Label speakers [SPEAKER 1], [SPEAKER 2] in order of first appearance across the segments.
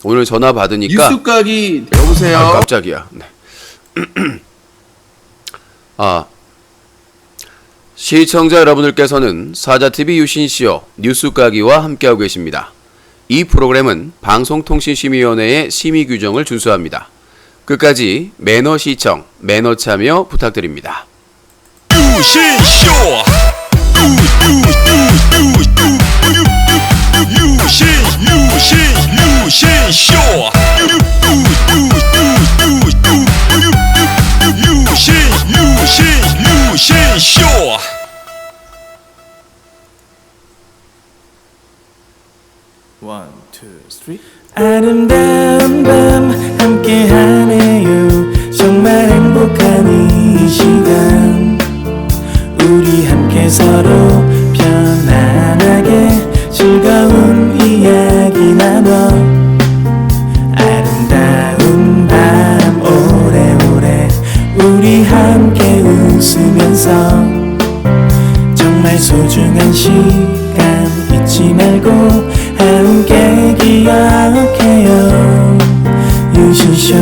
[SPEAKER 1] 오늘 전화 받으니까
[SPEAKER 2] 뉴스각이 여보세요.
[SPEAKER 1] 깜짝이야. 네. 시청자 여러분들께서는 사자TV 유신시어 뉴스까기와 함께하고 계십니다. 이 프로그램은 방송통신심의위원회의 심의 규정을 준수합니다. 끝까지 매너 시청, 매너 참여 부탁드립니다.
[SPEAKER 3] 유신쇼 유신쇼
[SPEAKER 4] One, two, three. 아름다운 밤 함께하네요. 정말 행복한 이 시간 우리 함께 서로 편안하게 즐거운 이야기 나눠 아름다운 밤 오래오래 우리 함께 웃으면서 정말 소중한 시간 잊지 말고 함께 기억해요. 유신쇼.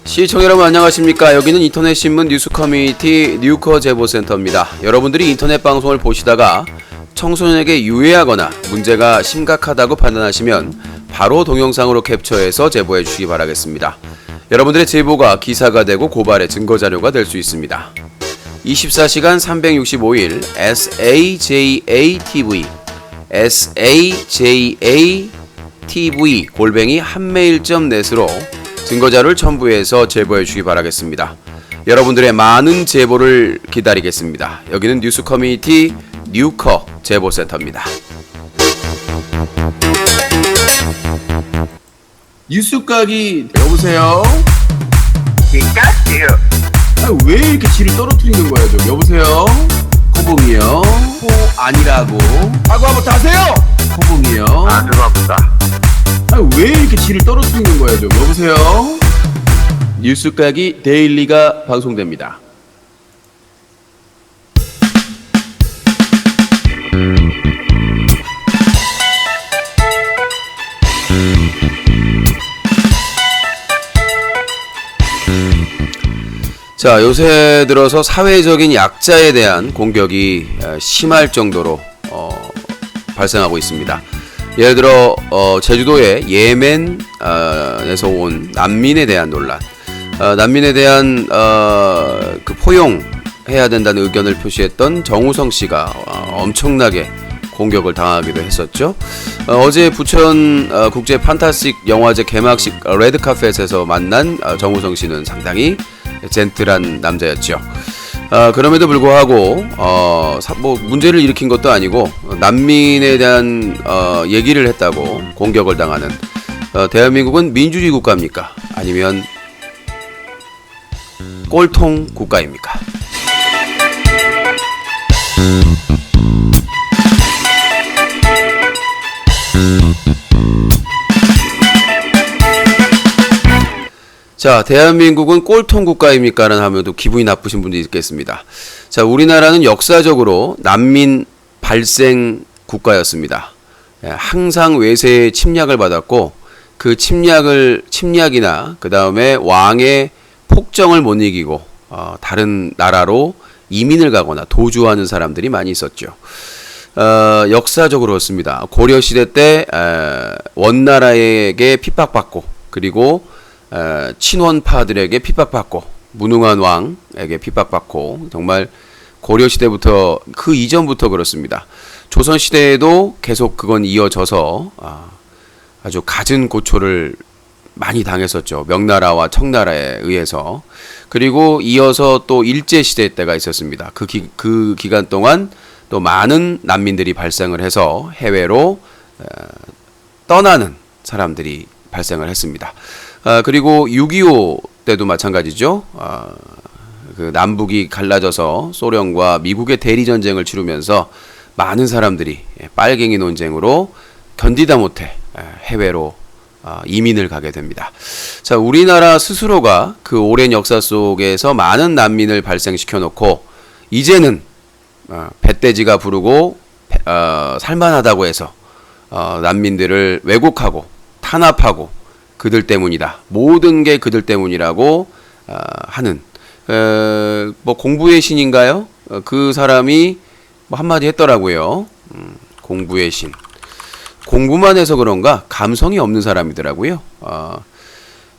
[SPEAKER 1] 시청자 여러분 안녕하십니까. 여기는 인터넷신문 뉴스 커뮤니티 뉴커 제보센터입니다. 여러분들이 인터넷 방송을 보시다가 청소년에게 유해하거나 문제가 심각하다고 판단하시면 바로 동영상으로 캡처해서 제보해 주시기 바라겠습니다. 여러분들의 제보가 기사가 되고 고발의 증거자료가 될 수 있습니다. 24시간 365일 SAJATV SAJATV 한메일.net으로 증거자료를 첨부해서 제보해 주시기 바라겠습니다. 여러분들의 많은 제보를 기다리겠습니다. 여기는 뉴스 커뮤니티 뉴커 제보센터입니다.
[SPEAKER 2] 뉴스각이 여보세요.
[SPEAKER 5] 피카츄.
[SPEAKER 2] 왜 이렇게 지를 떨어뜨리는 거야, 좀 여보세요.
[SPEAKER 1] 코봉이요. 코 아니라고.
[SPEAKER 2] 하고 한번 다세요.
[SPEAKER 1] 코봉이요.
[SPEAKER 5] 죄송합니다.
[SPEAKER 2] 왜 이렇게 지를 떨어뜨리는 거야, 좀 여보세요.
[SPEAKER 1] 뉴스까기 데일리가 방송됩니다. 자, 요새 들어서 사회적인 약자에 대한 공격이 심할 정도로 발생하고 있습니다. 예를 들어 제주도의 예멘에서 온 난민에 대한 논란, 난민에 대한 그 포용해야 된다는 의견을 표시했던 정우성 씨가 엄청나게 공격을 당하기도 했었죠. 어제 부천 국제 판타스틱 영화제 개막식 레드카펫에서 만난 정우성 씨는 상당히 젠틀한 남자였죠. 그럼에도 불구하고 뭐 문제를 일으킨 것도 아니고 난민에 대한 얘기를 했다고 공격을 당하는 대한민국은 민주주의 국가입니까? 아니면 꼴통 국가입니까? 자, 대한민국은 꼴통 국가입니까? 라는 하면도 기분이 나쁘신 분들이 있겠습니다. 자, 우리나라는 역사적으로 난민 발생 국가였습니다. 항상 외세의 침략을 받았고 그 침략이나 그 다음에 왕의 폭정을 못 이기고 다른 나라로 이민을 가거나 도주하는 사람들이 많이 있었죠. 역사적으로 그렇습니다. 고려시대 때 원나라에게 핍박받고 그리고 친원파들에게 핍박받고 무능한 왕에게 핍박받고 정말 고려시대부터 그 이전부터 그렇습니다. 조선시대에도 계속 그건 이어져서 아주 갖은 고초를 많이 당했었죠. 명나라와 청나라에 의해서. 그리고 이어서 또 일제시대 때가 있었습니다. 그 기간 동안 또 많은 난민들이 발생을 해서 해외로 떠나는 사람들이 발생을 했습니다. 그리고 6.25 때도 마찬가지죠. 그 남북이 갈라져서 소련과 미국의 대리전쟁을 치르면서 많은 사람들이 빨갱이 논쟁으로 견디다 못해 해외로 이민을 가게 됩니다. 자, 우리나라 스스로가 그 오랜 역사 속에서 많은 난민을 발생시켜 놓고 이제는 배떼지가 부르고 살만하다고 해서 난민들을 왜곡하고 탄압하고 그들 때문이다. 모든 게 그들 때문이라고 하는 뭐 공부의 신인가요? 그 사람이 뭐 한마디 했더라고요. 공부의 신. 공부만 해서 그런가 감성이 없는 사람이더라고요.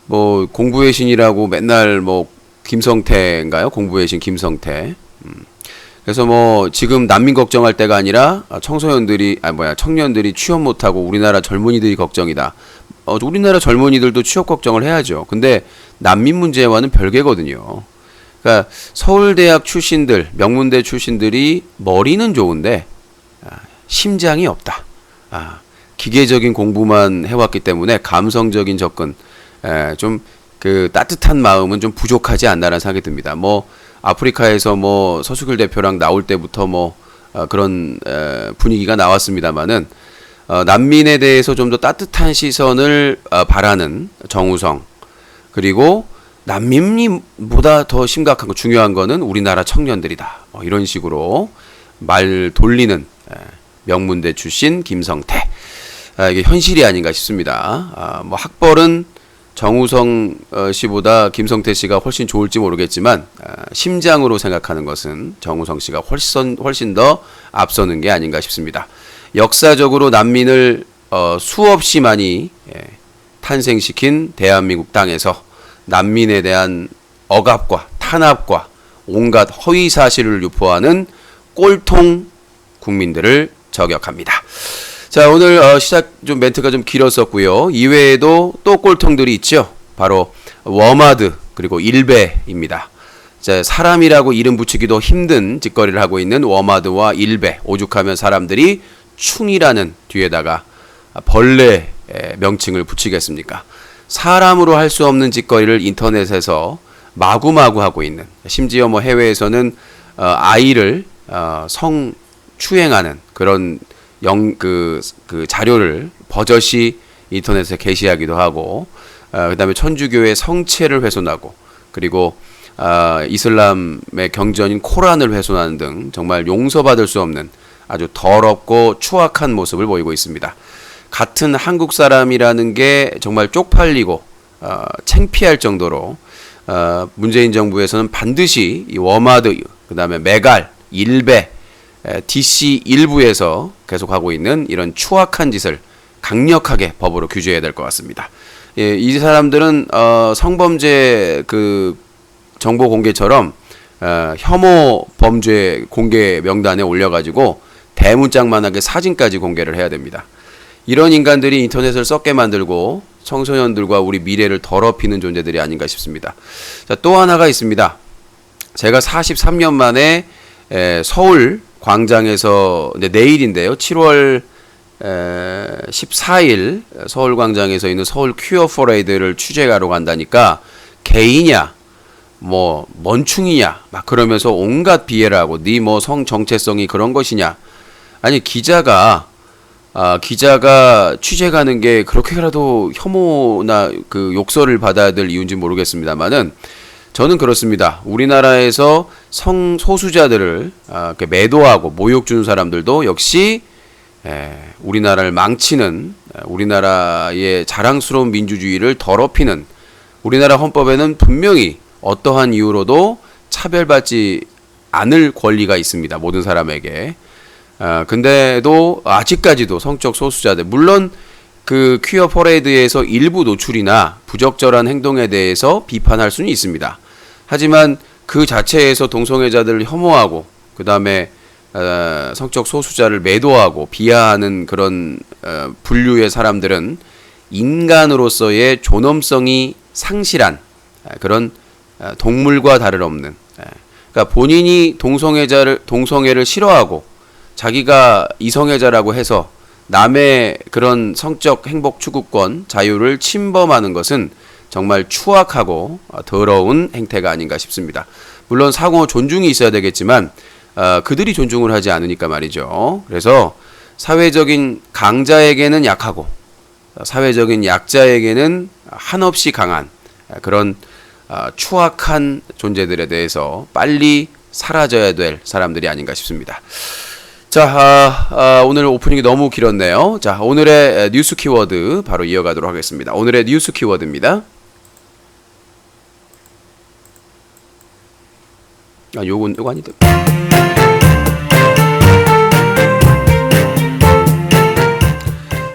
[SPEAKER 1] 뭐 공부의 신이라고 맨날 뭐 김성태인가요? 공부의 신 김성태. 그래서 뭐 지금 난민 걱정할 때가 아니라 청년들이 취업 못하고 우리나라 젊은이들이 걱정이다. 우리나라 젊은이들도 취업 걱정을 해야죠. 근데 난민 문제와는 별개거든요. 그러니까 서울대학 출신들, 명문대 출신들이 머리는 좋은데 심장이 없다. 기계적인 공부만 해왔기 때문에 감성적인 접근, 좀 그 따뜻한 마음은 좀 부족하지 않나라는 생각이 듭니다. 뭐 아프리카에서 뭐 서수길 대표랑 나올 때부터 뭐 그런 분위기가 나왔습니다만은 난민에 대해서 좀 더 따뜻한 시선을 바라는 정우성, 그리고 난민보다 더 심각한 거 중요한 거는 우리나라 청년들이다. 뭐 이런 식으로 말 돌리는 명문대 출신 김성태. 이게 현실이 아닌가 싶습니다. 뭐 학벌은 정우성 씨보다 김성태 씨가 훨씬 좋을지 모르겠지만 심장으로 생각하는 것은 정우성 씨가 훨씬 더 앞서는 게 아닌가 싶습니다. 역사적으로 난민을 수없이 많이 탄생시킨 대한민국 땅에서 난민에 대한 억압과 탄압과 온갖 허위 사실을 유포하는 꼴통 국민들을 저격합니다. 자, 오늘 시작 좀 멘트가 좀 길었었고요. 이외에도 또 꼴통들이 있죠. 바로 워마드 그리고 일베입니다. 자, 사람이라고 이름 붙이기도 힘든 짓거리를 하고 있는 워마드와 일베, 오죽하면 사람들이 충이라는 뒤에다가 벌레 명칭을 붙이겠습니까? 사람으로 할 수 없는 짓거리를 인터넷에서 마구마구 하고 있는, 심지어 뭐 해외에서는 아이를 성추행하는 그런 그 자료를 버젓이 인터넷에 게시하기도 하고, 그 다음에 천주교의 성체를 훼손하고, 그리고 이슬람의 경전인 코란을 훼손하는 등 정말 용서받을 수 없는 아주 더럽고 추악한 모습을 보이고 있습니다. 같은 한국 사람이라는 게 정말 쪽팔리고 창피할 정도로 문재인 정부에서는 반드시 이 워마드, 그 다음에 메갈, 일베, DC 일부에서 계속하고 있는 이런 추악한 짓을 강력하게 법으로 규제해야 될 것 같습니다. 예, 이 사람들은 성범죄 그 정보 공개처럼 혐오 범죄 공개 명단에 올려가지고 대문짝만하게 사진까지 공개를 해야 됩니다. 이런 인간들이 인터넷을 썩게 만들고 청소년들과 우리 미래를 더럽히는 존재들이 아닌가 싶습니다. 자, 또 하나가 있습니다. 제가 43년 만에 서울 광장에서 내일인데요. 7월 14일 서울광장에서 있는 서울 퀴어 퍼레이드를 취재하러 간다니까 개이냐 뭐 먼충이냐 막 그러면서 온갖 비애를 하고 네 뭐 성 정체성이 그런 것이냐. 아니 기자가 취재 가는 게 그렇게라도 혐오나 그 욕설을 받아야 될 이유인지 모르겠습니다만은 저는 그렇습니다. 우리나라에서 성소수자들을 이렇게 매도하고 모욕 주는 사람들도 역시 우리나라를 망치는, 우리나라의 자랑스러운 민주주의를 더럽히는, 우리나라 헌법에는 분명히 어떠한 이유로도 차별받지 않을 권리가 있습니다. 모든 사람에게. 근데도 아직까지도 성적 소수자들, 물론 그 퀴어 퍼레이드에서 일부 노출이나 부적절한 행동에 대해서 비판할 수는 있습니다. 하지만 그 자체에서 동성애자들을 혐오하고 그 다음에 성적 소수자를 매도하고 비하하는 그런 분류의 사람들은 인간으로서의 존엄성이 상실한 그런 동물과 다름없는, 그러니까 본인이 동성애를 싫어하고 자기가 이성애자라고 해서 남의 그런 성적 행복 추구권, 자유를 침범하는 것은 정말 추악하고 더러운 행태가 아닌가 싶습니다. 물론 상호 존중이 있어야 되겠지만 그들이 존중을 하지 않으니까 말이죠. 그래서 사회적인 강자에게는 약하고 사회적인 약자에게는 한없이 강한 그런 추악한 존재들에 대해서 빨리 사라져야 될 사람들이 아닌가 싶습니다. 자, 오늘 오프닝이 너무 길었네요. 자, 오늘의 뉴스 키워드 바로 이어가도록 하겠습니다. 오늘의 뉴스 키워드입니다. 요거 아니다.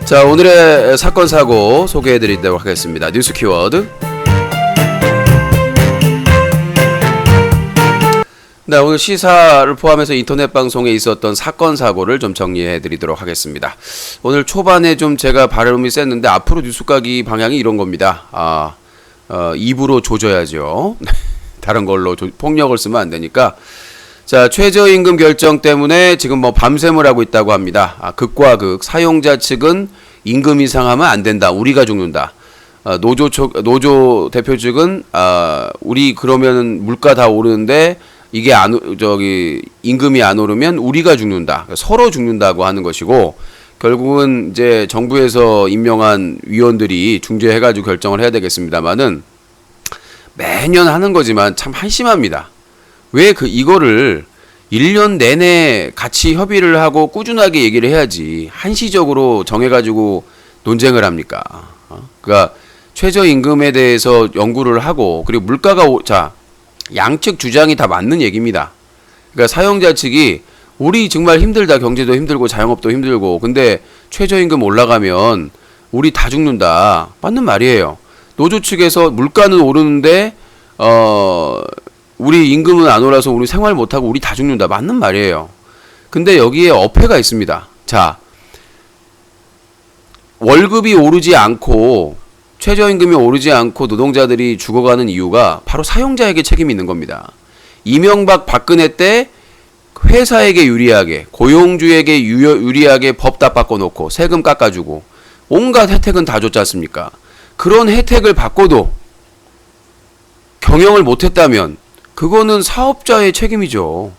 [SPEAKER 1] 자, 오늘의 사건 사고 소개해 드리도록 하겠습니다. 뉴스 키워드. 네, 오늘 시사를 포함해서 인터넷 방송에 있었던 사건 사고를 좀 정리해 드리도록 하겠습니다. 오늘 초반에 좀 제가 발음이 셌는데 앞으로 뉴스각이 방향이 이런 겁니다. 입으로 조져야죠. 다른 걸로 폭력을 쓰면 안 되니까. 자, 최저임금 결정 때문에 지금 뭐 밤샘을 하고 있다고 합니다. 극과 극. 사용자 측은 임금 이상하면 안 된다. 우리가 죽는다. 노조 대표 측은 우리 그러면은 물가 다 오르는데 이게 임금이 안 오르면 우리가 죽는다. 서로 죽는다고 하는 것이고, 결국은 이제 정부에서 임명한 위원들이 중재해가지고 결정을 해야 되겠습니다만은 매년 하는 거지만 참 한심합니다. 왜 이거를 1년 내내 같이 협의를 하고 꾸준하게 얘기를 해야지 한시적으로 정해가지고 논쟁을 합니까? 그러니까 최저임금에 대해서 연구를 하고, 그리고 물가가 양측 주장이 다 맞는 얘기입니다. 그러니까 사용자 측이 우리 정말 힘들다, 경제도 힘들고 자영업도 힘들고, 근데 최저임금 올라가면 우리 다 죽는다. 맞는 말이에요. 노조 측에서 물가는 오르는데 우리 임금은 안 올라서 우리 생활 못하고 우리 다 죽는다. 맞는 말이에요. 근데 여기에 어폐가 있습니다. 자, 월급이 오르지 않고 최저임금이 오르지 않고 노동자들이 죽어가는 이유가 바로 사용자에게 책임이 있는 겁니다. 이명박 박근혜 때 회사에게 유리하게, 고용주에게 유리하게 법 다 바꿔놓고 세금 깎아주고 온갖 혜택은 다 줬지 않습니까? 그런 혜택을 받고도 경영을 못했다면 그거는 사업자의 책임이죠.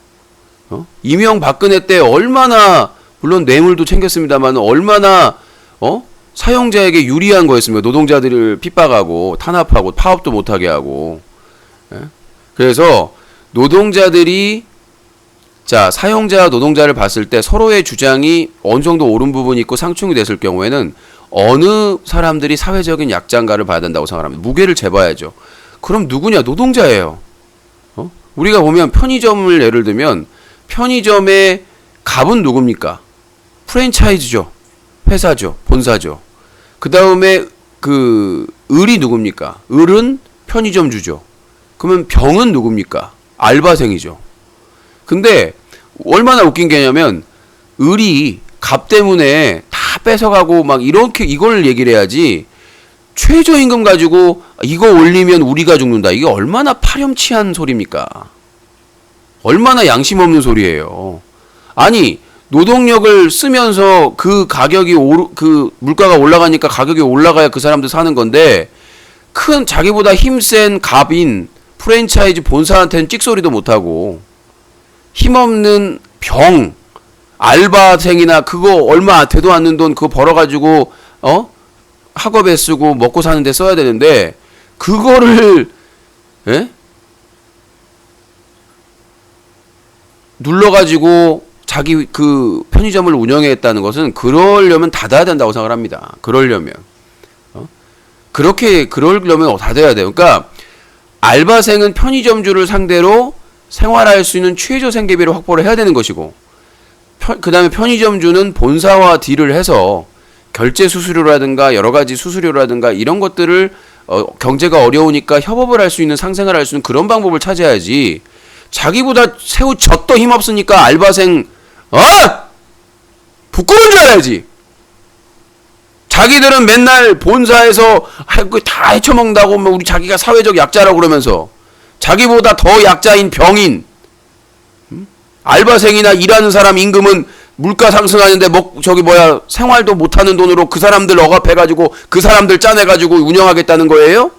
[SPEAKER 1] 이명박근혜 때 얼마나, 물론 뇌물도 챙겼습니다만 얼마나 사용자에게 유리한 거였습니다. 노동자들을 핍박하고 탄압하고 파업도 못하게 하고. 그래서 노동자들이, 자, 사용자와 노동자를 봤을 때 서로의 주장이 어느 정도 옳은 부분이 있고 상충이 됐을 경우에는 어느 사람들이 사회적인 약자인가를 봐야 된다고 생각합니다. 무게를 재봐야죠. 그럼 누구냐? 노동자예요. 우리가 보면 편의점을 예를 들면 편의점의 갑은 누굽니까? 프랜차이즈죠. 회사죠. 본사죠. 그 다음에 을이 누굽니까? 을은 편의점주죠. 그러면 병은 누굽니까? 알바생이죠. 근데 얼마나 웃긴 게냐면 을이 갑 때문에 다 뺏어가고 막 이렇게 이걸 얘기를 해야지, 최저임금 가지고 이거 올리면 우리가 죽는다. 이게 얼마나 파렴치한 소리입니까? 얼마나 양심 없는 소리예요. 아니, 노동력을 쓰면서 그 가격이 물가가 올라가니까 가격이 올라가야 그 사람들 사는 건데, 큰 자기보다 힘센 갑인 프랜차이즈 본사한테는 찍소리도 못하고, 힘없는 병 알바생이나 그거 얼마 되도 않는 돈 그거 벌어가지고 학업에 쓰고 먹고 사는데 써야 되는데, 그거를 눌러가지고 자기 그 편의점을 운영했다는 것은, 그러려면 닫아야 된다고 생각을 합니다. 그러려면 그러려면 닫아야 돼요. 그러니까 알바생은 편의점주를 상대로 생활할 수 있는 최저 생계비를 확보를 해야 되는 것이고, 그 다음에 편의점주는 본사와 딜을 해서 결제 수수료라든가 여러 가지 수수료라든가 이런 것들을 경제가 어려우니까 협업을 할 수 있는, 상생을 할 수 있는 그런 방법을 찾아야지, 자기보다 새우 젖도 힘없으니까 알바생 부끄러운 줄 알아야지. 자기들은 맨날 본사에서 다 헤쳐먹는다고 우리 자기가 사회적 약자라고 그러면서, 자기보다 더 약자인 병인 알바생이나 일하는 사람 임금은 물가 상승하는데 생활도 못하는 돈으로 그 사람들 억압해가지고 그 사람들 짜내가지고 운영하겠다는 거예요?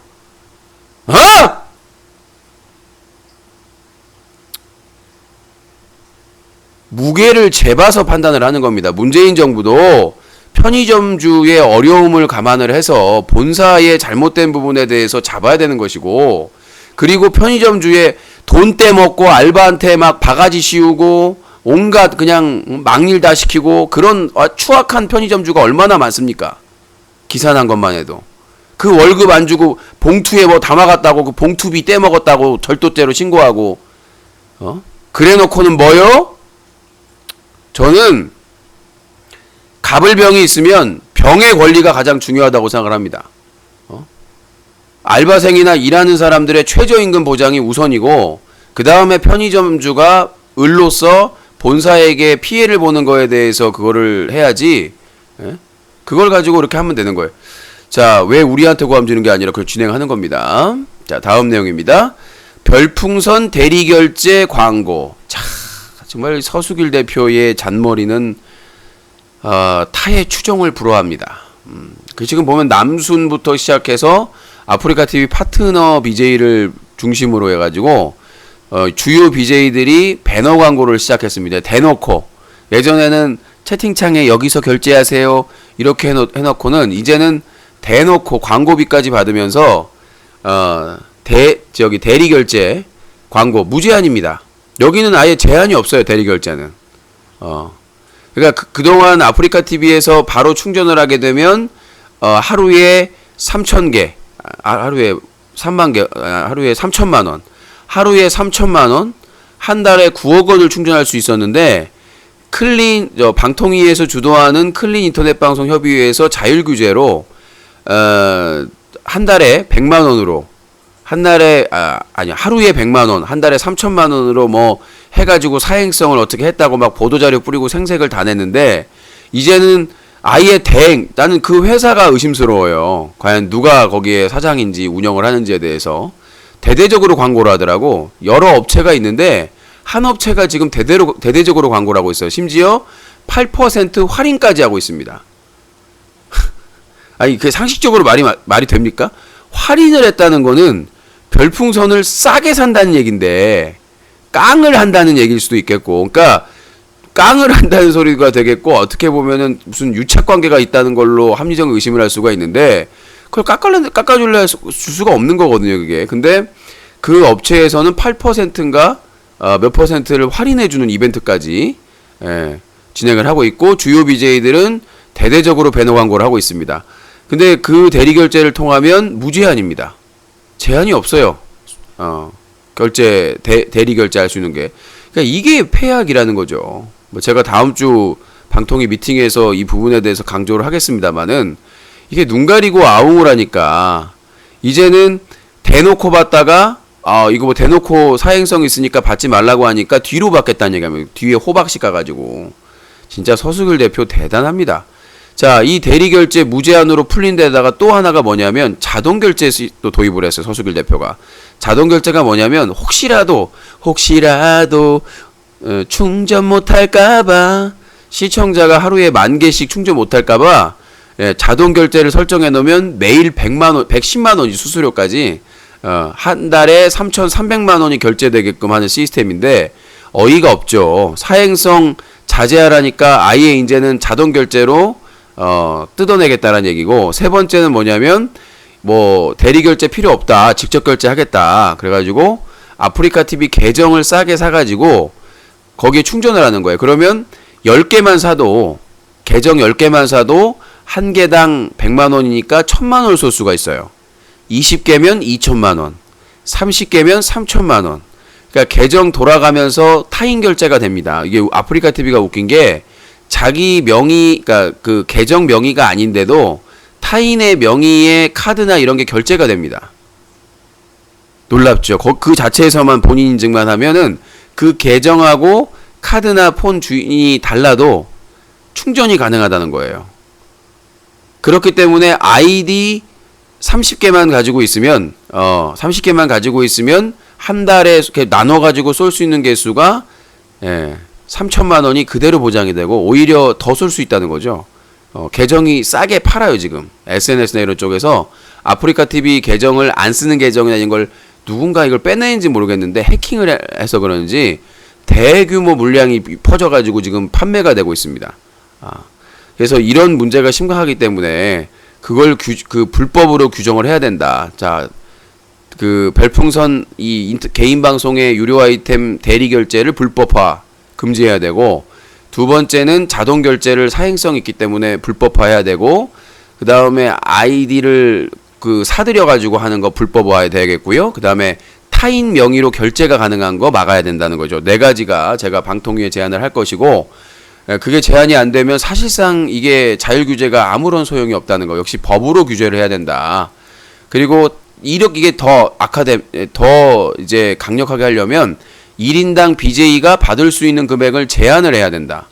[SPEAKER 1] 무게를 재봐서 판단을 하는 겁니다. 문재인 정부도 편의점주의 어려움을 감안을 해서 본사의 잘못된 부분에 대해서 잡아야 되는 것이고, 그리고 편의점주의 돈 떼먹고 알바한테 막 바가지 씌우고 온갖 그냥 막일 다 시키고 그런 추악한 편의점주가 얼마나 많습니까? 기사 난 것만 해도. 그 월급 안 주고 봉투에 뭐 담아갔다고 그 봉투비 떼먹었다고 절도죄로 신고하고, 그래 놓고는 뭐요? 저는 갑을병이 있으면 병의 권리가 가장 중요하다고 생각을 합니다. 알바생이나 일하는 사람들의 최저임금 보장이 우선이고, 그 다음에 편의점주가 을로서 본사에게 피해를 보는 거에 대해서 그거를 해야지, 그걸 가지고 이렇게 하면 되는 거예요. 자, 왜 우리한테 고함 주는 게 아니라 그걸 진행하는 겁니다. 자, 다음 내용입니다. 별풍선 대리결제 광고. 자, 정말 서수길 대표의 잔머리는 타의 추종을 불허합니다. 그 지금 보면 남순부터 시작해서 아프리카 TV 파트너 BJ를 중심으로 해가지고 주요 BJ들이 배너 광고를 시작했습니다. 대놓고. 예전에는 채팅창에 여기서 결제하세요 이렇게 해놓고는 이제는 대놓고 광고비까지 받으면서 대리 결제 광고 무제한입니다. 여기는 아예 제한이 없어요. 대리 결제는. 그러니까 그동안 아프리카 TV에서 바로 충전을 하게 되면 하루에 3,000개, 하루에 3만 개, 하루에 3천만 원, 하루에 3천만 원, 한 달에 9억 원을 충전할 수 있었는데 방통위에서 주도하는 클린 인터넷 방송 협의회에서 자율 규제로 한 달에 100만 원으로 하루에 100만 원, 한 달에 3천만 원으로 뭐 해가지고 사행성을 어떻게 했다고 막 보도자료 뿌리고 생색을 다 냈는데, 이제는 아예 나는 그 회사가 의심스러워요. 과연 누가 거기에 사장인지 운영을 하는지에 대해서. 대대적으로 광고를 하더라고. 여러 업체가 있는데 한 업체가 지금 대대적으로 광고를 하고 있어요. 심지어 8% 할인까지 하고 있습니다. 아니, 그게 상식적으로 말이 됩니까? 할인을 했다는 거는 별풍선을 싸게 산다는 얘기인데 깡을 한다는 얘기일 수도 있겠고, 그러니까 깡을 한다는 소리가 되겠고, 어떻게 보면은 무슨 유착 관계가 있다는 걸로 합리적 의심을 할 수가 있는데, 그걸 깎아줄 수가 없는 거거든요, 그게. 근데 그 업체에서는 8%인가 몇 퍼센트를 할인해주는 이벤트까지 진행을 하고 있고, 주요 BJ들은 대대적으로 배너 광고를 하고 있습니다. 근데 그 대리 결제를 통하면 무제한입니다. 제한이 없어요. 대리 결제할 수 있는 게. 그러니까 이게 폐악이라는 거죠. 뭐 제가 다음 주 방통위 미팅에서 이 부분에 대해서 강조를 하겠습니다만은, 이게 눈 가리고 아웅을 하니까 이제는 대놓고 받다가 이거 뭐 대놓고 사행성 있으니까 받지 말라고 하니까 뒤로 받겠다는 얘기하면 뒤에 호박씩 가가지고. 진짜 서수길 대표 대단합니다. 자, 이 대리결제 무제한으로 풀린 데다가 또 하나가 뭐냐면 자동결제 또 도입을 했어요. 서수길 대표가. 자동결제가 뭐냐면 혹시라도 충전 못할까봐, 시청자가 하루에 10,000개씩 충전 못할까봐 자동결제를 설정해 놓으면 매일 110만 원이 수수료까지 한 달에 3,300만 원이 결제되게끔 하는 시스템인데, 어이가 없죠. 사행성 자제하라니까 아예 이제는 자동결제로 뜯어내겠다는 얘기고, 세 번째는 뭐냐면 뭐 대리 결제 필요 없다, 직접 결제하겠다. 그래가지고 아프리카 TV 계정을 싸게 사가지고 거기에 충전을 하는 거예요. 그러면 10개만 사도, 계정 10개만 사도 한 개당 100만 원이니까 1,000만 원을 쏠 수가 있어요. 20개면 2,000만 원, 30개면 3,000만 원. 그러니까 계정 돌아가면서 타인 결제가 됩니다. 이게 아프리카 TV가 웃긴 게, 자기 명의, 그러니까 그 계정 명의가 아닌데도 타인의 명의의 카드나 이런 게 결제가 됩니다. 놀랍죠? 그 자체에서만 본인 인증만 하면은 그 계정하고 카드나 폰 주인이 달라도 충전이 가능하다는 거예요. 그렇기 때문에 아이디 30개만 가지고 있으면, 30개만 가지고 있으면 한 달에 이렇게 나눠가지고 쏠 수 있는 개수가 3,000만 원이 그대로 보장이 되고 오히려 더 쏠 수 있다는 거죠. 계정이 싸게 팔아요, 지금. SNS나 이런 쪽에서 아프리카 TV 계정을 안 쓰는 계정이나 이런 걸 누군가 이걸 빼내는지 모르겠는데 해킹을 해서 그런지 대규모 물량이 퍼져가지고 지금 판매가 되고 있습니다. 그래서 이런 문제가 심각하기 때문에 그걸 그 불법으로 규정을 해야 된다. 자, 그 별풍선 개인 방송의 유료 아이템 대리 결제를 불법화 금지해야 되고, 두 번째는 자동 결제를 사행성 있기 때문에 불법화해야 되고, 그 다음에 아이디를 그 사들여 가지고 하는 거 불법화해야 되겠고요. 그 다음에 타인 명의로 결제가 가능한 거 막아야 된다는 거죠. 네 가지가 제가 방통위에 제안을 할 것이고, 그게 제한이 안 되면 사실상 이게 자율 규제가 아무런 소용이 없다는 거. 역시 법으로 규제를 해야 된다. 그리고 이게 더 더 이제 강력하게 하려면 1인당 BJ가 받을 수 있는 금액을 제한을 해야 된다.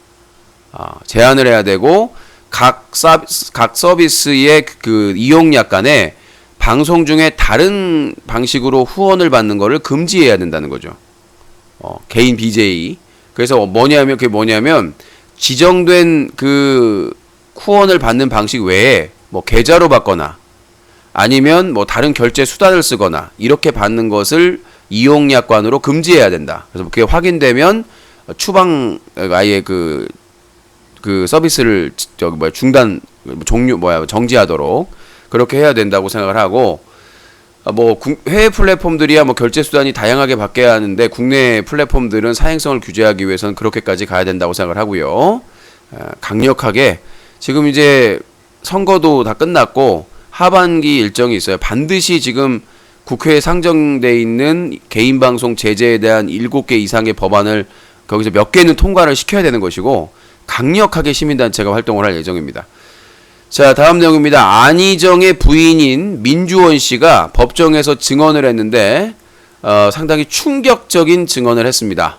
[SPEAKER 1] 제한을 해야 되고, 각 서비스의 그 이용약관에 방송 중에 다른 방식으로 후원을 받는 거를 금지해야 된다는 거죠. 개인 BJ. 그래서 그게 뭐냐면 지정된 그 후원을 받는 방식 외에 뭐 계좌로 받거나 아니면 뭐 다른 결제 수단을 쓰거나 이렇게 받는 것을 이용약관으로 금지해야 된다. 그래서 그게 확인되면 추방 아예 그 서비스를 정지하도록 그렇게 해야 된다고 생각을 하고, 뭐 해외 플랫폼들이야 뭐 결제 수단이 다양하게 바뀌어야 하는데 국내 플랫폼들은 사행성을 규제하기 위해서는 그렇게까지 가야 된다고 생각을 하고요. 강력하게 지금 이제 선거도 다 끝났고 하반기 일정이 있어요. 반드시 지금 국회에 상정돼 있는 개인 방송 제재에 대한 7개 이상의 법안을 거기서 몇 개는 통과를 시켜야 되는 것이고, 강력하게 시민단체가 활동을 할 예정입니다. 자, 다음 내용입니다. 안희정의 부인인 민주원 씨가 법정에서 증언을 했는데 상당히 충격적인 증언을 했습니다.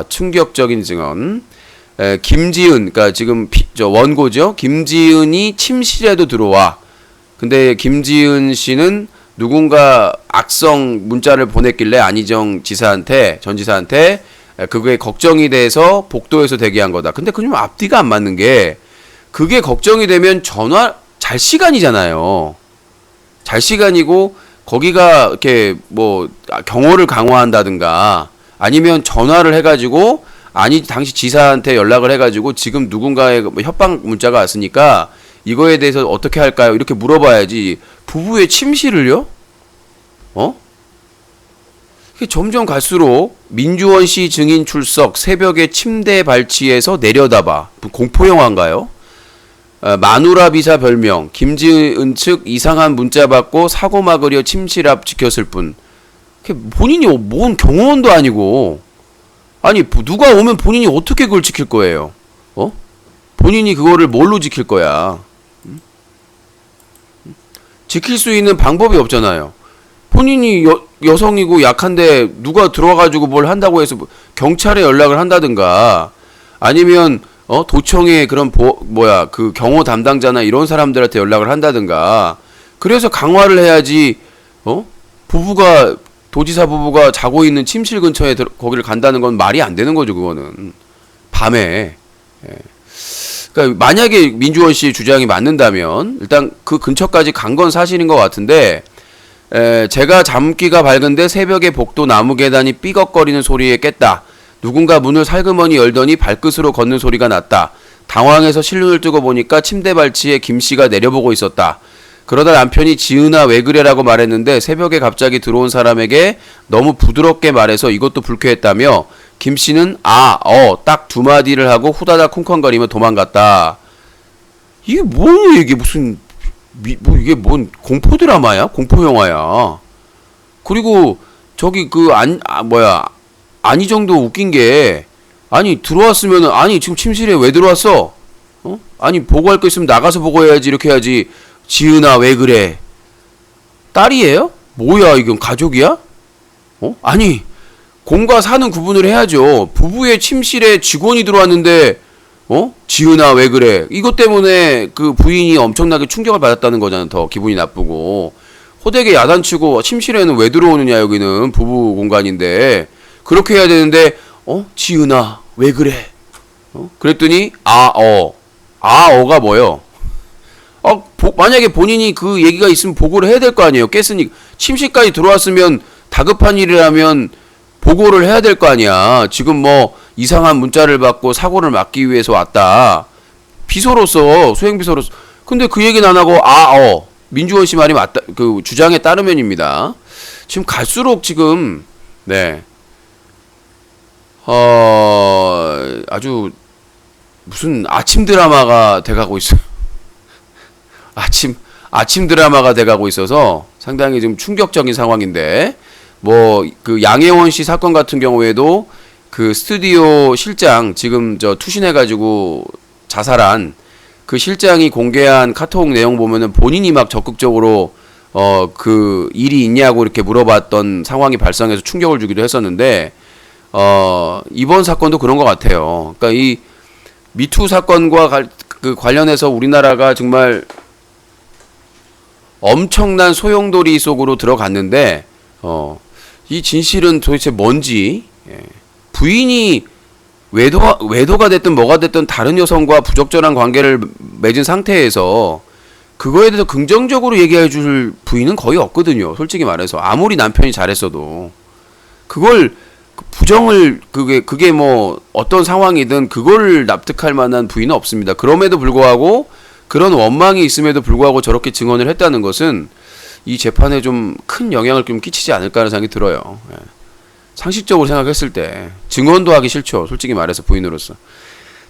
[SPEAKER 1] 충격적인 증언. 김지은, 그러니까 지금 원고죠. 김지은이 침실에도 들어와. 근데 김지은 씨는 누군가 악성 문자를 보냈길래 안희정 전 지사한테 그게 걱정이 돼서 복도에서 대기한 거다. 근데 그좀 앞뒤가 안 맞는 게, 그게 걱정이 되면 잘 시간이잖아요. 잘 시간이고 거기가 이렇게 뭐 경호를 강화한다든가 아니면 전화를 해가지고 당시 지사한테 연락을 해가지고 지금 누군가의 협박 문자가 왔으니까 이거에 대해서 어떻게 할까요? 이렇게 물어봐야지. 부부의 침실을요? 점점 갈수록 민주원 씨 증인 출석, 새벽에 침대 발치에서 내려다봐. 공포영화인가요? 마누라 비사 별명, 김지은 측 이상한 문자 받고 사고 막으려 침실 앞 지켰을 뿐. 본인이 뭔 경호원도 아니고, 아니 누가 오면 본인이 어떻게 그걸 지킬 거예요? 본인이 그거를 뭘로 지킬 거야? 지킬 수 있는 방법이 없잖아요. 본인이 여성이고 약한데 누가 들어와가지고 뭘 한다고 해서 경찰에 연락을 한다든가 아니면 도청에 그런 그 경호 담당자나 이런 사람들한테 연락을 한다든가, 그래서 강화를 해야지. 도지사 부부가 자고 있는 침실 근처에 거기를 간다는 건 말이 안 되는 거죠. 그거는 밤에. 그러니까 만약에 민주원 씨 주장이 맞는다면 일단 그 근처까지 간 건 사실인 것 같은데, 제가 잠기가 밝은데 새벽에 복도 나무 계단이 삐걱거리는 소리에 깼다. 누군가 문을 살그머니 열더니 발끝으로 걷는 소리가 났다. 당황해서 실눈을 뜨고 보니까 침대 발치에 김씨가 내려보고 있었다. 그러다 남편이 지은아 왜 그래라고 말했는데 새벽에 갑자기 들어온 사람에게 너무 부드럽게 말해서 이것도 불쾌했다며 김씨는 딱 두 마디를 하고 후다닥 쿵쾅거리며 도망갔다. 이게 뭐야? 이게 무슨 이게 뭔 공포 드라마야? 공포 영화야. 그리고 저기 안희정도 웃긴 게, 아니 들어왔으면은 아니 지금 침실에 왜 들어왔어? 아니 보고할 거 있으면 나가서 보고해야지. 이렇게 해야지. 지은아 왜 그래? 딸이에요? 뭐야 이건 가족이야? 아니 공과 사는 구분을 해야죠. 부부의 침실에 직원이 들어왔는데 지은아 왜 그래? 이것 때문에 그 부인이 엄청나게 충격을 받았다는 거잖아. 더 기분이 나쁘고 호되게 야단치고 침실에는 왜 들어오느냐, 여기는 부부 공간인데. 그렇게 해야 되는데 지은아 왜 그래? 그랬더니 아어가 뭐요? 만약에 본인이 그 얘기가 있으면 보고를 해야 될 거 아니에요. 깼으니 침실까지 들어왔으면 다급한 일이라면 보고를 해야 될 거 아니야. 지금 뭐 이상한 문자를 받고 사고를 막기 위해서 왔다. 비서로서 수행 비서로서. 근데 그 얘기는 안 하고 민주원 씨 말이 맞다. 그 주장에 따르면입니다. 지금 갈수록 지금 네. 아주 무슨 아침 드라마가 돼가고 있어요. 아침 드라마가 돼가고 있어서 상당히 좀 충격적인 상황인데, 뭐 그 양혜원 씨 사건 같은 경우에도 그 스튜디오 실장 지금 저 투신해가지고 자살한 그 실장이 공개한 카톡 내용 보면은 본인이 막 적극적으로 그 일이 있냐고 이렇게 물어봤던 상황이 발생해서 충격을 주기도 했었는데, 이번 사건도 그런 것 같아요. 그러니까 이 미투 사건과 관련해서 우리나라가 정말 엄청난 소용돌이 속으로 들어갔는데, 이 진실은 도대체 뭔지, 부인이 외도가 됐든 뭐가 됐든 다른 여성과 부적절한 관계를 맺은 상태에서 그거에 대해서 긍정적으로 얘기해 줄 부인은 거의 없거든요. 솔직히 말해서. 아무리 남편이 잘했어도. 그걸 부정을, 그게 뭐 어떤 상황이든 그걸 납득할 만한 부인은 없습니다. 그럼에도 불구하고 그런 원망이 있음에도 불구하고 저렇게 증언을 했다는 것은 이 재판에 좀 큰 영향을 좀 끼치지 않을까 하는 생각이 들어요. 상식적으로 생각했을 때 증언도 하기 싫죠. 솔직히 말해서 부인으로서.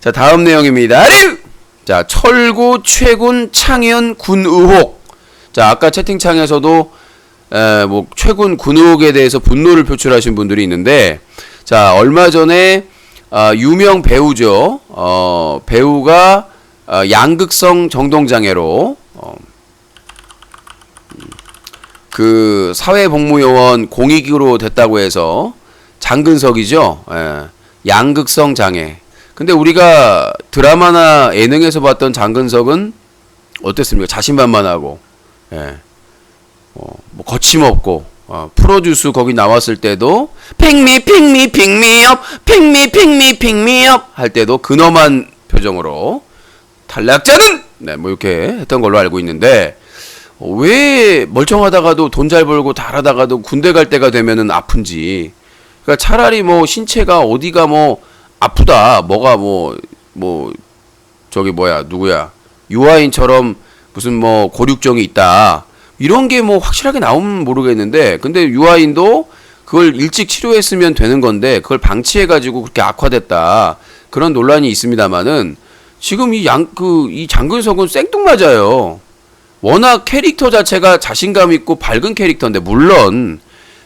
[SPEAKER 1] 자, 다음 내용입니다. 자, 철구 최군 창현 군 의혹. 자, 아까 채팅창에서도 뭐 최군 군 의혹에 대해서 분노를 표출하신 분들이 있는데, 자, 얼마 전에 유명 배우죠. 배우가 양극성 정동장애로 그 사회복무요원 공익으로 됐다고 해서 장근석이죠. 양극성 장애. 근데 우리가 드라마나 예능에서 봤던 장근석은 어땠습니까? 자신만만하고, 뭐 거침없고, 프로듀스 거기 나왔을 때도 픽미업 할 때도 근엄한 표정으로 탈락자는 뭐 이렇게 했던 걸로 알고 있는데, 왜 멀쩡하다가도 돈 잘 벌고 잘하다가도 군대 갈 때가 되면은 아픈지. 그러니까 차라리 뭐 신체가 어디가 뭐 아프다, 뭐가 저기 누구야, 유아인처럼 무슨 뭐 고륙정이 있다, 이런 게 뭐 확실하게 나오면 모르겠는데, 근데 유아인도 그걸 일찍 치료했으면 되는 건데 그걸 방치해가지고 그렇게 악화됐다, 그런 논란이 있습니다만은, 지금 이 장근석은 생뚱맞아요. 워낙 캐릭터 자체가 자신감 있고 밝은 캐릭터인데, 물론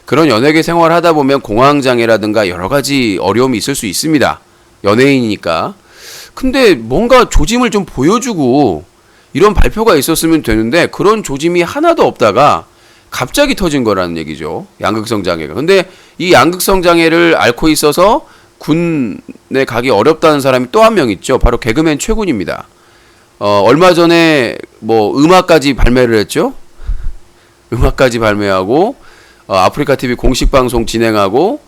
[SPEAKER 1] 그런 연예계 생활을 하다 보면 공황장애라든가 여러 가지 어려움이 있을 수 있습니다. 연예인이니까. 근데 뭔가 조짐을 좀 보여주고 이런 발표가 있었으면 되는데, 그런 조짐이 하나도 없다가 갑자기 터진 거라는 얘기죠. 양극성 장애가. 근데 이 양극성 장애를 앓고 있어서 군에 가기 어렵다는 사람이 또 한 명 있죠. 바로 개그맨 최군입니다. 얼마 전에 뭐 음악까지 발매를 했죠. 음악까지 발매하고 아프리카 TV 공식 방송 진행하고,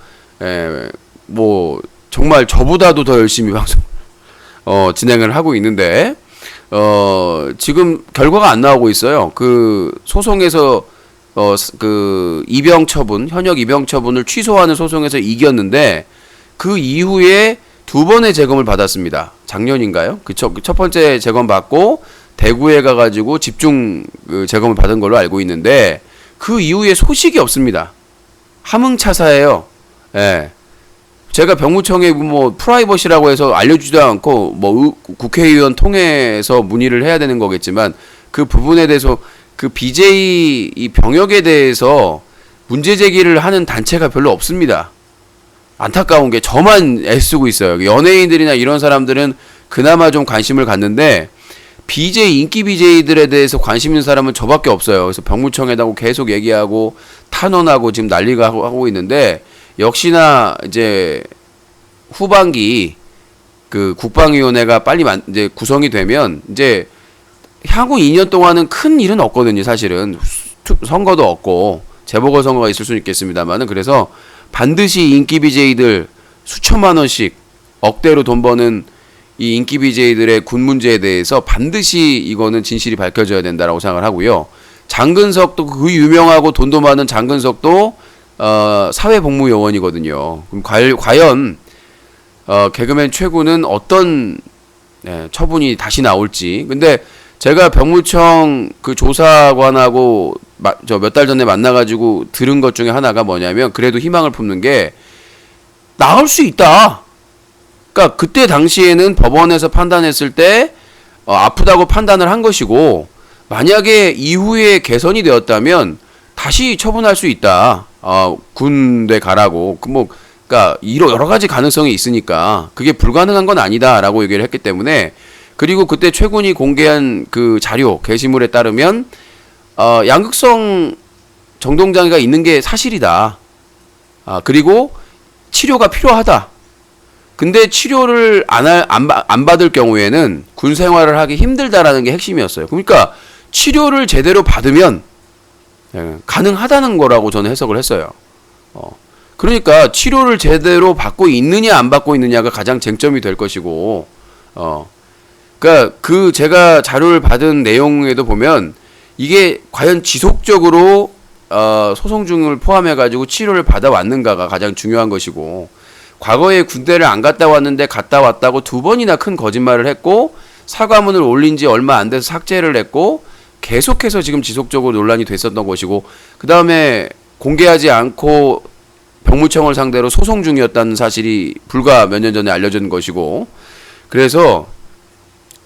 [SPEAKER 1] 뭐 정말 저보다도 더 열심히 방송 진행을 하고 있는데, 지금 결과가 안 나오고 있어요. 그 소송에서 그 현역 입영 처분을 취소하는 소송에서 이겼는데, 그 이후에 2번의 재검을 받았습니다. 작년인가요? 첫 번째 재검 받고 대구에 가가지고 집중 재검을 받은 걸로 알고 있는데, 그 이후에 소식이 없습니다. 함흥차사예요. 제가 병무청에 뭐 프라이버시라고 해서 알려주지도 않고 뭐 국회의원 통해서 문의를 해야 되는 거겠지만, 그 부분에 대해서 그 BJ 이 병역에 대해서 문제 제기를 하는 단체가 별로 없습니다. 안타까운 게 저만 애쓰고 있어요. 연예인들이나 이런 사람들은 그나마 좀 관심을 갖는데, BJ, 인기 BJ들에 대해서 관심 있는 사람은 저밖에 없어요. 그래서 병무청에다가 계속 얘기하고 탄원하고 지금 난리가 하고 있는데, 역시나 이제 후반기 그 국방위원회가 빨리 이제 구성이 되면 이제 향후 2년 동안은 큰 일은 없거든요. 사실은 선거도 없고 재보궐선거가 있을 수는 있겠습니다만은, 그래서 반드시 인기 BJ들 수천만 원씩 억대로 돈 버는 이 인기 BJ들의 군 문제에 대해서 반드시 이거는 진실이 밝혀져야 된다라고 생각을 하고요. 장근석도, 그 유명하고 돈도 많은 장근석도 사회복무요원이거든요. 그럼 과연 개그맨 최군은 어떤 처분이 다시 나올지. 근데 제가 병무청 그 조사관하고 저 몇 달 전에 만나가지고 들은 것 중에 하나가 뭐냐면 그래도 희망을 품는 게 나올 수 있다. 그러니까 그때 당시에는 법원에서 판단했을 때 아프다고 판단을 한 것이고 만약에 이후에 개선이 되었다면 다시 처분할 수 있다. 군대 가라고. 그러니까 여러 가지 가능성이 있으니까 그게 불가능한 건 아니다라고 얘기를 했기 때문에 그리고 그때 최군이 공개한 그 자료 게시물에 따르면 양극성 정동장애가 있는 게 사실이다. 그리고 치료가 필요하다. 근데 치료를 안 받을 경우에는 군 생활을 하기 힘들다라는 게 핵심이었어요. 그러니까 치료를 제대로 받으면 가능하다는 거라고 저는 해석을 했어요. 그러니까 치료를 제대로 받고 있느냐 안 받고 있느냐가 가장 쟁점이 될 것이고, 그러니까 그 제가 자료를 받은 내용에도 보면 이게 과연 지속적으로 소송 중을 포함해 가지고 치료를 받아왔는가가 가장 중요한 것이고, 과거에 군대를 안 갔다 왔는데 갔다 왔다고 2번이나 큰 거짓말을 했고 사과문을 올린 지 얼마 안 돼서 삭제를 했고 계속해서 지금 지속적으로 논란이 됐었던 것이고, 그 다음에 공개하지 않고 병무청을 상대로 소송 중이었다는 사실이 불과 몇 년 전에 알려진 것이고, 그래서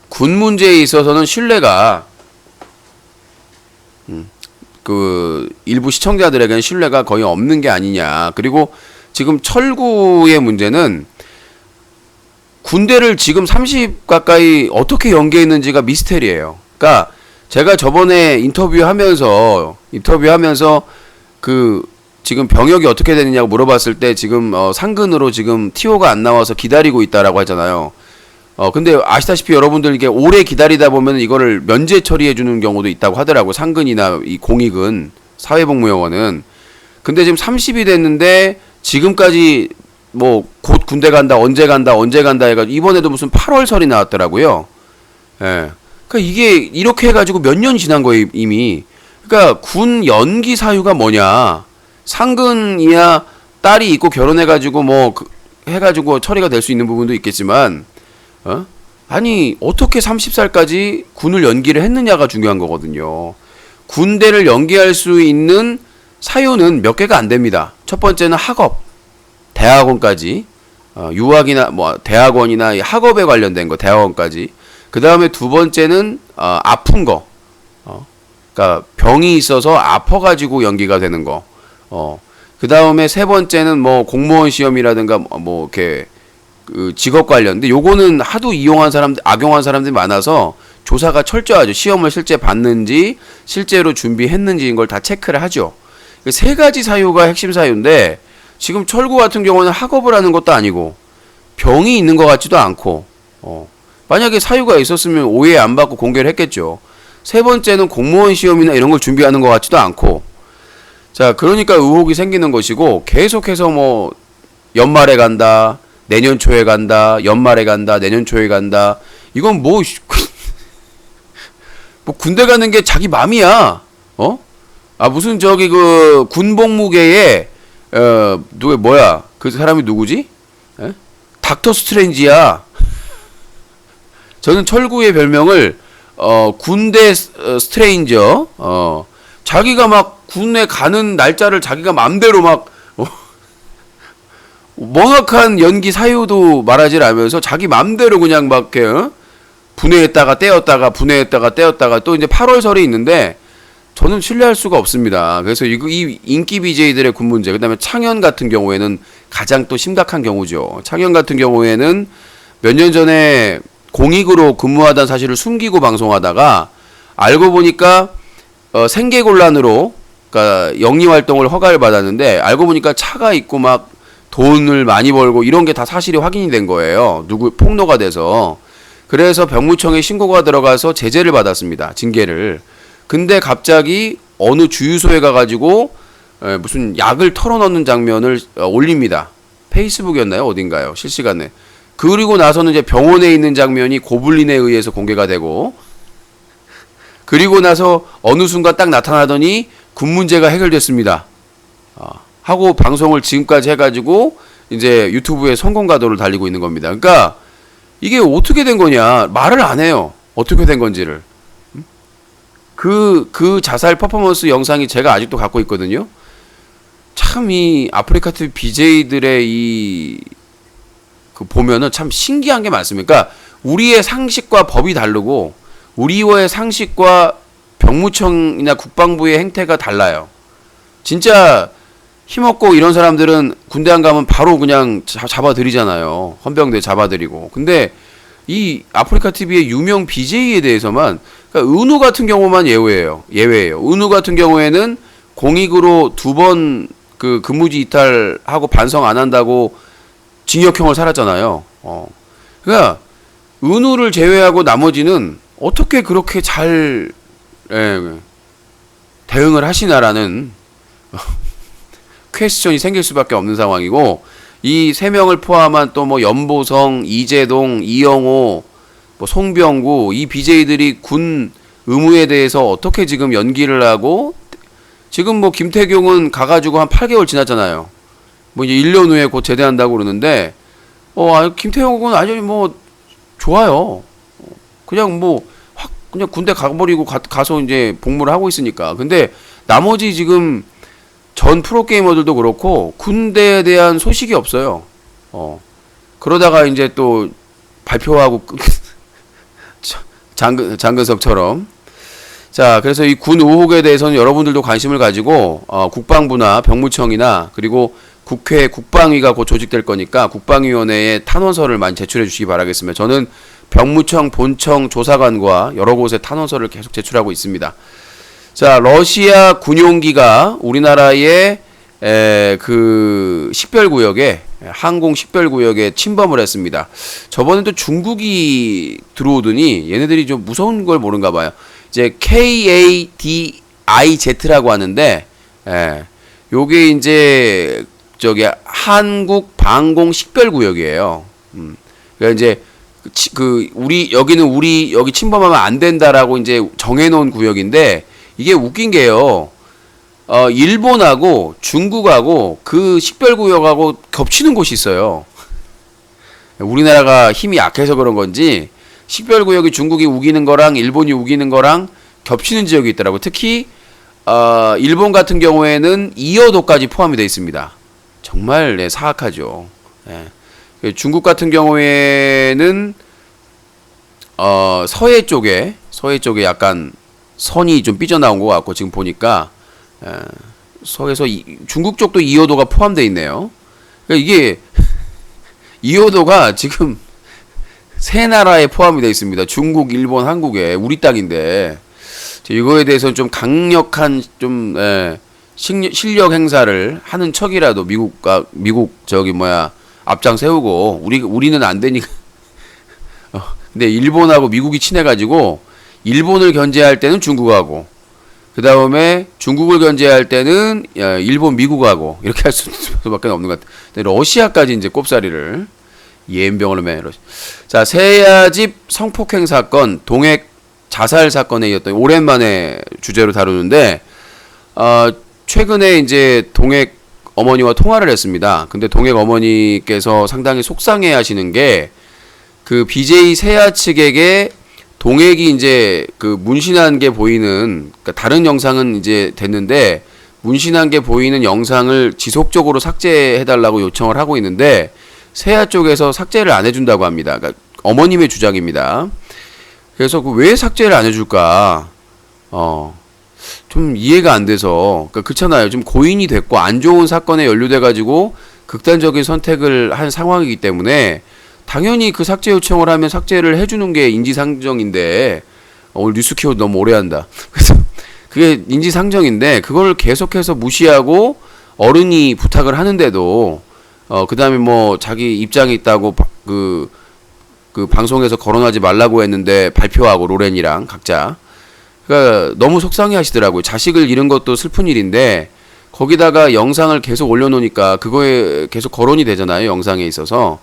[SPEAKER 1] 군 문제에 있어서는 신뢰가 그 일부 시청자들에게는 신뢰가 거의 없는 게 아니냐. 그리고 지금 철구의 문제는 군대를 지금 30 가까이 어떻게 연계했는지가 미스테리예요. 그러니까 제가 저번에 인터뷰하면서 그 지금 병역이 어떻게 되느냐고 물어봤을 때 지금 상근으로 지금 TO가 안 나와서 기다리고 있다라고 하잖아요. 근데 아시다시피 여러분들 이게 오래 기다리다 보면 이거를 면제 처리해 주는 경우도 있다고 하더라고. 상근이나 이 공익은 사회복무요원은. 근데 지금 30이 됐는데 지금까지 뭐 곧 군대 간다, 언제 간다 해가지고 이번에도 무슨 8월설이 나왔더라고요. 예. 그러니까 이게 이렇게 해가지고 몇 년 지난 거예요 이미. 그러니까 군 연기 사유가 뭐냐? 상근이야 딸이 있고 결혼해가지고 뭐 해가지고 처리가 될 수 있는 부분도 있겠지만, 아니 어떻게 30살까지 군을 연기를 했느냐가 중요한 거거든요. 군대를 연기할 수 있는 사유는 몇 개가 안 됩니다. 첫 번째는 학업, 대학원까지, 유학이나 뭐 대학원이나 학업에 관련된 거, 대학원까지. 그 다음에 두 번째는 아픈 거, 그러니까 병이 있어서 아파가지고 연기가 되는 거. 그 다음에 세 번째는 뭐 공무원 시험이라든가 뭐 이렇게 그 직업 관련. 근데 요거는 하도 악용한 사람들이 많아서 조사가 철저하죠. 시험을 실제 봤는지, 실제로 준비했는지인 걸 다 체크를 하죠. 세 가지 사유가 핵심 사유인데 지금 철구 같은 경우는 학업을 하는 것도 아니고 병이 있는 것 같지도 않고, 만약에 사유가 있었으면 오해 안 받고 공개를 했겠죠. 세 번째는 공무원 시험이나 이런 걸 준비하는 것 같지도 않고. 자, 그러니까 의혹이 생기는 것이고, 계속해서 뭐 연말에 간다, 내년 초에 간다, 연말에 간다, 내년 초에 간다. 이건 뭐 군대 가는 게 자기 맘이야. 무슨 저기 그 군복무계에 뭐야? 그 사람이 누구지? 닥터 스트레인지야. 저는 철구의 별명을 군대 스트레인저. 자기가 막 군에 가는 날짜를 자기가 맘대로 막 명확한 연기 사유도 말하지 않으면서 자기 맘대로 그냥 막 이렇게 분해했다가 떼었다가 또 이제 8월설이 있는데 저는 신뢰할 수가 없습니다. 그래서 이 인기 BJ들의 군 문제, 그 다음에 창현 같은 경우에는 가장 또 심각한 경우죠. 창현 같은 경우에는 몇 년 전에 공익으로 근무하다는 사실을 숨기고 방송하다가 알고 보니까 생계곤란으로, 그러니까 영리 활동을 허가를 받았는데 알고 보니까 차가 있고 막 돈을 많이 벌고 이런 게 다 사실이 확인이 된 거예요. 폭로가 돼서. 그래서 병무청에 신고가 들어가서 제재를 받았습니다. 징계를. 근데 갑자기 어느 주유소에 가가지고 무슨 약을 털어넣는 장면을 올립니다. 페이스북이었나요? 어딘가요? 실시간에. 그리고 나서는 이제 병원에 있는 장면이 고블린에 의해서 공개가 되고, 그리고 나서 어느 순간 딱 나타나더니 군 문제가 해결됐습니다. 하고 방송을 지금까지 해가지고 이제 유튜브에 성공 가도를 달리고 있는 겁니다. 그러니까 이게 어떻게 된 거냐 말을 안 해요. 어떻게 된 건지를. 그 자살 퍼포먼스 영상이 제가 아직도 갖고 있거든요. 참 이 아프리카 TV BJ들의 그 보면은 참 신기한 게 많습니다. 그러니까 우리의 상식과 법이 다르고 우리의 상식과 병무청이나 국방부의 행태가 달라요. 진짜 힘없고 이런 사람들은 군대 안 가면 바로 그냥 잡아들이잖아요. 헌병대 잡아들이고. 근데 이 아프리카 TV의 유명 BJ에 대해서만, 그러니까 은우 같은 경우만 예외예요. 은우 같은 경우에는 공익으로 2번 그 근무지 이탈하고 반성 안 한다고 징역형을 살았잖아요. 그러니까 은우를 제외하고 나머지는 어떻게 그렇게 잘 대응을 하시나라는 퀘스천이 생길 수밖에 없는 상황이고, 이 3명을 포함한 또 뭐 연보성, 이재동, 이영호, 뭐 송병구, 이 BJ들이 군 의무에 대해서 어떻게 지금 연기를 하고, 지금 뭐 김태경은 가가지고 한 8개월 지났잖아요. 뭐 이제 1년 후에 곧 제대한다고 그러는데, 김태경은 아주 뭐 좋아요. 그냥 뭐 확 그냥 군대 가버리고 가서 이제 복무를 하고 있으니까. 근데 나머지 지금 전 프로게이머들도 그렇고 군대에 대한 소식이 없어요. 그러다가 이제 또 발표하고 장근석처럼. 자, 그래서 이 군 의혹에 대해서는 여러분들도 관심을 가지고 국방부나 병무청이나 그리고 국회 국방위가 곧 조직될 거니까 국방위원회에 탄원서를 많이 제출해 주시기 바라겠습니다. 저는 병무청 본청 조사관과 여러 곳에 탄원서를 계속 제출하고 있습니다. 자, 러시아 군용기가 우리나라의 그 식별구역에, 항공 식별구역에 침범을 했습니다. 저번에 또 중국이 들어오더니 얘네들이 좀 무서운 걸 모른가 봐요. 이제 KADIZ라고 하는데, 요게 이제 저기 한국 방공 식별구역이에요. 그러니까 이제 우리 여기 침범하면 안 된다라고 이제 정해놓은 구역인데, 이게 웃긴 게요. 일본하고 중국하고 그 식별구역하고 겹치는 곳이 있어요. 우리나라가 힘이 약해서 그런 건지 식별구역이 중국이 우기는 거랑 일본이 우기는 거랑 겹치는 지역이 있더라고요. 특히 일본 같은 경우에는 이어도까지 포함이 되어 있습니다. 정말 사악하죠. 중국 같은 경우에는 서해 쪽에 약간 선이 좀 삐져나온 것 같고, 지금 보니까 서해서 중국 쪽도 이호도가 포함되어 있네요. 그러니까 이게 이호도가 지금 세 나라에 포함이 되어 있습니다. 중국, 일본, 한국에. 우리 땅인데 이거에 대해서는 좀 강력한 좀 실력 행사를 하는 척이라도 미국 앞장 세우고, 우리는 안 되니까. 근데 일본하고 미국이 친해가지고 일본을 견제할 때는 중국하고, 그 다음에 중국을 견제할 때는 일본, 미국하고 이렇게 할 수밖에 없는 것 같아요. 근데 러시아까지 이제 꼽사리를 예인병을 매. 자, 세야집 성폭행 사건, 동핵 자살 사건에 이었던 오랜만에 주제로 다루는데, 최근에 이제 동핵 어머니와 통화를 했습니다. 근데 동핵 어머니께서 상당히 속상해 하시는 게, 그 BJ 세야 측에게 동핵이 이제 그 문신한 게 보이는, 그러니까 다른 영상은 이제 됐는데 문신한 게 보이는 영상을 지속적으로 삭제해달라고 요청을 하고 있는데 세야 쪽에서 삭제를 안 해준다고 합니다. 그러니까 어머님의 주장입니다. 그래서 왜 삭제를 안 해줄까? 좀 이해가 안 돼서. 그러니까 그렇잖아요. 좀 고인이 됐고 안 좋은 사건에 연루돼가지고 극단적인 선택을 한 상황이기 때문에 당연히 그 삭제 요청을 하면 삭제를 해주는 게 인지상정인데, 오늘 뉴스 키워드 너무 오래 한다. 그래서 그게 인지상정인데 그걸 계속해서 무시하고 어른이 부탁을 하는데도 그 다음에 뭐 자기 입장이 있다고 그 방송에서 거론하지 말라고 했는데 발표하고 로렌이랑 각자. 그러니까 너무 속상해 하시더라고요. 자식을 잃은 것도 슬픈 일인데 거기다가 영상을 계속 올려놓으니까 그거에 계속 거론이 되잖아요. 영상에 있어서.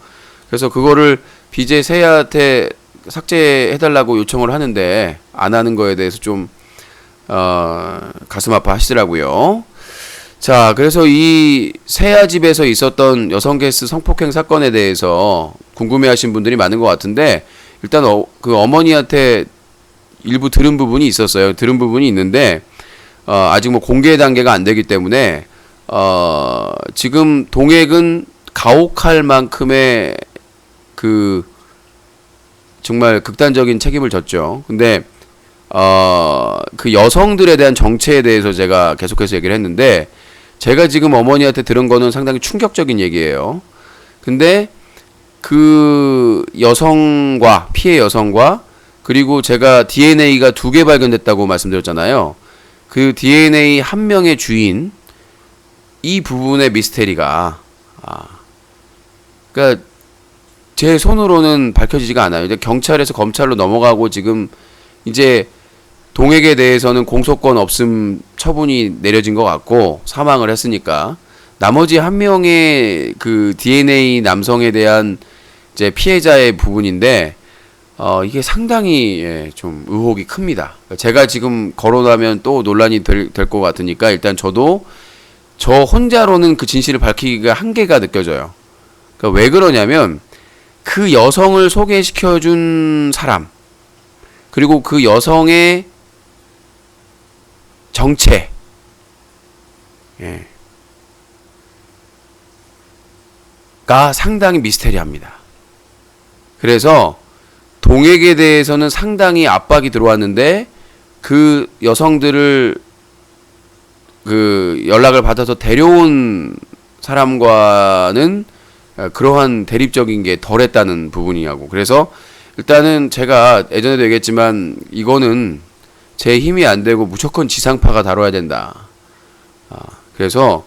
[SPEAKER 1] 그래서 그거를 BJ 세야한테 삭제해달라고 요청을 하는데 안 하는 거에 대해서 좀 가슴 아파 하시더라고요. 자, 그래서 이 세야 집에서 있었던 여성 게스트 성폭행 사건에 대해서 궁금해하신 분들이 많은 것 같은데 일단 그 어머니한테 일부 들은 부분이 있었어요. 들은 부분이 있는데 아직 뭐 공개 단계가 안 되기 때문에 지금 동액은 가혹할 만큼의 그 정말 극단적인 책임을 졌죠. 근데 그 여성들에 대한 정체에 대해서 제가 계속해서 얘기를 했는데 제가 지금 어머니한테 들은 거는 상당히 충격적인 얘기예요. 근데 그 여성과 피해 여성과 그리고 제가 DNA가 2개 발견됐다고 말씀드렸잖아요. 그 DNA 한 명의 주인 이 부분의 미스테리가 그러니까 제 손으로는 밝혀지지가 않아요. 이제 경찰에서 검찰로 넘어가고 지금 이제 동액에 대해서는 공소권 없음 처분이 내려진 것 같고 사망을 했으니까 나머지 한 명의 그 DNA 남성에 대한 이제 피해자의 부분인데 이게 상당히 좀 의혹이 큽니다. 제가 지금 거론하면 또 논란이 될 것 같으니까 일단 저도 저 혼자로는 그 진실을 밝히기가 한계가 느껴져요. 그러니까 왜 그러냐면 그 여성을 소개시켜준 사람 그리고 그 여성의 정체 가 상당히 미스테리합니다. 그래서 동액에 대해서는 상당히 압박이 들어왔는데 그 여성들을 그 연락을 받아서 데려온 사람과는 그러한 대립적인 게 덜했다는 부분이하고 그래서 일단은 제가 예전에도 얘기했지만 이거는 제 힘이 안 되고 무조건 지상파가 다뤄야 된다. 그래서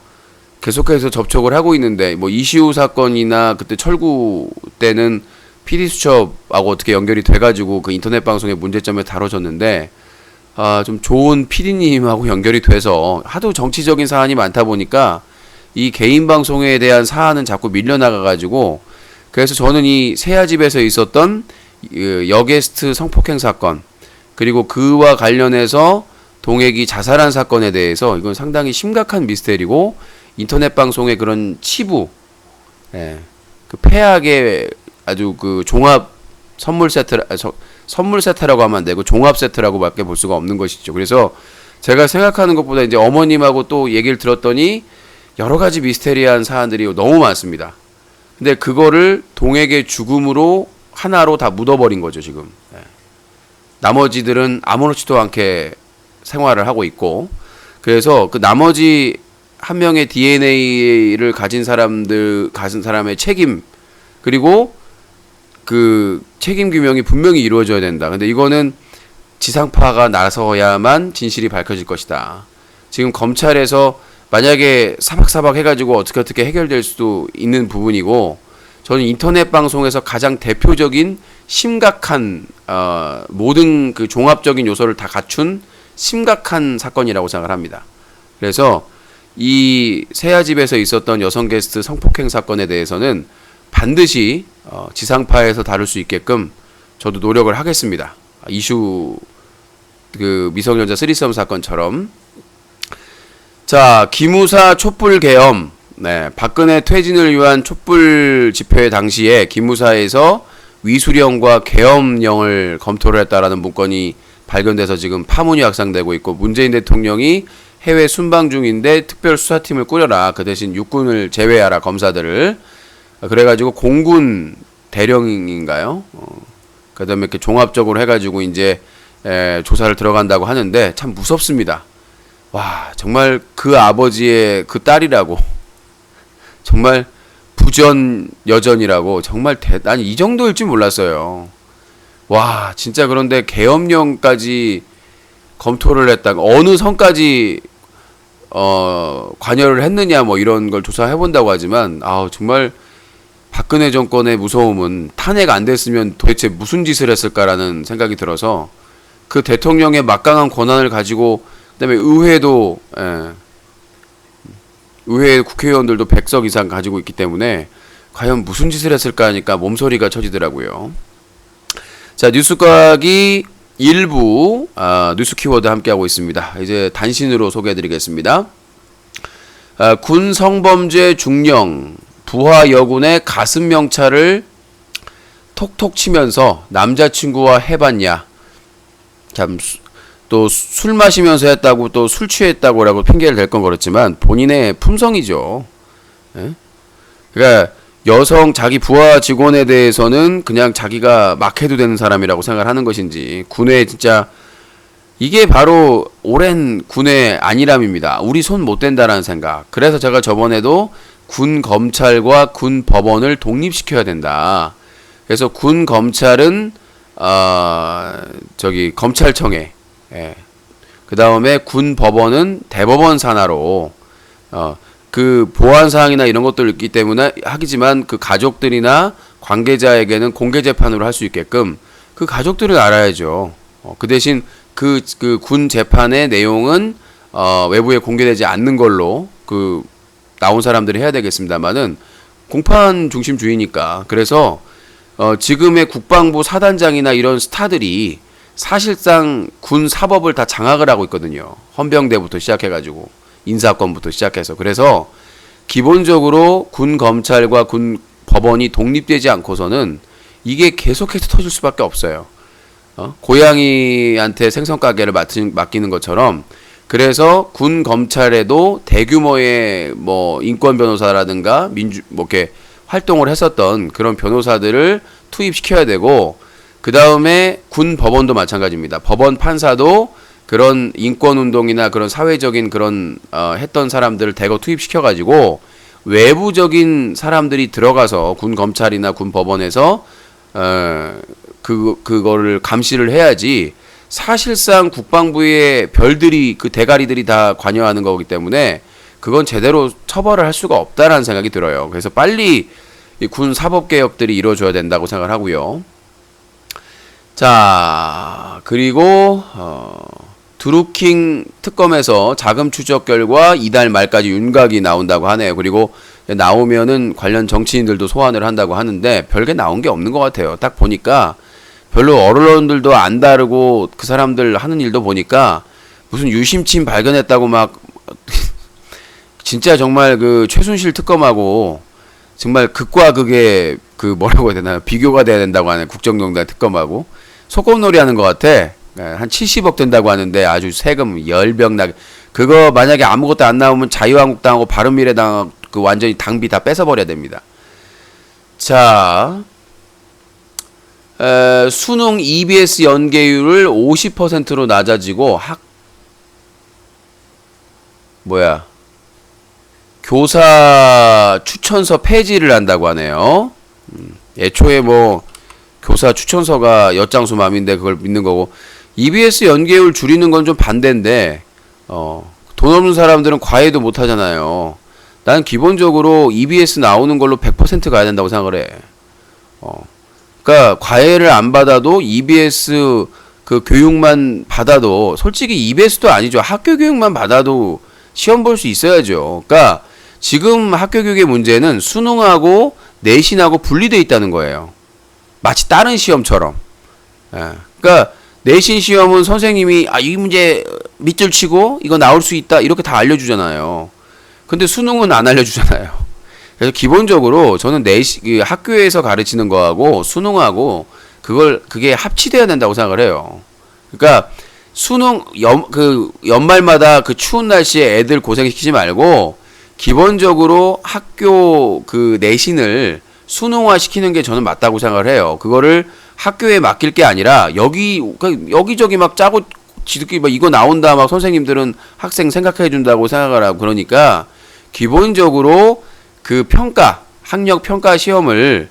[SPEAKER 1] 계속해서 접촉을 하고 있는데 뭐 이시우 사건이나 그때 철구 때는 PD수첩하고 어떻게 연결이 돼가지고 그 인터넷 방송의 문제점을 다뤄졌는데 좀 좋은 PD님하고 연결이 돼서 하도 정치적인 사안이 많다 보니까 이 개인 방송에 대한 사안은 자꾸 밀려나가가지고 그래서 저는 이 세아집에서 있었던 여게스트 성폭행 사건 그리고 그와 관련해서 동액이 자살한 사건에 대해서 이건 상당히 심각한 미스테리고 인터넷 방송의 그런 치부, 그 폐악의 아주 그 종합 선물 세트라고 하면 안 되고 종합 세트라고밖에 볼 수가 없는 것이죠. 그래서 제가 생각하는 것보다 이제 어머님하고 또 얘기를 들었더니 여러 가지 미스테리한 사안들이 너무 많습니다. 근데 그거를 동액의 죽음으로 하나로 다 묻어버린 거죠, 지금. 나머지들은 아무렇지도 않게 생활을 하고 있고, 그래서 그 나머지 한 명의 DNA를 가진 사람의 책임, 그리고 그 책임 규명이 분명히 이루어져야 된다. 근데 이거는 지상파가 나서야만 진실이 밝혀질 것이다. 지금 검찰에서 만약에 사박사박 해가지고 어떻게 해결될 수도 있는 부분이고, 저는 인터넷 방송에서 가장 대표적인 심각한 모든 그 종합적인 요소를 다 갖춘 심각한 사건이라고 생각을 합니다. 그래서 이 세아집에서 있었던 여성 게스트 성폭행 사건에 대해서는 반드시 지상파에서 다룰 수 있게끔 저도 노력을 하겠습니다. 이슈 그 미성년자 쓰리썸 사건처럼. 자, 기무사 촛불 계엄. 네, 박근혜 퇴진을 위한 촛불 집회 당시에 기무사에서 위수령과 계엄령을 검토를 했다라는 문건이 발견돼서 지금 파문이 확산되고 있고, 문재인 대통령이 해외 순방 중인데 특별 수사팀을 꾸려라. 그 대신 육군을 제외하라, 검사들을. 그래가지고 공군 대령인가요? 그 다음에 이렇게 종합적으로 해가지고 이제 조사를 들어간다고 하는데 참 무섭습니다. 와, 정말 그 아버지의 그 딸이라고. 정말 부전 여전이라고. 정말 난 이 정도일 줄 몰랐어요. 와, 진짜. 그런데 계엄령까지 검토를 했다. 어느 선까지 관여를 했느냐 뭐 이런 걸 조사해 본다고 하지만, 정말 박근혜 정권의 무서움은 탄핵 안 됐으면 도대체 무슨 짓을 했을까라는 생각이 들어서, 그 대통령의 막강한 권한을 가지고, 그다음에 의회도 의회 국회의원들도 100석 이상 가지고 있기 때문에 과연 무슨 짓을 했을까 하니까 몸소리가 쳐지더라고요. 자, 뉴스각이 일부 뉴스 키워드 함께하고 있습니다. 이제 단신으로 소개해드리겠습니다. 군 성범죄 중령 부하 여군의 가슴 명찰을 톡톡 치면서 남자친구와 해봤냐? 참 또 술 마시면서 했다고 또 술 취했다고라고 핑계를 댈 건 그렇지만 본인의 품성이죠. 예? 그러니까 여성 자기 부하 직원에 대해서는 그냥 자기가 막 해도 되는 사람이라고 생각을 하는 것인지 군에 진짜 이게 바로 오랜 군의 안일함입니다. 우리 손 못 댄다라는 생각. 그래서 제가 저번에도 군 검찰과 군 법원을 독립시켜야 된다. 그래서 군 검찰은 검찰청에, 예. 그 다음에 군 법원은 대법원 산하로 그 보안 사항이나 이런 것들 있기 때문에 하기지만 그 가족들이나 관계자에게는 공개 재판으로 할 수 있게끔 그 가족들은 알아야죠. 그 대신 그 군 재판의 내용은 외부에 공개되지 않는 걸로 그 나온 사람들이 해야 되겠습니다만은 공판 중심주의니까. 그래서 지금의 국방부 사단장이나 이런 스타들이 사실상 군 사법을 다 장악을 하고 있거든요. 헌병대부터 시작해가지고 인사권부터 시작해서. 그래서 기본적으로 군 검찰과 군 법원이 독립되지 않고서는 이게 계속해서 터질 수밖에 없어요. 고양이한테 생선 가게를 맡기는 것처럼. 그래서 군 검찰에도 대규모의 뭐 인권 변호사라든가 이렇게 활동을 했었던 그런 변호사들을 투입시켜야 되고, 그 다음에 군 법원도 마찬가지입니다. 법원 판사도 그런 인권운동이나 그런 사회적인 그런 했던 사람들을 대거 투입시켜가지고 외부적인 사람들이 들어가서 군 검찰이나 군 법원에서 그거를 감시를 해야지, 사실상 국방부의 별들이 그 대가리들이 다 관여하는 거기 때문에 그건 제대로 처벌을 할 수가 없다라는 생각이 들어요. 그래서 빨리 이 군 사법 개혁들이 이루어져야 된다고 생각을 하고요. 자, 그리고 드루킹 특검에서 자금 추적 결과 이달 말까지 윤곽이 나온다고 하네요. 그리고 나오면은 관련 정치인들도 소환을 한다고 하는데 별게 나온 게 없는 것 같아요. 딱 보니까 별로 언론들도 안 다르고 그 사람들 하는 일도 보니까 무슨 유심칩 발견했다고 막 진짜 정말 그 최순실 특검하고 정말 극과 극의 그 뭐라고 해야 되나요? 비교가 돼야 된다고 하는 국정농단 특검하고 소꿉놀이 하는 것 같아. 한 70억 된다고 하는데 아주 세금 열병나게. 그거 만약에 아무것도 안 나오면 자유한국당하고 바른미래당 그 완전히 당비 다 뺏어버려야 됩니다. 자, 수능 EBS 연계율을 50%로 낮아지고 교사 추천서 폐지를 한다고 하네요. 애초에 뭐 교사 추천서가 엿장수 맘인데 그걸 믿는 거고, EBS 연계율 줄이는 건 좀 반대인데 돈 없는 사람들은 과외도 못 하잖아요. 난 기본적으로 EBS 나오는 걸로 100% 가야 된다고 생각을 해. 그러니까 과외를 안 받아도 EBS 그 교육만 받아도, 솔직히 EBS도 아니죠. 학교 교육만 받아도 시험 볼 수 있어야죠. 그러니까 지금 학교 교육의 문제는 수능하고 내신하고 분리되어 있다는 거예요. 마치 다른 시험처럼. 그러니까 내신 시험은 선생님이 이 문제 밑줄 치고 이거 나올 수 있다 이렇게 다 알려주잖아요. 근데 수능은 안 알려주잖아요. 그래서 기본적으로 저는 그 학교에서 가르치는 거하고 수능하고 그게 합치돼야 된다고 생각을 해요. 그러니까 수능 연말마다 그 추운 날씨에 애들 고생시키지 말고 기본적으로 학교 그 내신을 수능화 시키는 게 저는 맞다고 생각을 해요. 그거를 학교에 맡길 게 아니라 여기저기 막 짜고 지들끼리 막 이거 나온다 막 선생님들은 학생 생각해 준다고 생각을 하고, 그러니까 기본적으로 그 학력 평가 시험을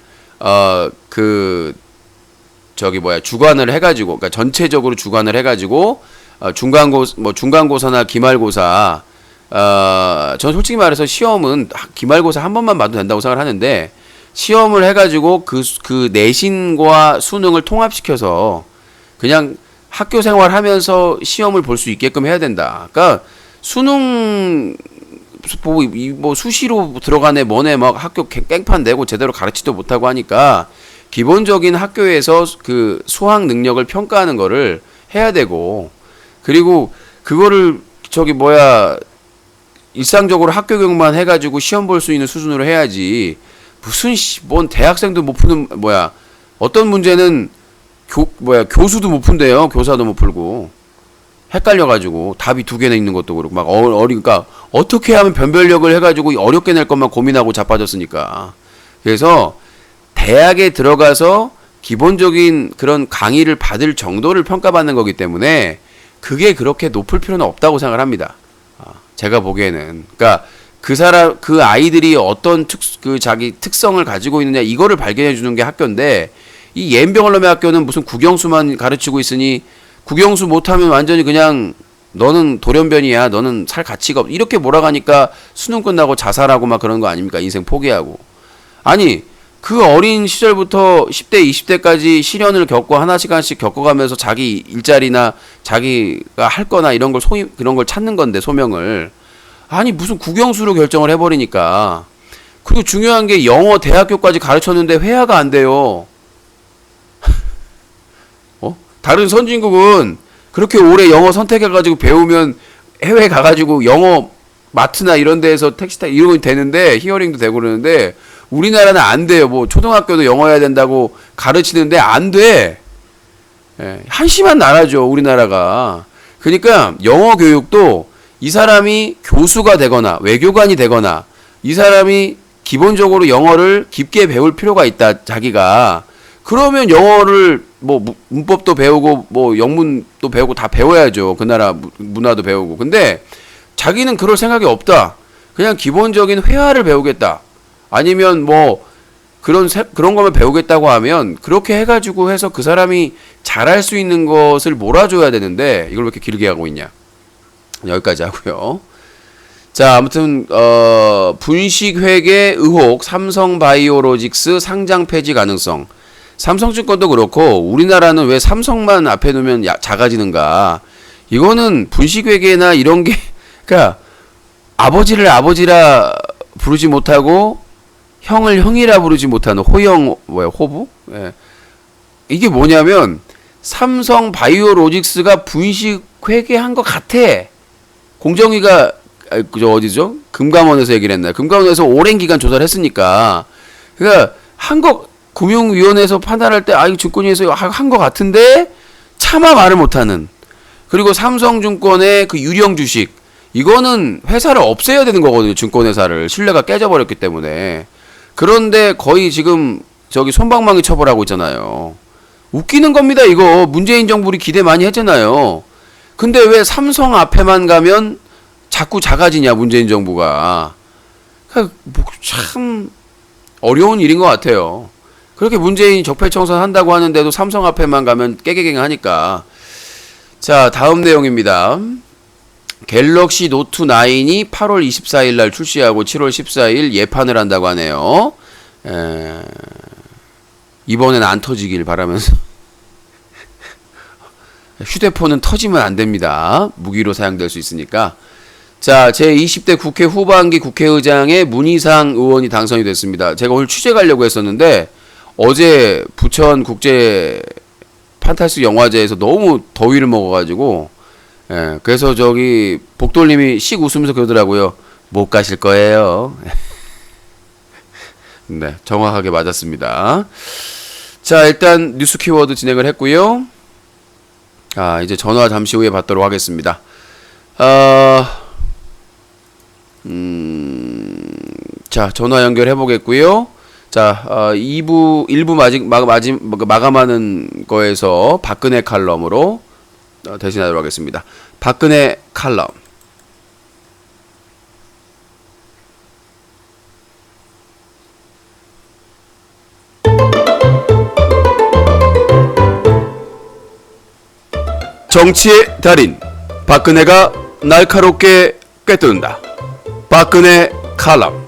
[SPEAKER 1] 주관을 해가지고, 그러니까 전체적으로 주관을 해가지고 중간고사나 기말고사, 전 솔직히 말해서 시험은 기말고사 한 번만 봐도 된다고 생각을 하는데, 시험을 해가지고 그 내신과 수능을 통합시켜서 그냥 학교 생활하면서 시험을 볼 수 있게끔 해야 된다. 그러니까 수능 뭐 수시로 들어가네 뭐네 막 학교 깽판 내고 제대로 가르치도 못하고 하니까 기본적인 학교에서 그 수학 능력을 평가하는 거를 해야 되고, 그리고 그거를 일상적으로 학교 교육만 해가지고 시험 볼 수 있는 수준으로 해야지. 무슨 뭔 대학생도 못 푸는 어떤 문제는 교수도 못 푼대요. 교사도 못 풀고. 헷갈려가지고 답이 두 개나 있는 것도 그렇고 막 그러니까 어떻게 하면 변별력을 해가지고 어렵게 낼 것만 고민하고 자빠졌으니까. 그래서 대학에 들어가서 기본적인 그런 강의를 받을 정도를 평가받는 거기 때문에 그게 그렇게 높을 필요는 없다고 생각을 합니다. 제가 보기에는. 그러니까 그 아이들이 어떤 자기 특성을 가지고 있느냐 이거를 발견해 주는 게 학교인데, 이 옌병얼럼의 학교는 무슨 국영수만 가르치고 있으니 국영수 못하면 완전히 그냥 너는 돌연변이야, 너는 살 가치가 없, 이렇게 몰아가니까 수능 끝나고 자살하고 막 그런 거 아닙니까? 인생 포기하고. 아니 그 어린 시절부터 10대 20대까지 시련을 겪고 하나씩 겪어가면서 자기 일자리나 자기가 할 거나 이런 걸 그런 걸 찾는 건데, 소명을. 아니 무슨 국영수로 결정을 해버리니까. 그리고 중요한 게 영어 대학교까지 가르쳤는데 회화가 안 돼요. 다른 선진국은 그렇게 오래 영어 선택해가지고 배우면 해외 가가지고 영어 마트나 이런 데에서 택시 타 이러고 되는데, 히어링도 되고 그러는데, 우리나라는 안 돼요. 뭐 초등학교도 영어 해야 된다고 가르치는데 안 돼. 한심한 나라죠, 우리나라가. 그러니까 영어 교육도 이 사람이 교수가 되거나 외교관이 되거나 이 사람이 기본적으로 영어를 깊게 배울 필요가 있다, 자기가. 그러면 영어를 뭐 문법도 배우고 뭐 영문도 배우고 다 배워야죠. 그 나라 문화도 배우고. 근데 자기는 그럴 생각이 없다. 그냥 기본적인 회화를 배우겠다. 아니면 뭐 그런 거만 배우겠다고 하면 그렇게 해가지고 해서 그 사람이 잘할 수 있는 것을 몰아줘야 되는데, 이걸 왜 이렇게 길게 하고 있냐. 여기까지 하고요. 자, 아무튼 분식회계 의혹, 삼성바이오로직스 상장 폐지 가능성. 삼성증권도 그렇고 우리나라는 왜 삼성만 앞에 놓으면 작아지는가. 이거는 분식회계나 이런 게, 그러니까 아버지를 아버지라 부르지 못하고 형을 형이라 부르지 못하는 호부? 예. 이게 뭐냐면 삼성바이오로직스가 분식회계한 것 같아. 공정위가 어디죠? 금감원에서 얘기를 했나요? 금감원에서 오랜 기간 조사를 했으니까. 그러니까 금융위원회에서 판단할 때 이거 증권위에서 한 것 같은데 차마 말을 못하는. 그리고 삼성증권의 그 유령 주식, 이거는 회사를 없애야 되는 거거든요. 증권회사를. 신뢰가 깨져버렸기 때문에. 그런데 거의 지금 솜방망이 처벌하고 있잖아요. 웃기는 겁니다, 이거. 문재인 정부 우리 기대 많이 했잖아요. 근데 왜 삼성 앞에만 가면 자꾸 작아지냐, 문재인 정부가. 그러니까 참 어려운 일인 것 같아요. 그렇게 문재인이 적폐청산 한다고 하는데도 삼성 앞에만 가면 깨개갱 하니까. 자, 다음 내용입니다. 갤럭시 노트 9이 8월 24일 날 출시하고 7월 14일 예판을 한다고 하네요. 이번엔 안 터지길 바라면서. 휴대폰은 터지면 안 됩니다. 무기로 사용될 수 있으니까. 자, 제20대 국회 후반기 국회의장에 문희상 의원이 당선이 됐습니다. 제가 오늘 취재 가려고 했었는데 어제 부천 국제 판타스 영화제에서 너무 더위를 먹어가지고, 그래서 복돌님이 씩 웃으면서 그러더라고요. 못 가실 거예요. 네, 정확하게 맞았습니다. 자, 일단 뉴스 키워드 진행을 했고요. 이제 전화 잠시 후에 받도록 하겠습니다. 자, 전화 연결해 보겠고요. 자, 1부 마감하는 거에서 박근혜 칼럼으로 대신하도록 하겠습니다. 박근혜 칼럼. 정치의 달인 박근혜가 날카롭게 꿰뚫는다. 박근혜 칼럼.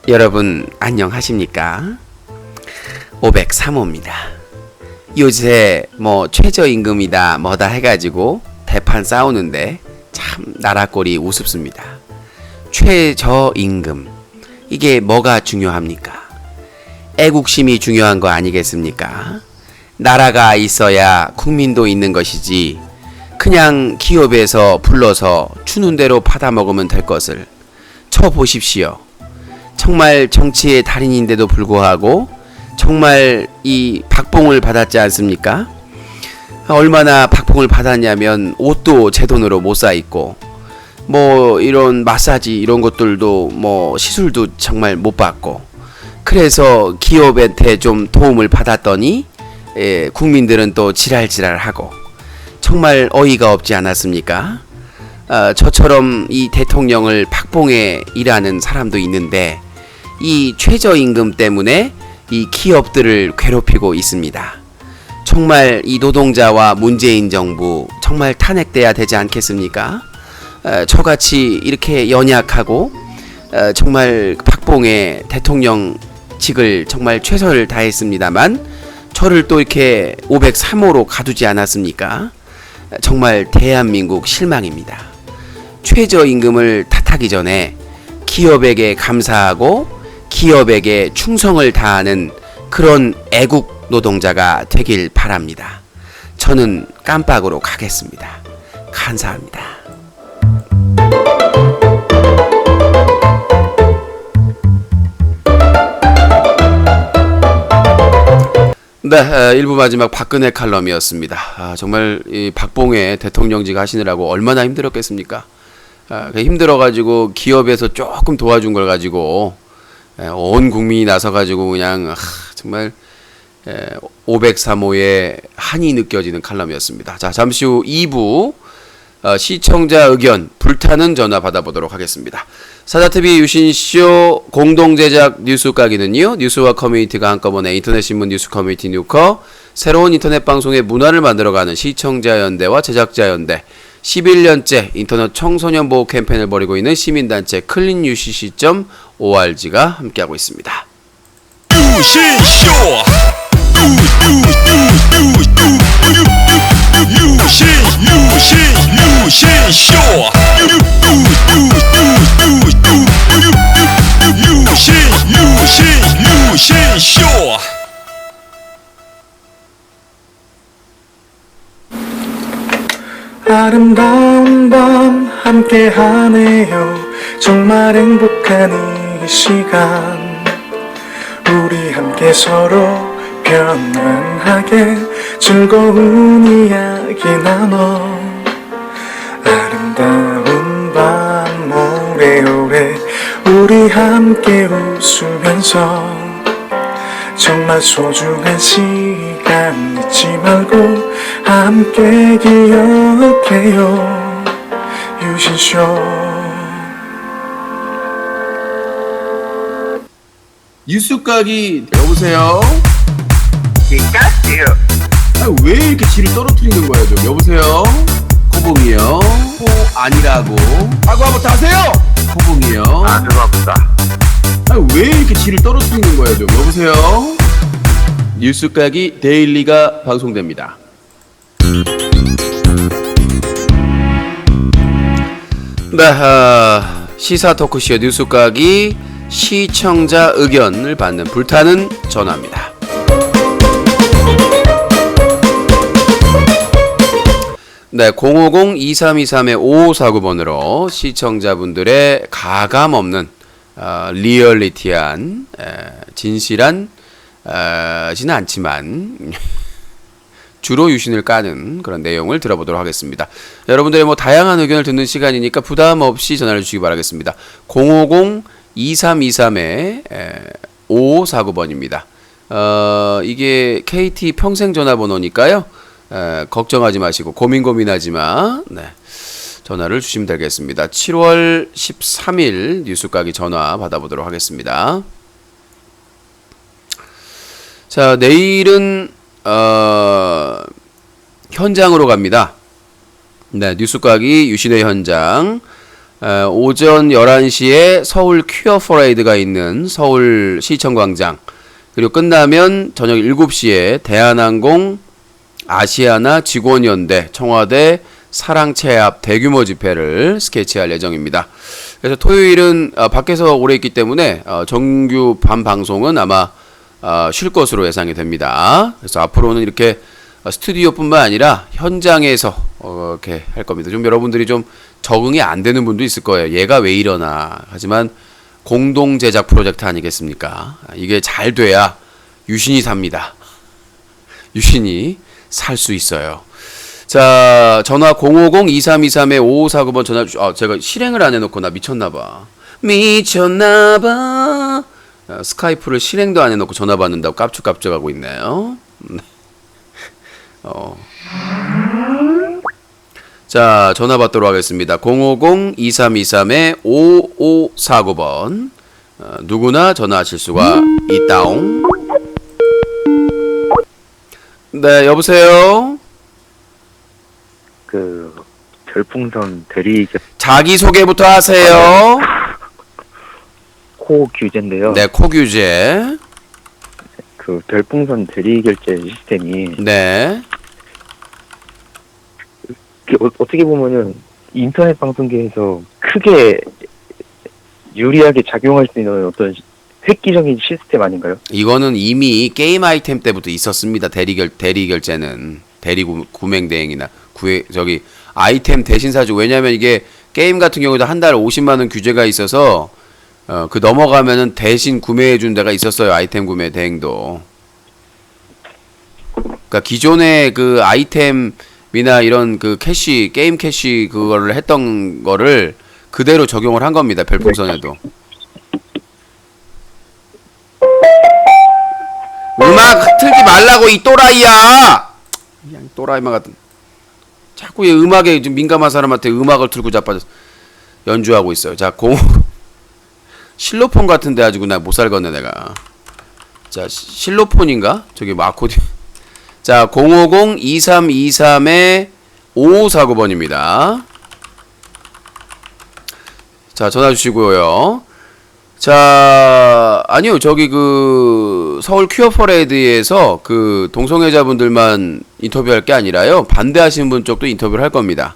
[SPEAKER 1] 여러분 안녕하십니까? 503호입니다. 요새 최저임금이다 뭐다 해가지고 대판 싸우는데 참 나라꼴이 우습습니다. 최저임금, 이게 뭐가 중요합니까? 애국심이 중요한 거 아니겠습니까? 나라가 있어야 국민도 있는 것이지, 그냥 기업에서 불러서 주는 대로 받아먹으면 될 것을 쳐보십시오. 정말 정치의 달인인데도 불구하고 정말 이 박봉을 받았지 않습니까? 얼마나 박봉을 받았냐면 옷도 제 돈으로 못 사 입고 뭐 이런 마사지 이런 것들도 뭐 시술도 정말 못 받고 그래서 기업한테 좀 도움을 받았더니 국민들은 또 지랄지랄하고 정말 어이가 없지 않았습니까? 저처럼 이 대통령을 박봉에 일하는 사람도 있는데 이 최저임금 때문에 이 기업들을 괴롭히고 있습니다. 정말 이 노동자와 문재인 정부 정말 탄핵돼야 되지 않겠습니까? 저같이 이렇게 연약하고 정말 박봉의 대통령직을 정말 최선을 다했습니다만 저를 또 이렇게 503호로 가두지 않았습니까? 정말 대한민국 실망입니다. 최저임금을 탓하기 전에 기업에게 감사하고 기업에게 충성을 다하는 그런 애국 노동자가 되길 바랍니다. 저는 깜빡으로 가겠습니다. 감사합니다. 네, 1부 마지막 박근혜 칼럼이었습니다. 정말 이 박봉의 대통령직 하시느라고 얼마나 힘들었겠습니까? 힘들어가지고 기업에서 조금 도와준 걸 가지고 온 국민이 나서가지고 그냥 정말 503호의 한이 느껴지는 칼럼이었습니다. 자, 잠시 후 2부 시청자 의견 불타는 전화 받아보도록 하겠습니다. 사자TV 유신쇼 공동제작 뉴스 까기는요, 뉴스와 커뮤니티가 한꺼번에 인터넷신문 뉴스 커뮤니티 뉴커, 새로운 인터넷 방송의 문화를 만들어가는 시청자연대와 제작자연대, 11년째 인터넷 청소년 보호 캠페인을 벌이고 있는 시민단체 cleanucc.org가 함께하고 있습니다.
[SPEAKER 3] 유신쇼 유신쇼
[SPEAKER 4] 아름다운 밤 함께하네요. 정말 행복한 이 시간 우리 함께 서로 편안하게 즐거운 이야기 나눠 아름다운 밤 오래오래 우리 함께 웃으면서 정말 소중한 시간 잊지 말고 함께 기억해요. 유신쇼
[SPEAKER 2] 뉴스 까기 여보세요?
[SPEAKER 5] 피카츄.
[SPEAKER 2] 왜 이렇게 지를 떨어뜨리는 거야 좀? 여보세요? 코봉이요? 아니라고. 하고 한번 다세요. 코봉이요?
[SPEAKER 5] 누가 보다.
[SPEAKER 2] 왜 이렇게 지를 떨어뜨리는 거야 좀? 여보세요?
[SPEAKER 1] 뉴스 까기 데일리가 방송됩니다. 네, 시사 토크쇼 뉴스 까기 시청자 의견을 받는 불타는 전화입니다. 네, 050-2323-5549번으로 시청자분들의 가감없는 리얼리티한 진실한 지는 않지만 주로 유신을 까는 그런 내용을 들어보도록 하겠습니다. 여러분들의 뭐 다양한 의견을 듣는 시간이니까 부담 없이 전화를 주시기 바라겠습니다. 050-2323-5549번입니다. 이게 KT 평생 전화번호니까요. 걱정하지 마시고 고민하지 마. 네. 전화를 주시면 되겠습니다. 7월 13일 뉴스 까기 전화 받아보도록 하겠습니다. 자, 내일은 현장으로 갑니다. 네, 뉴스 까기 유신의 현장. 오전 11시에 서울 퀴어 퍼레이드가 있는 서울 시청광장. 그리고 끝나면 저녁 7시에 대한항공 아시아나 직원연대 청와대 사랑채 앞 대규모 집회를 스케치할 예정입니다. 그래서 토요일은 밖에서 오래 있기 때문에 정규 밤 방송은 아마 쉴 것으로 예상이 됩니다. 그래서 앞으로는 이렇게 스튜디오뿐만 아니라 현장에서 이렇게 할 겁니다. 좀 여러분들이 좀 적응이 안 되는 분도 있을 거예요. 얘가 왜 이러나. 하지만 공동 제작 프로젝트 아니겠습니까? 이게 잘 돼야 유신이 삽니다. 유신이 살 수 있어요. 자, 전화 050-2323-5549번 전화 제가 실행을 안 해놓고 나 미쳤나봐. 미쳤나봐. 스카이프를 실행도 안 해놓고 전화 받는다고 깝죽깝죽하고 있네요. 자, 전화 받도록 하겠습니다. 050-2323-5549번. 누구나 전화하실 수가 있다옹. 네, 여보세요?
[SPEAKER 6] 별풍선 대리
[SPEAKER 1] 자기소개부터 하세요.
[SPEAKER 6] 코 규제인데요.
[SPEAKER 1] 네, 코규제.
[SPEAKER 6] 별풍선 대리 결제 시스템이
[SPEAKER 1] 네.
[SPEAKER 6] 어떻게 보면은 인터넷 방송계에서 크게 유리하게 작용할 수 있는 어떤 획기적인 시스템 아닌가요?
[SPEAKER 1] 이거는 이미 게임 아이템 때부터 있었습니다. 대리 결제는 대리 구매 대행이나 아이템 대신 사주. 왜냐면 이게 게임 같은 경우도 한 달 50만 원 규제가 있어서 그 넘어가면은 대신 구매해 준 데가 있었어요. 아이템 구매 대행도. 그러니까 기존의 그 아이템이나 이런 그 캐시 게임 캐시 그거를 했던 거를 그대로 적용을 한 겁니다. 별풍선에도. 음악 틀지 말라고 이 또라이야. 그냥 또라이만 같은. 자꾸 얘 음악에 좀 민감한 사람한테 음악을 틀고 자빠져 연주하고 있어요. 자, 실로폰 같은데 아주 나 못 살겠네 내가. 자, 실로폰인가? 저기 아코디. 자, 050-2323-5549번입니다. 자, 전화 주시고요. 자, 아니요, 저기 서울 퀴어 퍼레이드에서 동성애자분들만 인터뷰할 게 아니라요, 반대하시는 분 쪽도 인터뷰를 할 겁니다.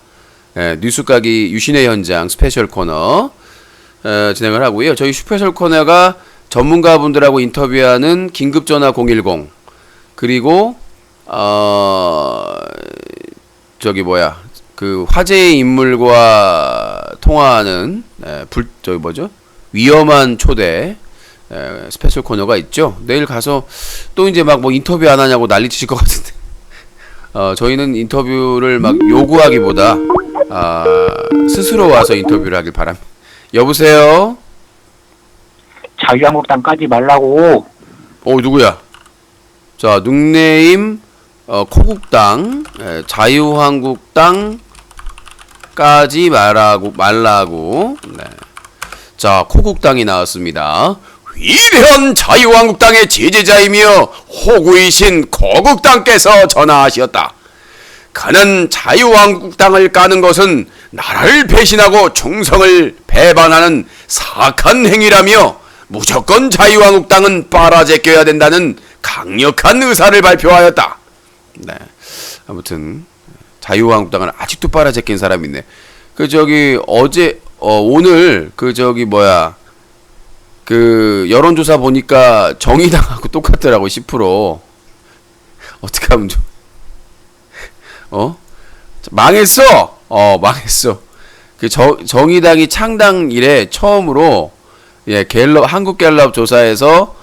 [SPEAKER 1] 뉴스가기 유신의 현장 스페셜 코너 진행을 하고요. 저희 스페셜 코너가 전문가분들하고 인터뷰하는 긴급전화 010 그리고 화제의 인물과 통화하는 위험한 초대 스페셜 코너가 있죠. 내일 가서 또 이제 막 인터뷰 안 하냐고 난리 치실 것 같은데 저희는 인터뷰를 막 요구하기보다 스스로 와서 인터뷰를 하길 바랍니다. 여보세요?
[SPEAKER 5] 자유한국당 까지 말라고.
[SPEAKER 1] 누구야? 자, 닉네임 코국당 자유한국당까지 말라고. 네. 자, 코국당이 나왔습니다. 위대한 자유한국당의 지지자이며 호구이신 코국당께서 전화하셨다. 그는 자유한국당을 까는 것은 나라를 배신하고 충성을 배반하는 사악한 행위라며 무조건 자유한국당은 빨아제껴야 된다는 강력한 의사를 발표하였다. 네. 아무튼 자유한국당은 아직도 빨아제낀 사람이 있네. 오늘 여론조사 보니까 정의당하고 똑같더라고. 10%. 어떻게 하면 좀 망했어. 망했어. 정의당이 창당 이래 처음으로 한국갤럽 조사에서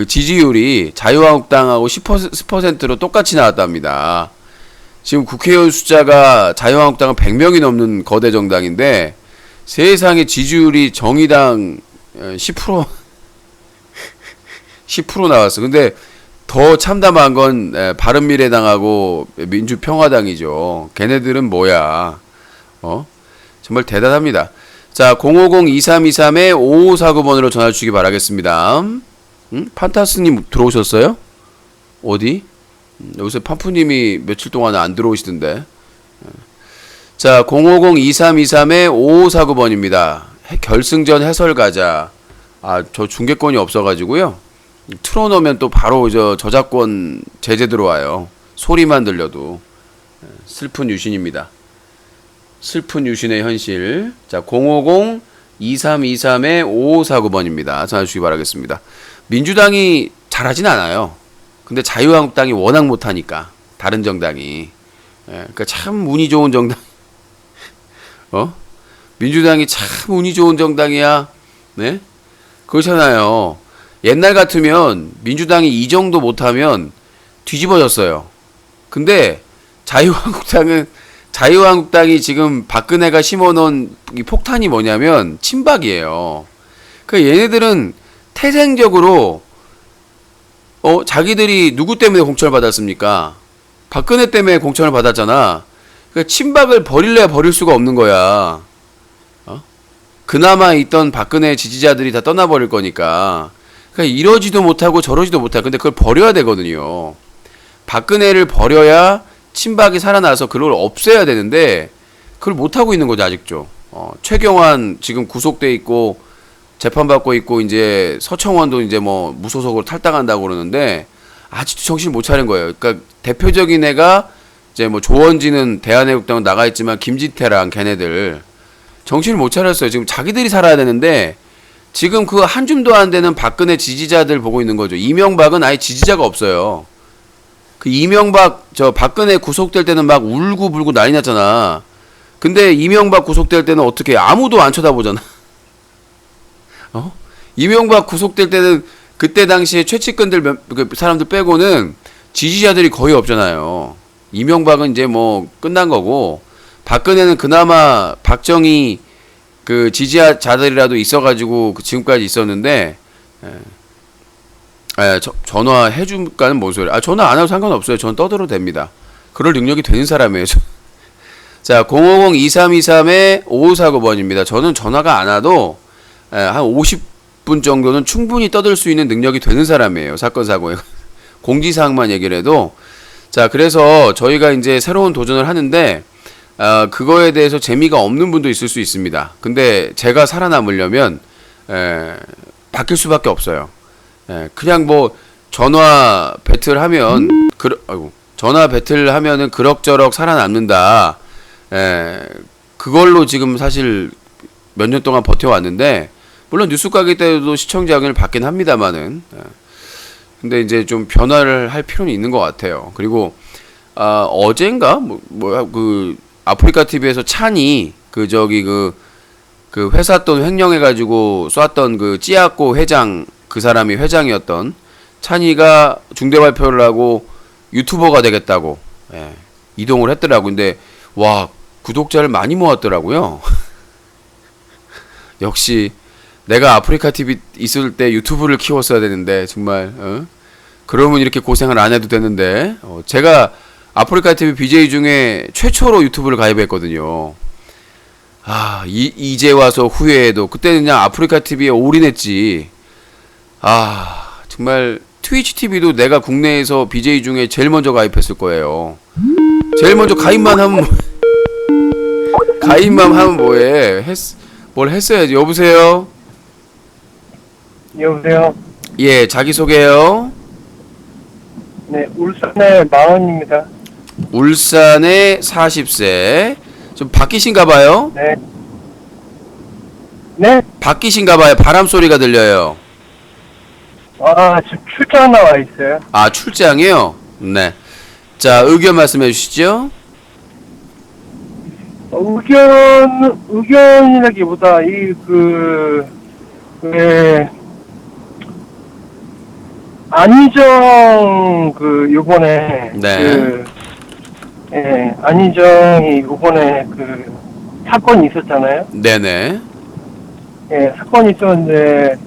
[SPEAKER 1] 지지율이 자유한국당하고 10%로 똑같이 나왔답니다. 지금 국회의원 숫자가 자유한국당은 100명이 넘는 거대 정당인데 세상에 지지율이 정의당 10% 10% 나왔어. 근데 더 참담한 건 바른미래당하고 민주평화당이죠. 걔네들은 뭐야? 정말 대단합니다. 자, 050-2323-5549번으로 전화 주시기 바라겠습니다. 판타스님 들어오셨어요? 어디? 요새 판푸님이 며칠 동안 안 들어오시던데. 자, 050-2323-5549번입니다. 결승전 해설가자. 저 중계권이 없어가지고요. 틀어놓으면 또 바로 저작권 제재 들어와요. 소리만 들려도. 슬픈 유신입니다. 슬픈 유신의 현실. 자, 050-2323-5549번입니다. 전화 주시기 바라겠습니다. 민주당이 잘하진 않아요. 근데 자유한국당이 워낙 못하니까 다른 정당이 그러니까 참 운이 좋은 정당 민주당이 참 운이 좋은 정당이야. 네? 그렇잖아요. 옛날 같으면 민주당이 이 정도 못하면 뒤집어졌어요. 근데 자유한국당이 지금 박근혜가 심어놓은 이 폭탄이 뭐냐면 친박이에요. 그러니까 얘네들은 태생적으로 자기들이 누구 때문에 공천을 받았습니까? 박근혜 때문에 공천을 받았잖아. 그러니까 친박을 버릴래야 버릴 수가 없는 거야. 그나마 있던 박근혜 지지자들이 다 떠나버릴 거니까. 그러니까 이러지도 못하고 저러지도 못하고. 근데 그걸 버려야 되거든요. 박근혜를 버려야 친박이 살아나서 그걸 없애야 되는데 그걸 못하고 있는 거죠, 아직도. 최경환 지금 구속돼 있고 재판받고 있고 이제 서청원도 이제 뭐 무소속으로 탈당한다고 그러는데 아직도 정신 못 차린 거예요. 그러니까 대표적인 애가 이제 뭐 조원진은 대한애국당은 나가 있지만 김진태랑 걔네들 정신을 못 차렸어요. 지금 자기들이 살아야 되는데 지금 그 한 줌도 안 되는 박근혜 지지자들 보고 있는 거죠. 이명박은 아예 지지자가 없어요. 그 이명박 박근혜 구속될 때는 막 울고불고 난리 났잖아. 근데 이명박 구속될 때는 어떻게 아무도 안 쳐다보잖아. 이명박 구속될 때는 그때 당시에 최측근들 그 사람들 빼고는 지지자들이 거의 없잖아요. 이명박은 이제 뭐 끝난 거고 박근혜는 그나마 박정희 그 지지자들이라도 있어가지고 지금까지 있었는데 전화해 줄까는 뭔 소리야. 전화 안 해도 상관없어요. 전 떠들어도 됩니다. 그럴 능력이 되는 사람이에요. 자, 050-2323-5549번입니다. 저는 전화가 안 와도 한 50분 정도는 충분히 떠들 수 있는 능력이 되는 사람이에요. 사건 사고에. 공지사항만 얘기를 해도. 자, 그래서 저희가 이제 새로운 도전을 하는데 그거에 대해서 재미가 없는 분도 있을 수 있습니다. 근데 제가 살아남으려면 바뀔 수밖에 없어요. 그냥 뭐 전화 배틀하면 전화 배틀하면은 그럭저럭 살아남는다. 그걸로 지금 사실 몇 년 동안 버텨왔는데 물론 뉴스 가게 때도 시청자 의견을 받긴 합니다만은 근데 이제 좀 변화를 할 필요는 있는 것 같아요. 그리고 어젠가 그 아프리카 TV에서 찬이 그 회사 돈 횡령해가지고 쐈던 그 찌아꼬 회장 그 사람이 회장이었던 찬이가 중대 발표를 하고 유튜버가 되겠다고 이동을 했더라고. 근데 와 구독자를 많이 모았더라고요. 역시 내가 아프리카 TV 있을 때 유튜브를 키웠어야 되는데 정말 그러면 이렇게 고생을 안 해도 되는데 제가 아프리카 TV BJ 중에 최초로 유튜브를 가입했거든요. 이제 와서 후회해도 그때는 그냥 아프리카 TV에 올인했지. 정말 트위치 TV도 내가 국내에서 BJ 중에 제일 먼저 가입했을 거예요. 제일 먼저 가입만 하면 뭐해? 뭘 했어야지. 여보세요?
[SPEAKER 7] 여보세요?
[SPEAKER 1] 예, 자기소개요.
[SPEAKER 7] 네, 울산의 마흔입니다.
[SPEAKER 1] 울산의 40세. 좀 바뀌신가봐요?
[SPEAKER 7] 네. 네?
[SPEAKER 1] 바뀌신가봐요. 바람 소리가 들려요.
[SPEAKER 7] 지금 출장 나와 있어요.
[SPEAKER 1] 출장이요? 네. 자, 의견 말씀해 주시죠.
[SPEAKER 7] 의견이라기보다, 안희정, 요번에,
[SPEAKER 1] 네.
[SPEAKER 7] 안희정이 요번에 사건이 있었잖아요.
[SPEAKER 1] 네네.
[SPEAKER 7] 사건이 있었는데,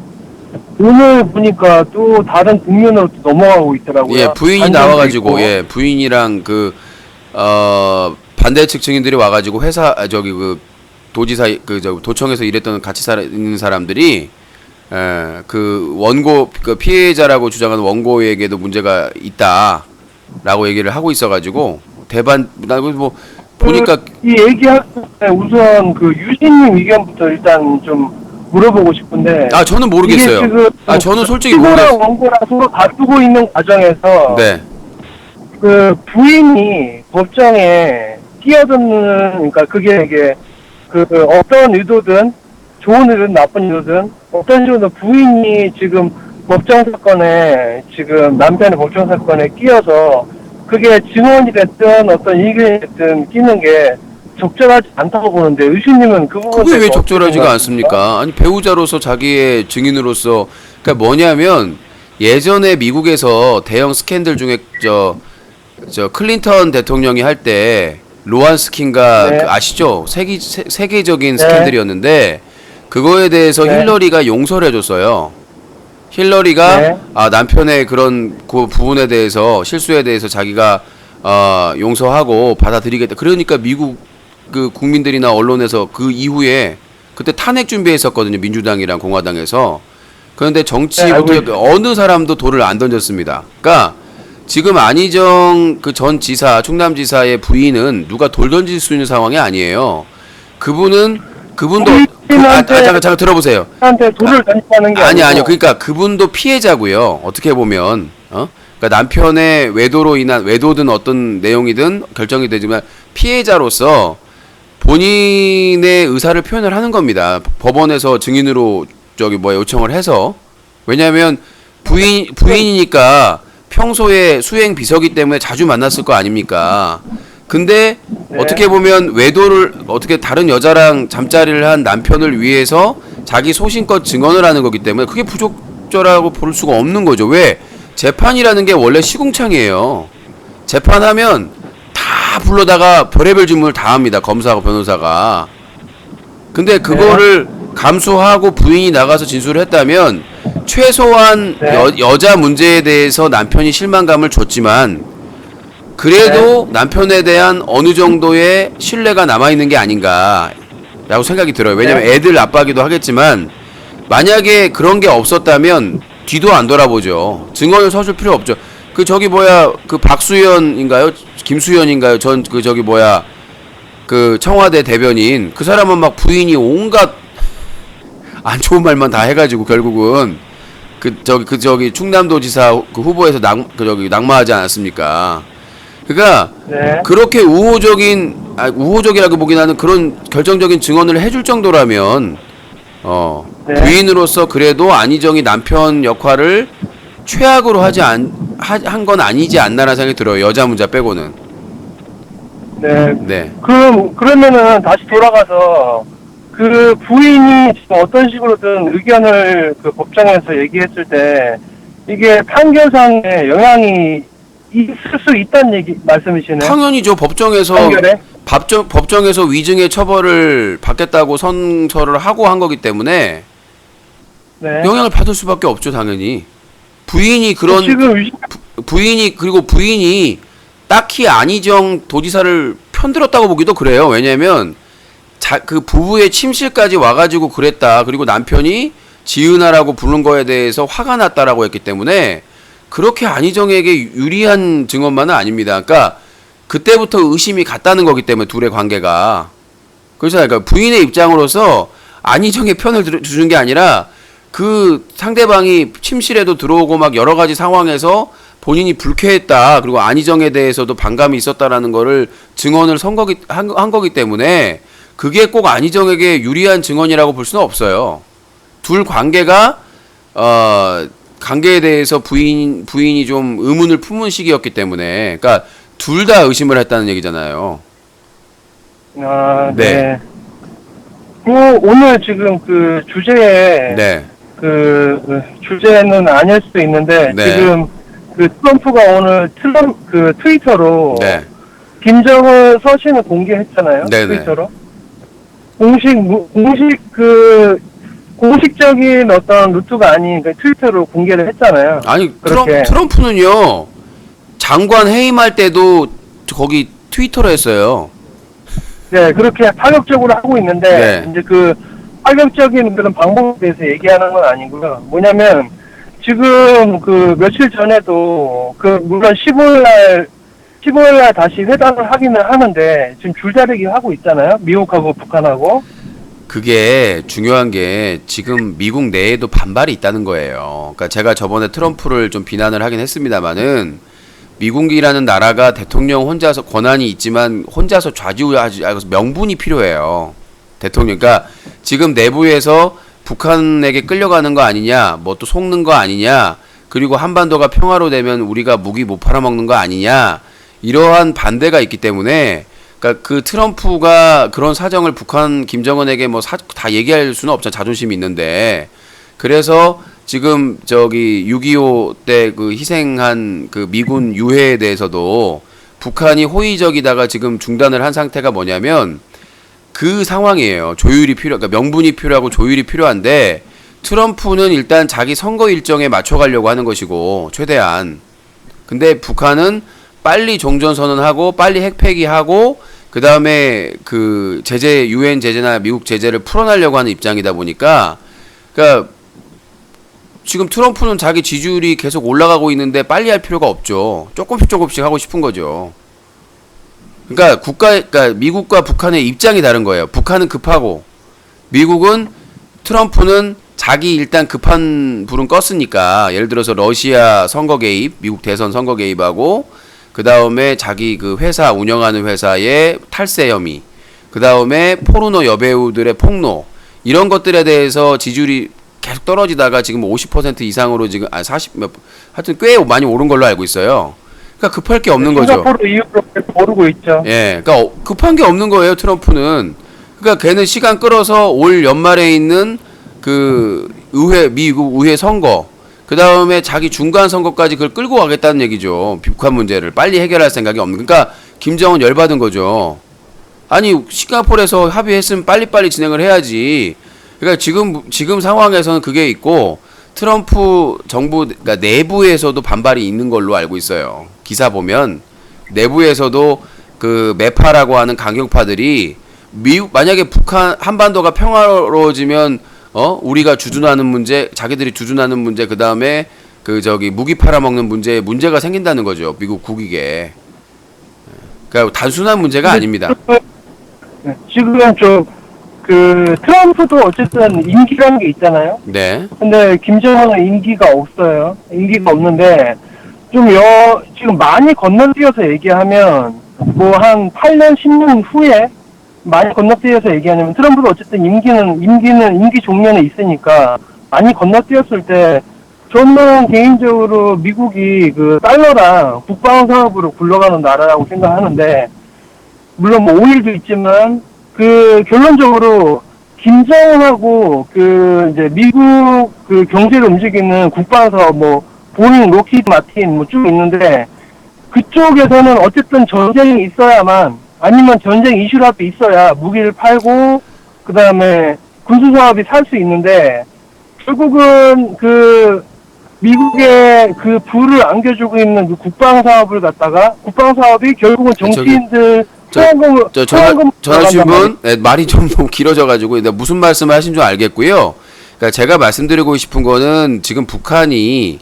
[SPEAKER 7] 오늘 보니까 또 다른 국면으로 또 넘어가고 있더라고요.
[SPEAKER 1] 예, 부인이 나와가지고, 부인이랑 반대측 증인들이 와가지고 도지사, 도청에서 일했던 같이 있는 사람들이, 피해자라고 주장하는 원고에게도 문제가 있다라고 얘기를 하고 있어가지고, 보니까.
[SPEAKER 7] 이 얘기할 때 우선 유진님 의견부터 일단 좀 물어보고 싶은데.
[SPEAKER 1] 저는 모르겠어요.
[SPEAKER 7] 지금
[SPEAKER 1] 저는 솔직히 모르겠어요.
[SPEAKER 7] 원고랑 서로 다투고 있는 과정에서.
[SPEAKER 1] 네.
[SPEAKER 7] 부인이 법정에 끼어드는, 그러니까 이게, 어떤 의도든, 좋은 의도든 나쁜 의도든, 어떤 식으로 부인이 지금 남편의 법정 사건에 끼어서, 그게 증언이 됐든 어떤 의견이 됐든 끼는 게 적절하지 않다고 보는데 의수님은 그 부분에
[SPEAKER 1] 그게 왜
[SPEAKER 7] 대해서
[SPEAKER 1] 적절하지가
[SPEAKER 7] 어떻게
[SPEAKER 1] 않습니까? 아니 배우자로서 자기의 증인으로서 그러니까 뭐냐면 예전에 미국에서 대형 스캔들 중에 저 클린턴 대통령이 할 때 로안스킨가
[SPEAKER 7] 네.
[SPEAKER 1] 그 아시죠? 세계적인
[SPEAKER 7] 네.
[SPEAKER 1] 스캔들이었는데 그거에 대해서
[SPEAKER 7] 네.
[SPEAKER 1] 힐러리가 용서를 해줬어요. 힐러리가
[SPEAKER 7] 네.
[SPEAKER 1] 남편의 그런 그 부분에 대해서 실수에 대해서 자기가 용서하고 받아들이겠다. 그러니까 미국 그 국민들이나 언론에서 그 이후에 그때 탄핵 준비했었거든요. 민주당이랑 공화당에서. 그런데 정치부터
[SPEAKER 7] 알고
[SPEAKER 1] 어느 사람도 돌을 안 던졌습니다. 그러니까 지금 안희정 그 전 지사, 충남지사의 부인은 누가 돌 던질 수 있는 상황이 아니에요. 그분도 잠깐 들어보세요.
[SPEAKER 7] 한테 돌을 던지는 게
[SPEAKER 1] 아니요. 그러니까 그분도 피해자고요. 어떻게 보면 그러니까 남편의 외도든 어떤 내용이든 결정이 되지만 피해자로서 본인의 의사를 표현을 하는 겁니다. 법원에서 증인으로 요청을 해서. 왜냐하면 부인이니까 평소에 수행 비서기 때문에 자주 만났을 거 아닙니까? 근데 어떻게 보면 외도를 어떻게 다른 여자랑 잠자리를 한 남편을 위해서 자기 소신껏 증언을 하는 거기 때문에 그게 부적절하고 볼 수가 없는 거죠. 왜? 재판이라는 게 원래 시궁창이에요. 재판하면 다 불러다가 별의별 질문을 다 합니다. 검사하고 변호사가. 근데 그거를 감수하고 부인이 나가서 진술을 했다면 최소한 여자 문제에 대해서 남편이 실망감을 줬지만 그래도 남편에 대한 어느 정도의 신뢰가 남아있는 게 아닌가라고 생각이 들어요. 왜냐면 애들 아빠기도 하겠지만 만약에 그런 게 없었다면 뒤도 안 돌아보죠. 증언을 서줄 필요 없죠. 그 박수현인가요? 김수현인가요? 그 청와대 대변인 그 사람은 막 부인이 온갖 안 좋은 말만 다 해가지고 결국은 충남도지사 그 후보에서 낙마하지 않았습니까? 그러니까 그렇게 우호적이라고 보긴 하는 그런 결정적인 증언을 해줄 정도라면 부인으로서 그래도 안희정이 남편 역할을 최악으로 한 건 아니지 않나라는 생각이 들어요. 여자 문제 빼고는. 네.
[SPEAKER 7] 그러면은 다시 돌아가서 그 부인이 지금 어떤 식으로든 의견을 그 법정에서 얘기했을 때 이게 판결상에 영향이 있을 수 있다는 말씀이시네요.
[SPEAKER 1] 당연히죠. 법정에서 위증의 처벌을 받겠다고 선서를 하고 한 거기 때문에 영향을 받을 수밖에 없죠. 당연히 부인이 딱히 안희정 도지사를 편들었다고 보기도 그래요. 왜냐면 그 부부의 침실까지 와가지고 그랬다. 그리고 남편이 지은아라고 부른 거에 대해서 화가 났다라고 했기 때문에 그렇게 안희정에게 유리한 증언만은 아닙니다. 그러니까 그때부터 의심이 갔다는 거기 때문에 둘의 관계가. 그러니까 부인의 입장으로서 안희정의 편을 주는 게 아니라 그 상대방이 침실에도 들어오고 막 여러 가지 상황에서 본인이 불쾌했다. 그리고 안희정에 대해서도 반감이 있었다라는 거를 증언을 한 거기 때문에 그게 꼭 안희정에게 유리한 증언이라고 볼 수는 없어요. 둘 관계가 관계에 대해서 부인이 좀 의문을 품은 시기였기 때문에 그러니까 둘 다 의심을 했다는 얘기잖아요.
[SPEAKER 7] 네. 오늘 지금 그 주제에 그 주제는 아닐 수도 있는데 지금 그 트럼프가 오늘 트위터로 김정은 서신을 공개했잖아요. 트위터로. 공식적인 어떤 루트가 아닌 그 트위터로 공개를 했잖아요.
[SPEAKER 1] 아니 트럼프는요 장관 해임할 때도 거기 트위터로 했어요.
[SPEAKER 7] 네, 그렇게 파격적으로 하고 있는데 이제 그 파격적인 그런 방법에 대해서 얘기하는 건 아니고요. 뭐냐면 지금 그 며칠 전에도 그 물론 15일날 다시 회담을 하기는 하는데 지금 줄다리기 하고 있잖아요. 미국하고 북한하고.
[SPEAKER 1] 그게 중요한 게 지금 미국 내에도 반발이 있다는 거예요. 그러니까 제가 저번에 트럼프를 좀 비난을 하긴 했습니다만은 미국이라는 나라가 대통령 혼자서 권한이 있지만 혼자서 좌지우지하지 명분이 필요해요. 대통령. 그러니까 지금 내부에서 북한에게 끌려가는 거 아니냐, 뭐 또 속는 거 아니냐, 그리고 한반도가 평화로 되면 우리가 무기 못 팔아먹는 거 아니냐, 이러한 반대가 있기 때문에 그러니까 그 트럼프가 그런 사정을 북한 김정은에게 뭐 다 얘기할 수는 없잖아. 자존심이 있는데. 그래서 지금 저기 6.25 때 그 희생한 그 미군 유해에 대해서도 북한이 호의적이다가 지금 중단을 한 상태가 뭐냐면 그 상황이에요. 조율이 그러니까 명분이 필요하고 조율이 필요한데 트럼프는 일단 자기 선거 일정에 맞춰가려고 하는 것이고 최대한. 근데 북한은 빨리 종전선언하고 빨리 핵폐기하고 그 다음에 그 제재 유엔 제재나 미국 제재를 풀어나려고 하는 입장이다 보니까 그러니까 지금 트럼프는 자기 지지율이 계속 올라가고 있는데 빨리 할 필요가 없죠. 조금씩 하고 싶은 거죠. 그러니까 그러니까 미국과 북한의 입장이 다른 거예요. 북한은 급하고 미국은 트럼프는 자기 일단 급한 불은 껐으니까 예를 들어서 러시아 선거 개입, 미국 대선 선거 개입하고 그 다음에 자기 그 회사 운영하는 회사의 탈세 혐의, 그 다음에 포르노 여배우들의 폭로 이런 것들에 대해서 지지율이 계속 떨어지다가 지금 50% 이상으로 지금 40 몇 하여튼 꽤 많이 오른 걸로 알고 있어요. 그러니까 급할 게 없는 거죠.
[SPEAKER 7] 싱가포르 이후로 오르고 있죠.
[SPEAKER 1] 예, 그러니까 급한 게 없는 거예요 트럼프는. 그러니까 걔는 시간 끌어서 올 연말에 있는 그 미국 의회 선거. 그 다음에 자기 중간 선거까지 그걸 끌고 가겠다는 얘기죠. 북한 문제를 빨리 해결할 생각이 없는. 그러니까 김정은 열받은 거죠. 아니 싱가포르에서 합의했으면 빨리빨리 진행을 해야지. 그러니까 지금 상황에서는 그게 있고 트럼프 정부 그러니까 내부에서도 반발이 있는 걸로 알고 있어요. 기사 보면 내부에서도 그 매파라고 하는 강경파들이 미국 만약에 북한 한반도가 평화로워지면 우리가 주둔하는 문제, 자기들이 주둔하는 문제, 그 다음에 그 저기 무기 팔아먹는 문제가 생긴다는 거죠. 미국 국익에. 그러니까 단순한 문제가 아닙니다.
[SPEAKER 7] 지금 그 트럼프도 어쨌든 임기라는 게 있잖아요.
[SPEAKER 1] 네.
[SPEAKER 7] 근데 김정은은 임기가 없어요. 임기가 없는데 지금 많이 건너뛰어서 얘기하면 뭐 한 8년 10년 후에 많이 건너뛰어서 얘기하냐면 트럼프도 어쨌든 임기 종료는 있으니까 많이 건너뛰었을 때 저는 개인적으로 미국이 그 달러랑 국방 사업으로 굴러가는 나라라고 생각하는데 물론 뭐 오일도 있지만 그 결론적으로 김정은하고 그 이제 미국 그 경제를 움직이는 국방 사업 뭐 보잉, 록히드 마틴 뭐 쭉 있는데 그쪽에서는 어쨌든 전쟁이 있어야만 아니면 전쟁 이슈라도 있어야 무기를 팔고 그 다음에 군수사업이 살 수 있는데 결국은 그 미국의 그 부를 안겨주고 있는 그 국방사업을 갖다가 국방사업이 결국은 정치인들
[SPEAKER 1] 전화주신 분 말이 좀 너무 길어져가지고 무슨 말씀을 하신 줄 알겠고요. 그러니까 제가 말씀드리고 싶은 거는 지금 북한이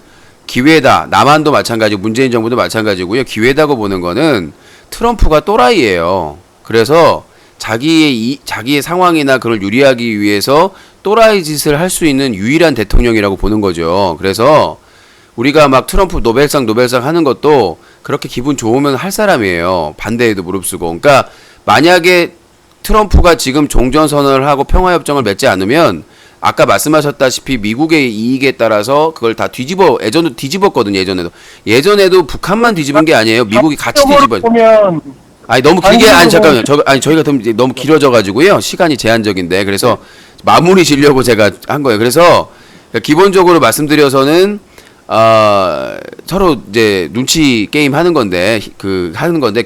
[SPEAKER 1] 기회다. 남한도 마찬가지고 문재인 정부도 마찬가지고요. 기회다고 보는 거는 트럼프가 또라이예요. 그래서 자기의 상황이나 그걸 유리하기 위해서 또라이 짓을 할 수 있는 유일한 대통령이라고 보는 거죠. 그래서 우리가 막 트럼프 노벨상 하는 것도 그렇게 기분 좋으면 할 사람이에요. 반대에도 무릅쓰고. 그러니까 만약에 트럼프가 지금 종전선언을 하고 평화협정을 맺지 않으면 아까 말씀하셨다시피 미국의 이익에 따라서 그걸 다 예전에도 뒤집었거든요. 예전에도 북한만 뒤집은 게 아니에요. 미국이 같이 뒤집어요. 아니 너무 길게 잠깐만요. 저희가 너무 길어져 가지고요. 시간이 제한적인데 그래서 마무리 지려고 제가 한 거예요. 그래서 기본적으로 말씀드려서는 서로 이제 눈치 게임 하는 건데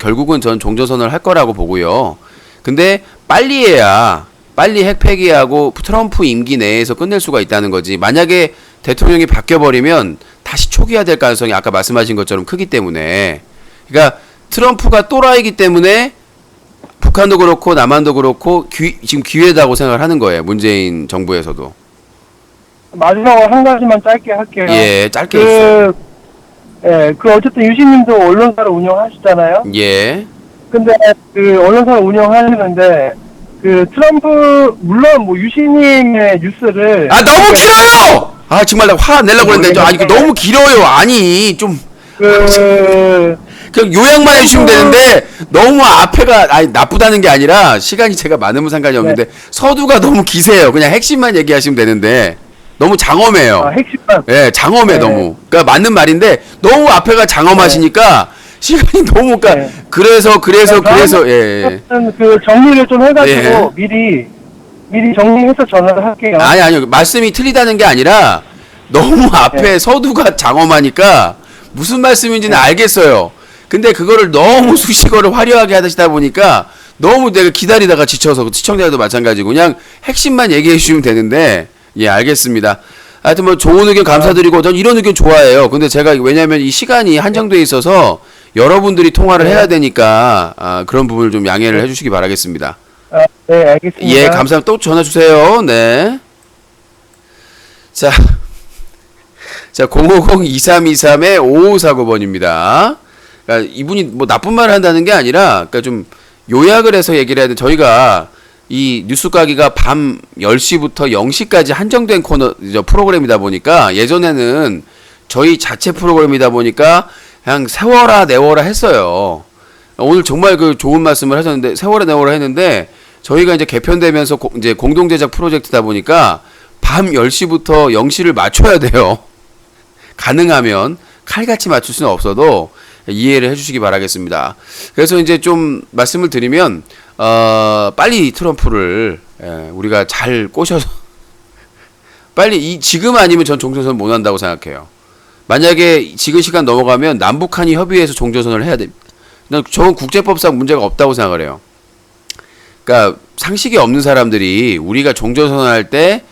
[SPEAKER 1] 결국은 전 종전선언을 할 거라고 보고요. 근데 빨리 해야 빨리 핵 폐기하고 트럼프 임기 내에서 끝낼 수가 있다는 거지. 만약에 대통령이 바뀌어버리면 다시 초기화될 가능성이 아까 말씀하신 것처럼 크기 때문에 그러니까 트럼프가 또라이기 때문에 북한도 그렇고 남한도 그렇고 지금 기회다고 생각을 하는 거예요. 문재인 정부에서도.
[SPEAKER 7] 마지막으로 한 가지만 짧게 할게요.
[SPEAKER 1] 예, 짧게 해주세요.
[SPEAKER 7] 어쨌든 유신님도 언론사를 운영하시잖아요.
[SPEAKER 1] 예.
[SPEAKER 7] 근데 그 언론사를 운영하시는데 그 트럼프 물론 뭐 유신님의 뉴스를
[SPEAKER 1] 너무 길어요. 정말 나 화 내려고 했는데 이거 너무 길어요. 아니 좀 그냥 요약만 해주시면 되는데 너무 앞에가 나쁘다는 게 아니라 시간이 제가 많으면 상관이 없는데 서두가 너무 기세요. 그냥 핵심만 얘기하시면 되는데 너무 장엄해요.
[SPEAKER 7] 핵심만.
[SPEAKER 1] 예, 장엄해 너무. 그러니까 맞는 말인데 너무 앞에가 장엄하시니까 시간이 너무
[SPEAKER 7] 네.
[SPEAKER 1] 그래서 예.
[SPEAKER 7] 그 정리를 좀 해가지고
[SPEAKER 1] 예.
[SPEAKER 7] 미리 정리해서 전화를 할게요.
[SPEAKER 1] 아니요. 말씀이 틀리다는 게 아니라 너무 앞에
[SPEAKER 7] 네.
[SPEAKER 1] 서두가 장엄하니까 무슨 말씀인지는 알겠어요. 근데 그거를 너무 수식어를 화려하게 하시다 보니까 너무 내가 기다리다가 지쳐서 시청자들도 마찬가지고 그냥 핵심만 얘기해 주시면 되는데 예, 알겠습니다. 하여튼 뭐 좋은 의견 감사드리고 전 이런 의견 좋아해요. 근데 제가 왜냐면 이 시간이 한정돼 있어서 여러분들이 통화를 해야 되니까 그런 부분을 좀 양해를 해주시기 바라겠습니다.
[SPEAKER 7] 네, 알겠습니다.
[SPEAKER 1] 예, 감사합니다. 또 전화 주세요. 네. 자, 050-2323의 5549번입니다. 그러니까 이분이 뭐 나쁜 말을 한다는 게 아니라, 그러니까 좀 요약을 해서 얘기를 해야 돼. 저희가 이 뉴스 가기가 밤 10시부터 0시까지 한정된 프로그램이다 보니까 예전에는 저희 자체 프로그램이다 보니까 그냥 세워라 내워라 했어요. 오늘 정말 그 좋은 말씀을 하셨는데 세워라 내워라 했는데 저희가 이제 개편되면서 이제 공동 제작 프로젝트다 보니까 밤 10시부터 0시를 맞춰야 돼요. 가능하면 칼같이 맞출 수는 없어도 이해를 해주시기 바라겠습니다. 그래서 이제 좀 말씀을 드리면 빨리 트럼프를 우리가 잘 꼬셔서 빨리 지금 아니면 전 종전선 못 한다고 생각해요. 만약에 지금 시간 넘어가면 남북한이 협의해서 종전선을 해야 됩니다. 저는 국제법상 문제가 없다고 생각을 해요. 그러니까 상식이 없는 사람들이 우리가 종전선언 할 때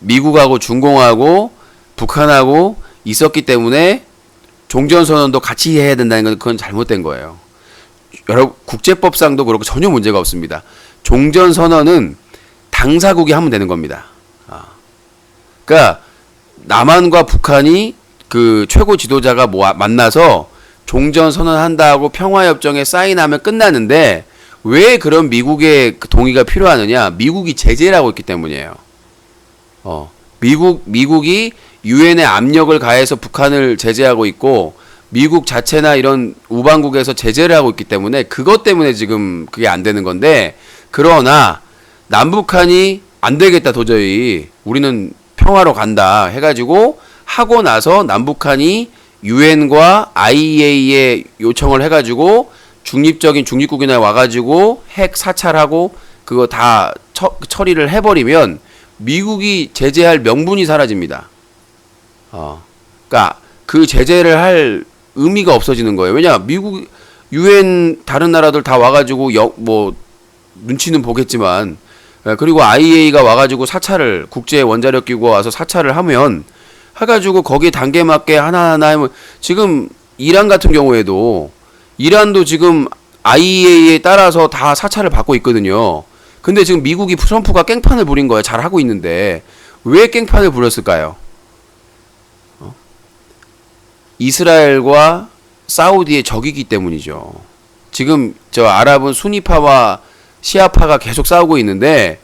[SPEAKER 1] 미국하고 중공하고 북한하고 있었기 때문에 종전선언도 같이 해야 된다는 건 그건 잘못된 거예요. 여러분 국제법상도 그렇고 전혀 문제가 없습니다. 종전선언은 당사국이 하면 되는 겁니다. 그러니까 남한과 북한이 그 최고 지도자가 만나서 종전선언한다고 평화협정에 사인하면 끝나는데 왜 그런 미국의 동의가 필요하느냐? 미국이 제재를 하고 있기 때문이에요. 미국이 유엔에 압력을 가해서 북한을 제재하고 있고 미국 자체나 이런 우방국에서 제재를 하고 있기 때문에 그것 때문에 지금 그게 안 되는 건데 그러나 남북한이 안 되겠다 도저히 우리는 평화로 간다 해가지고 하고 나서 남북한이 유엔과 IAEA에 요청을 해가지고 중립국이나 와가지고 핵 사찰하고 그거 다 처리를 해버리면 미국이 제재할 명분이 사라집니다. 그러니까 그 제재를 할 의미가 없어지는 거예요. 왜냐 미국 유엔 다른 나라들 다 와가지고 뭐 눈치는 보겠지만 그리고 IAEA가 와가지고 사찰을 국제 원자력 기구가 와서 사찰을 하면 해가지고 거기에 단계 맞게 하나하나 하면 지금 이란 같은 경우에도 이란도 지금 IAEA에 따라서 다 사찰을 받고 있거든요. 근데 지금 미국이 트럼프가 깽판을 부린 거예요. 잘 하고 있는데 왜 깽판을 부렸을까요? 이스라엘과 사우디의 적이기 때문이죠. 지금 저 아랍은 수니파와 시아파가 계속 싸우고 있는데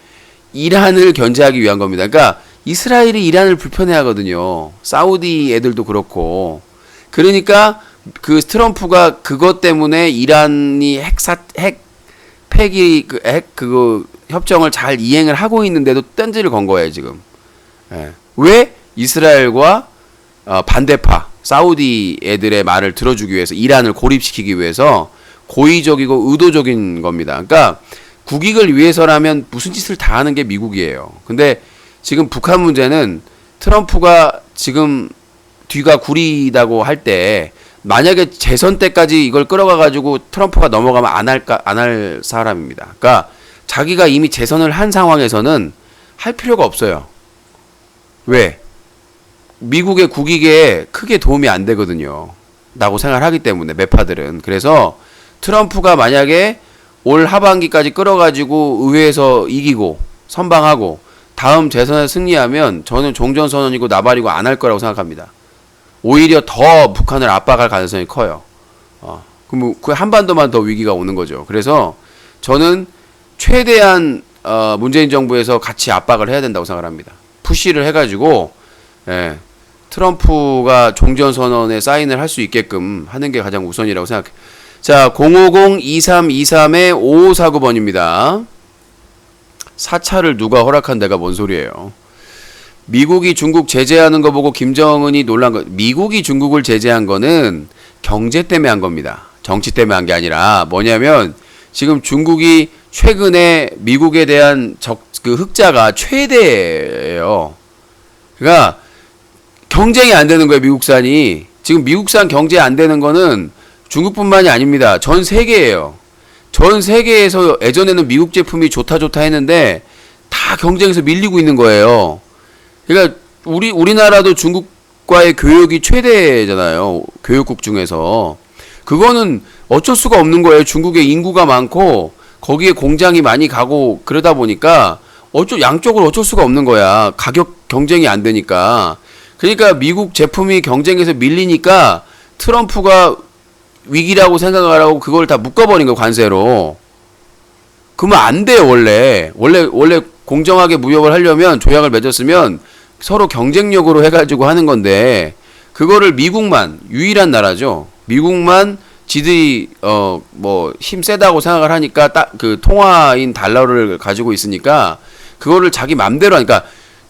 [SPEAKER 1] 이란을 견제하기 위한 겁니다. 그러니까 이스라엘이 이란을 불편해하거든요. 사우디 애들도 그렇고. 그러니까 그 트럼프가 그것 때문에 이란이 그거 협정을 잘 이행을 하고 있는데도 딴지를 건 거예요 지금. 왜 이스라엘과 반대파 사우디 애들의 말을 들어주기 위해서 이란을 고립시키기 위해서 고의적이고 의도적인 겁니다. 그러니까 국익을 위해서라면 무슨 짓을 다 하는 게 미국이에요. 근데 지금 북한 문제는 트럼프가 지금 뒤가 구리다고 할 때 만약에 재선 때까지 이걸 끌어가가지고 트럼프가 넘어가면 안 할 사람입니다. 그러니까 자기가 이미 재선을 한 상황에서는 할 필요가 없어요. 왜? 미국의 국익에 크게 도움이 안 되거든요. 라고 생각을 하기 때문에 매파들은. 그래서 트럼프가 만약에 올 하반기까지 끌어가지고 의회에서 이기고 선방하고 다음 재선에 승리하면 저는 종전선언이고 나발이고 안 할 거라고 생각합니다. 오히려 더 북한을 압박할 가능성이 커요. 그럼 그 한반도만 더 위기가 오는 거죠. 그래서 저는 최대한 문재인 정부에서 같이 압박을 해야 된다고 생각을 합니다. 푸시를 해가지고 트럼프가 종전선언에 사인을 할 수 있게끔 하는 게 가장 우선이라고 생각해요. 자, 050-2323의 5549번입니다. 사찰을 누가 허락한 데가 뭔 소리예요? 미국이 중국 제재하는 거 보고 김정은이 놀란 거. 미국이 중국을 제재한 거는 경제 때문에 한 겁니다. 정치 때문에 한 게 아니라 뭐냐면 지금 중국이 최근에 미국에 대한 그 흑자가 최대예요. 그러니까 경쟁이 안 되는 거예요, 미국산이. 지금 미국산 경제 안 되는 거는 중국뿐만이 아닙니다. 전 세계예요. 전 세계에서 예전에는 미국 제품이 좋다 했는데 다 경쟁에서 밀리고 있는 거예요. 그러니까 우리나라도 중국과의 교역이 최대잖아요. 교역국 중에서. 그거는 어쩔 수가 없는 거예요. 중국에 인구가 많고 거기에 공장이 많이 가고 그러다 보니까 양쪽으로 어쩔 수가 없는 거야. 가격 경쟁이 안 되니까. 그러니까 미국 제품이 경쟁에서 밀리니까 트럼프가 위기라고 생각을 하고 그걸 다 묶어버린 거 관세로. 그러면 안 돼요, 원래 공정하게 무역을 하려면 조약을 맺었으면 서로 경쟁력으로 해가지고 하는 건데 그거를 미국만 유일한 나라죠. 미국만 지들이 뭐 힘 세다고 생각을 하니까 딱 그 통화인 달러를 가지고 있으니까 그거를 자기 맘대로 하니까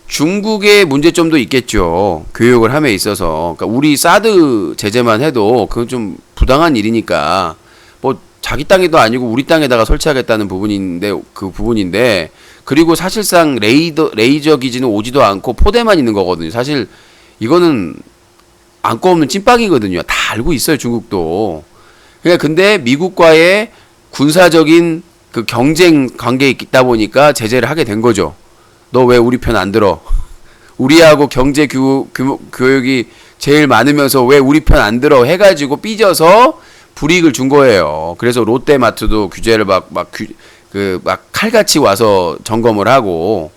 [SPEAKER 1] 중국의 문제점도 있겠죠. 교역을 함에 있어서. 그러니까 우리 사드 제재만 해도 그건 좀 부당한 일이니까 뭐 자기 땅에도 아니고 우리 땅에다가 설치하겠다는 부분인데 그리고 사실상 레이저 기지는 오지도 않고 포대만 있는 거거든요. 사실 이거는 안고 없는 찐빵이거든요. 다 알고 있어요, 중국도. 그러니까 근데 미국과의 군사적인 그 경쟁 관계에 있다 보니까 제재를 하게 된 거죠. 너 왜 우리 편 안 들어? 우리하고 경제 교역이 제일 많으면서 왜 우리 편 안 들어? 해가지고 삐져서 불이익을 준 거예요. 그래서 롯데마트도 규제를 막 칼같이 와서 점검을 하고.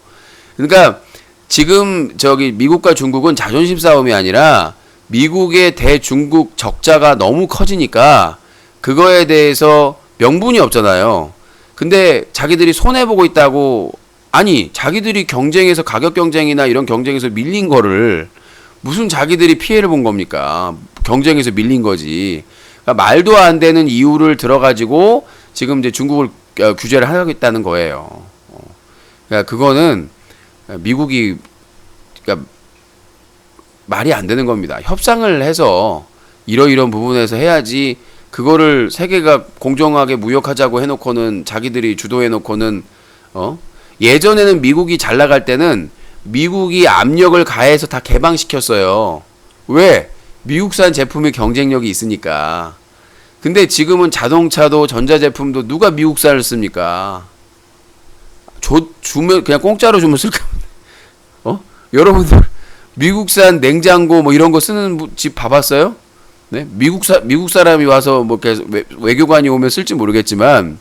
[SPEAKER 1] 그러니까 지금 저기 미국과 중국은 자존심 싸움이 아니라 미국의 대중국 적자가 너무 커지니까 그거에 대해서 명분이 없잖아요. 근데 자기들이 손해보고 있다고, 아니 자기들이 경쟁에서 가격 경쟁이나 이런 경쟁에서 밀린 거를 무슨 자기들이 피해를 본 겁니까? 경쟁에서 밀린 거지. 그러니까 말도 안 되는 이유를 들어가지고 지금 이제 중국을 규제를 하겠다는 거예요. 그러니까 그거는 미국이 그러니까 말이 안 되는 겁니다. 협상을 해서 이러이런 부분에서 해야지 그거를 세계가 공정하게 무역하자고 해놓고는 자기들이 주도해놓고는 예전에는 미국이 잘 나갈 때는 미국이 압력을 가해서 다 개방시켰어요. 왜? 미국산 제품의 경쟁력이 있으니까. 근데 지금은 자동차도 전자제품도 누가 미국산을 씁니까? 주면 그냥 공짜로 주면 쓸까? 여러분들 미국산 냉장고 뭐 이런 거 쓰는 집 봐봤어요? 네? 미국 사람이 와서 뭐 계속 외교관이 오면 쓸지 모르겠지만,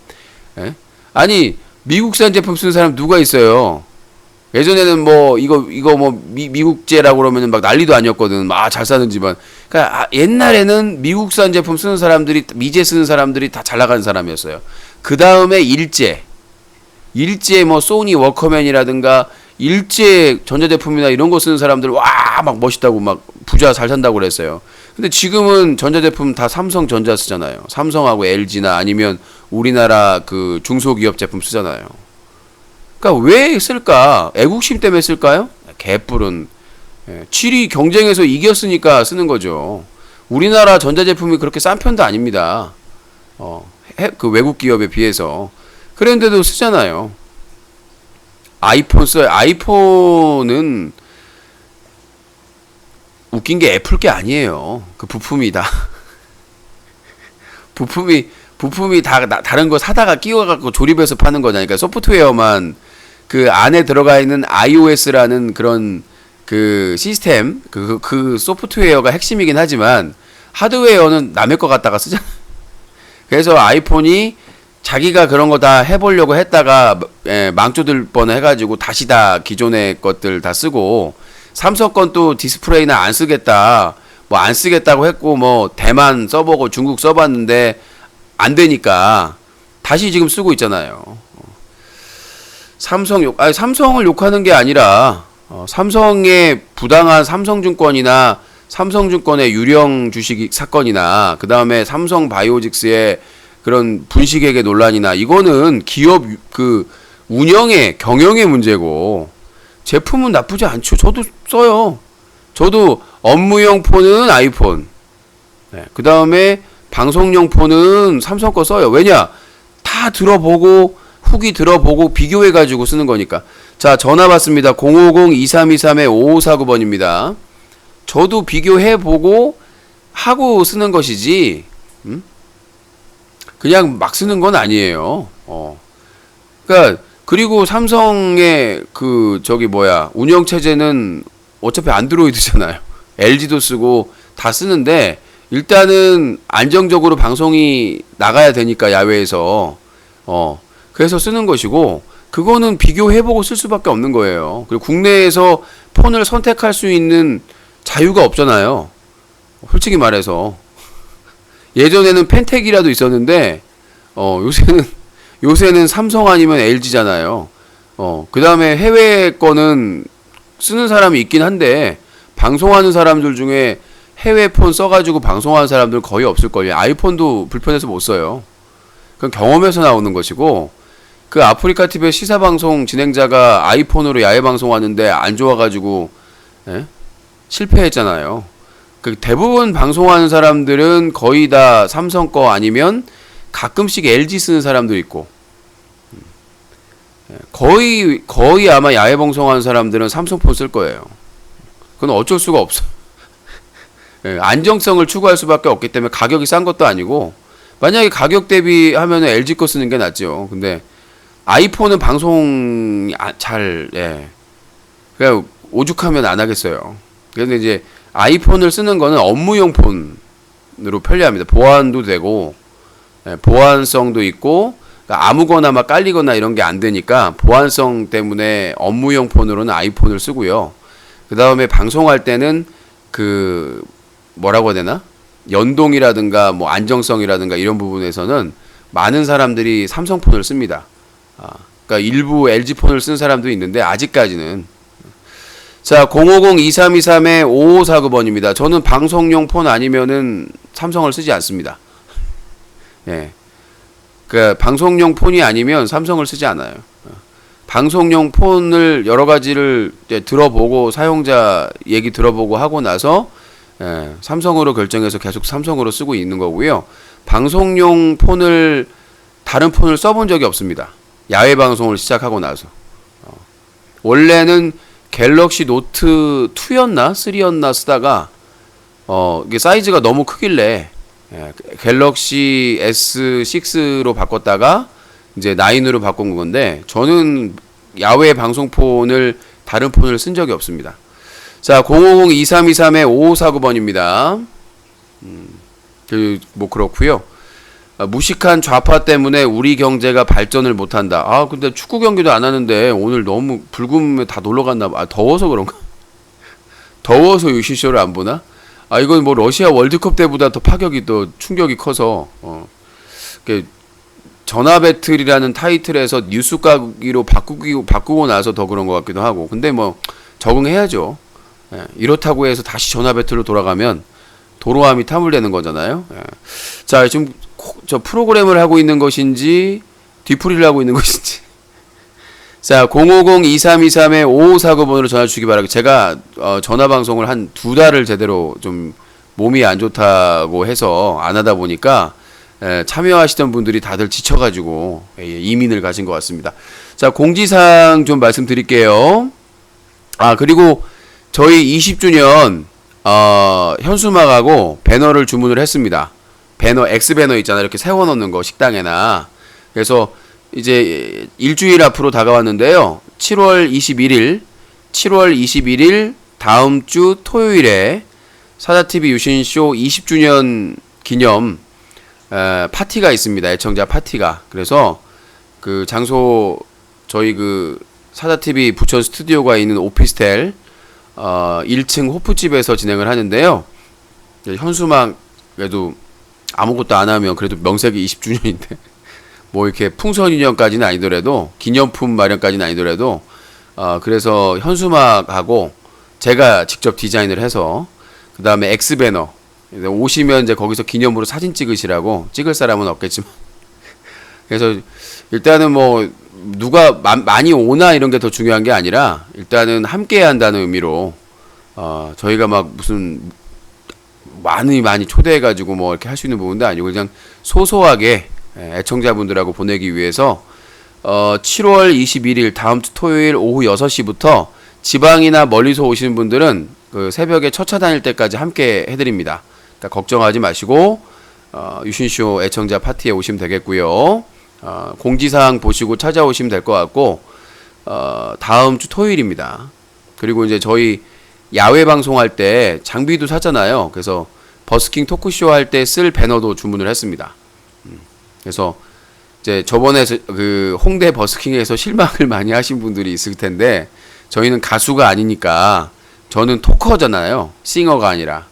[SPEAKER 1] 예? 아니 미국산 제품 쓰는 사람 누가 있어요? 예전에는 뭐 이거 뭐 미국제라고 그러면은 막 난리도 아니었거든. 막 잘 사는 집안. 그러니까 옛날에는 미국산 제품 쓰는 사람들이, 미제 쓰는 사람들이 다 잘 나가는 사람이었어요. 그 다음에 일제 뭐 소니 워커맨이라든가 일제 전자제품이나 이런 거 쓰는 사람들 와 막 멋있다고 막 부자 잘 산다고 그랬어요. 근데 지금은 전자제품 다 삼성전자 쓰잖아요. 삼성하고 LG나 아니면 우리나라 그 중소기업 제품 쓰잖아요. 그러니까 왜 쓸까? 애국심 때문에 쓸까요? 개뿔은. 칠이 경쟁에서 이겼으니까 쓰는 거죠. 우리나라 전자제품이 그렇게 싼 편도 아닙니다. 그 외국 기업에 비해서. 그런데도 쓰잖아요. 아이폰 써요. 아이폰은 웃긴 게 애플 게 아니에요. 그 부품이다. 부품이 다 다른 거 사다가 끼워갖고 조립해서 파는 거잖아요. 그러니까 소프트웨어만 그 안에 들어가 있는 iOS라는 그런 그 시스템, 그 소프트웨어가 핵심이긴 하지만 하드웨어는 남의 거 갖다가 쓰잖아. 그래서 아이폰이 자기가 그런 거 다 해보려고 했다가 망조들 뻔 해가지고 다시 다 기존의 것들 다 쓰고, 삼성 건 또 디스플레이나 안 쓰겠다, 뭐 안 쓰겠다고 했고, 뭐 대만 써보고 중국 써봤는데 안 되니까 다시 지금 쓰고 있잖아요. 삼성을 욕하는 게 아니라 삼성의 부당한 삼성증권이나 삼성증권의 유령 주식 사건이나 그 다음에 삼성바이오직스의 그런 분식회계 논란이나 이거는 기업 그 운영의 경영의 문제고, 제품은 나쁘지 않죠. 저도 써요. 저도 업무용 폰은 아이폰, 그 다음에 방송용 폰은 삼성 거 써요. 왜냐? 다 들어보고 후기 들어보고 비교해가지고 쓰는 거니까. 자, 전화 받습니다. 050-2323-5549번입니다. 저도 비교해보고 하고 쓰는 것이지, 그냥 막 쓰는 건 아니에요. 그러니까 그리고 삼성의 운영체제는 어차피 안드로이드잖아요. LG도 쓰고 다 쓰는데 일단은 안정적으로 방송이 나가야 되니까 야외에서 그래서 쓰는 것이고, 그거는 비교해보고 쓸 수밖에 없는 거예요. 그리고 국내에서 폰을 선택할 수 있는 자유가 없잖아요. 솔직히 말해서 예전에는 펜텍이라도 있었는데 요새는 삼성 아니면 LG잖아요. 그 다음에 해외 거는 쓰는 사람이 있긴 한데 방송하는 사람들 중에 해외 폰 써가지고 방송하는 사람들 거의 없을걸요. 아이폰도 불편해서 못 써요. 그건 경험에서 나오는 것이고, 그 아프리카 TV의 시사방송 진행자가 아이폰으로 야외 방송하는데 안 좋아가지고 실패했잖아요. 그 대부분 방송하는 사람들은 거의 다 삼성 거 아니면 가끔씩 LG 쓰는 사람도 있고, 거의 아마 야외 방송하는 사람들은 삼성폰 쓸 거예요. 그건 어쩔 수가 없어. 안정성을 추구할 수밖에 없기 때문에. 가격이 싼 것도 아니고, 만약에 가격 대비하면 LG 거 쓰는 게 낫죠. 근데 아이폰은 방송 그냥 오죽하면 안 하겠어요. 그런데 이제 아이폰을 쓰는 거는 업무용 폰으로 편리합니다. 보안도 되고, 보안성도 있고, 그러니까 아무거나 막 깔리거나 이런 게 안 되니까 보안성 때문에 업무용 폰으로는 아이폰을 쓰고요. 그 다음에 방송할 때는 뭐라고 해야 되나? 연동이라든가 뭐 안정성이라든가 이런 부분에서는 많은 사람들이 삼성폰을 씁니다. 그러니까 일부 LG폰을 쓴 사람도 있는데 아직까지는. 자, 050-2323-5549번입니다. 저는 방송용 폰 아니면은 삼성을 쓰지 않습니다. 예. 그러니까 방송용 폰이 아니면 삼성을 쓰지 않아요. 방송용 폰을 여러 가지를 들어보고 사용자 얘기 들어보고 하고 나서 삼성으로 결정해서 계속 삼성으로 쓰고 있는 거고요. 방송용 폰을 다른 폰을 써본 적이 없습니다. 야외 방송을 시작하고 나서. 원래는 갤럭시 노트 2였나 3였나 쓰다가 이게 사이즈가 너무 크길래 갤럭시 S6로 바꿨다가 이제 9으로 바꾼 건데, 저는 야외 방송폰을 다른 폰을 쓴 적이 없습니다. 자, 050-2323-5549번입니다. 그렇고요. 무식한 좌파 때문에 우리 경제가 발전을 못한다. 근데 축구 경기도 안 하는데 오늘 너무 불금에 다 놀러 갔나 봐. 더워서 그런가? 더워서 유시쇼를 안 보나? 이건 뭐 러시아 월드컵 때보다 더 파격이 더 충격이 커서 전화 배틀이라는 타이틀에서 뉴스 까기로 바꾸고 나서 더 그런 것 같기도 하고. 근데 뭐 적응해야죠. 이렇다고 해서 다시 전화 배틀로 돌아가면 도로함이 타물되는 거잖아요. 자, 지금 저 프로그램을 하고 있는 것인지 뒤풀이를 하고 있는 것인지. 자, 050-2323-5549번으로 전화 주시기 바랍니다. 제가 전화 방송을 한 2달을 제대로 좀 몸이 안 좋다고 해서 안 하다 보니까 참여하시던 분들이 다들 지쳐가지고 이민을 가신 것 같습니다. 자, 공지사항 좀 말씀드릴게요. 그리고 저희 20주년 현수막하고 배너를 주문을 했습니다. 배너, X배너 있잖아요. 이렇게 세워놓는 거 식당에나. 그래서 이제 일주일 앞으로 다가왔는데요. 7월 21일 다음 주 토요일에 사자TV 유신쇼 20주년 기념 파티가 있습니다. 애청자 파티가. 그래서 그 장소 저희 사자TV 부천 스튜디오가 있는 오피스텔 1층 호프집에서 진행을 하는데요. 현수막 그래도 아무것도 안 하면 그래도 명색이 20주년인데 뭐 이렇게 풍선인형까지는 아니더라도 기념품 마련까지는 아니더라도 그래서 현수막하고 제가 직접 디자인을 해서 그 다음에 X배너 오시면 이제 거기서 기념으로 사진 찍으시라고. 찍을 사람은 없겠지만 그래서 일단은 뭐 누가 많이 오나 이런 게 더 중요한 게 아니라 일단은 함께 한다는 의미로 저희가 막 무슨 많이 초대해가지고 뭐 이렇게 할 수 있는 부분도 아니고 그냥 소소하게 애청자분들하고 보내기 위해서 7월 21일 다음 주 토요일 오후 6시부터 지방이나 멀리서 오시는 분들은 그 새벽에 첫차 다닐 때까지 함께 해드립니다. 그러니까 걱정하지 마시고 유신쇼 애청자 파티에 오시면 되겠고요. 공지사항 보시고 찾아오시면 될 것 같고 다음 주 토요일입니다. 그리고 이제 저희 야외 방송할 때 장비도 샀잖아요. 그래서 버스킹 토크쇼 할 때 쓸 배너도 주문을 했습니다. 그래서 이제 저번에 그 홍대 버스킹에서 실망을 많이 하신 분들이 있을 텐데 저희는 가수가 아니니까 저는 토커잖아요. 싱어가 아니라